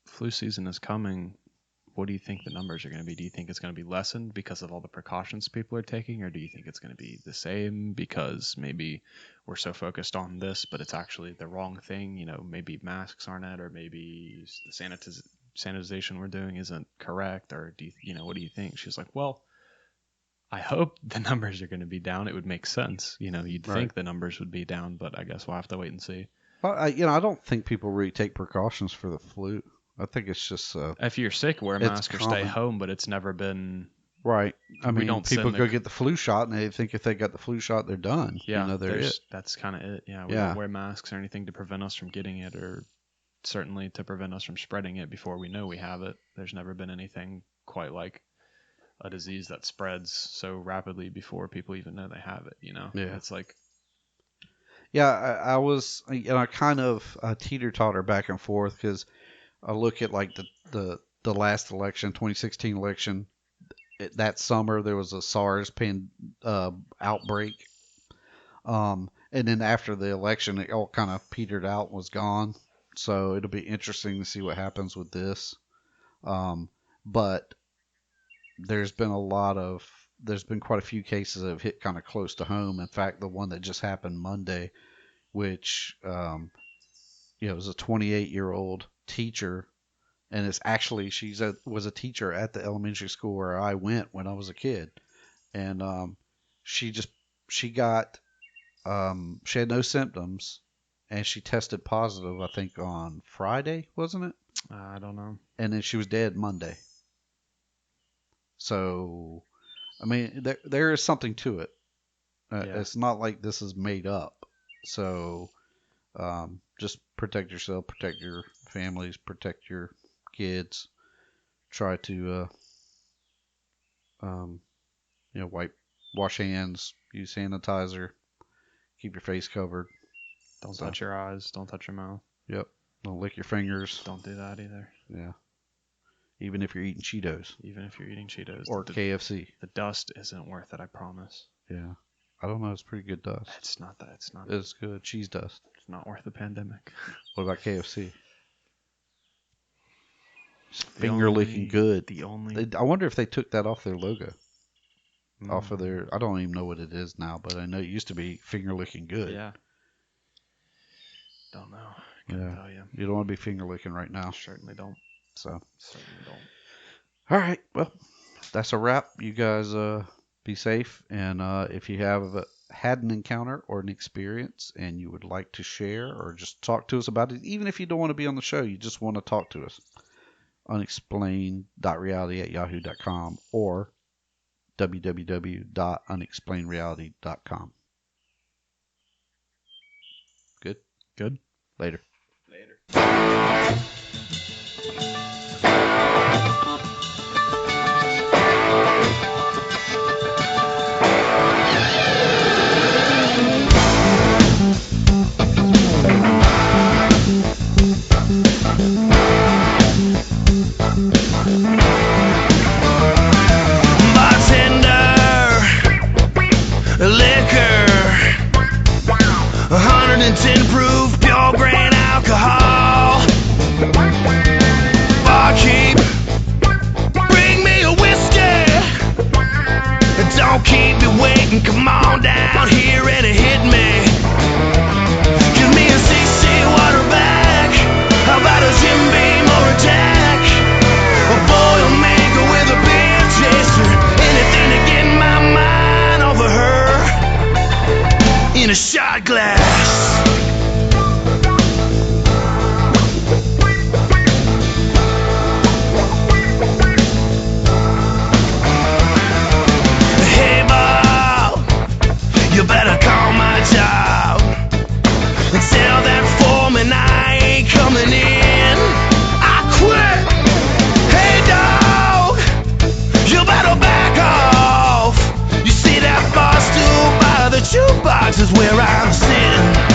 flu season is coming. What do you think the numbers are going to be? Do you think it's going to be lessened because of all the precautions people are taking, or do you think it's going to be the same because maybe we're so focused on this, but it's actually the wrong thing? You know, maybe masks aren't it, or maybe the sanitization we're doing isn't correct, or what do you think? She's like, well, I hope the numbers are going to be down. It would make sense. You'd think the numbers would be down, but I guess we'll have to wait and see. Well, I don't think people really take precautions for the flu. I think it's just if you're sick, wear a mask or stay home. But it's never been right. I mean, people go get get the flu shot, and they think if they got the flu shot, they're done. Yeah, they're it. That's kind of it. Yeah, we don't wear masks or anything to prevent us from getting it, or certainly to prevent us from spreading it before we know we have it. There's never been anything quite like a disease that spreads so rapidly before people even know they have it. Yeah. It's like. Yeah, I was, I kind of teeter-totter back and forth, because I look at like the last election, 2016 election. That summer there was a SARS outbreak, and then after the election it all kind of petered out and was gone. So it'll be interesting to see what happens with this. But there's been quite a few cases that have hit kind of close to home. In fact, the one that just happened Monday, which was a 28-year-old teacher, and it's actually was a teacher at the elementary school where I went when I was a kid, and she had no symptoms, and she tested positive, I think on Friday, wasn't it? I don't know. And then she was dead Monday. So, I mean, there is something to it. It's not like this is made up. So, just protect yourself, protect your families, protect your kids. Try to, wash hands, use sanitizer, keep your face covered. Don't touch your eyes. Don't touch your mouth. Yep. Don't lick your fingers. Don't do that either. Yeah. Even if you're eating Cheetos. Or KFC. The dust isn't worth it, I promise. Yeah. I don't know. It's pretty good dust. It's not that. It's not. It's good. Cheese dust. It's not worth the pandemic. What about KFC? Finger licking good. I wonder if they took that off their logo. Off of their, I don't even know what it is now, but I know it used to be finger licking good. Yeah. Don't know. Couldn't tell you. You don't want to be finger licking right now. Certainly don't. Certainly don't. All right. Well, that's a wrap. You guys be safe, and if you have had an encounter or an experience and you would like to share or just talk to us about it, even if you don't want to be on the show, you just want to talk to us, unexplained.reality@yahoo.com or www.unexplainedreality.com. Good? Good. Later. Liquor, 110 proof, pure grain alcohol. Barkeep, bring me a whiskey. Don't keep me waiting, come on down here and hit me. Give me a CC water back. How about a Jim Beam or a Jack? A boil maker with a beer chaser. Anything to get my mind off of her. In a shot glass. Hey Bob, you better call my job and tell that foreman I ain't coming in. I quit. Hey dog, you better back off. You see that bar stool by the jukebox is where I'm sitting.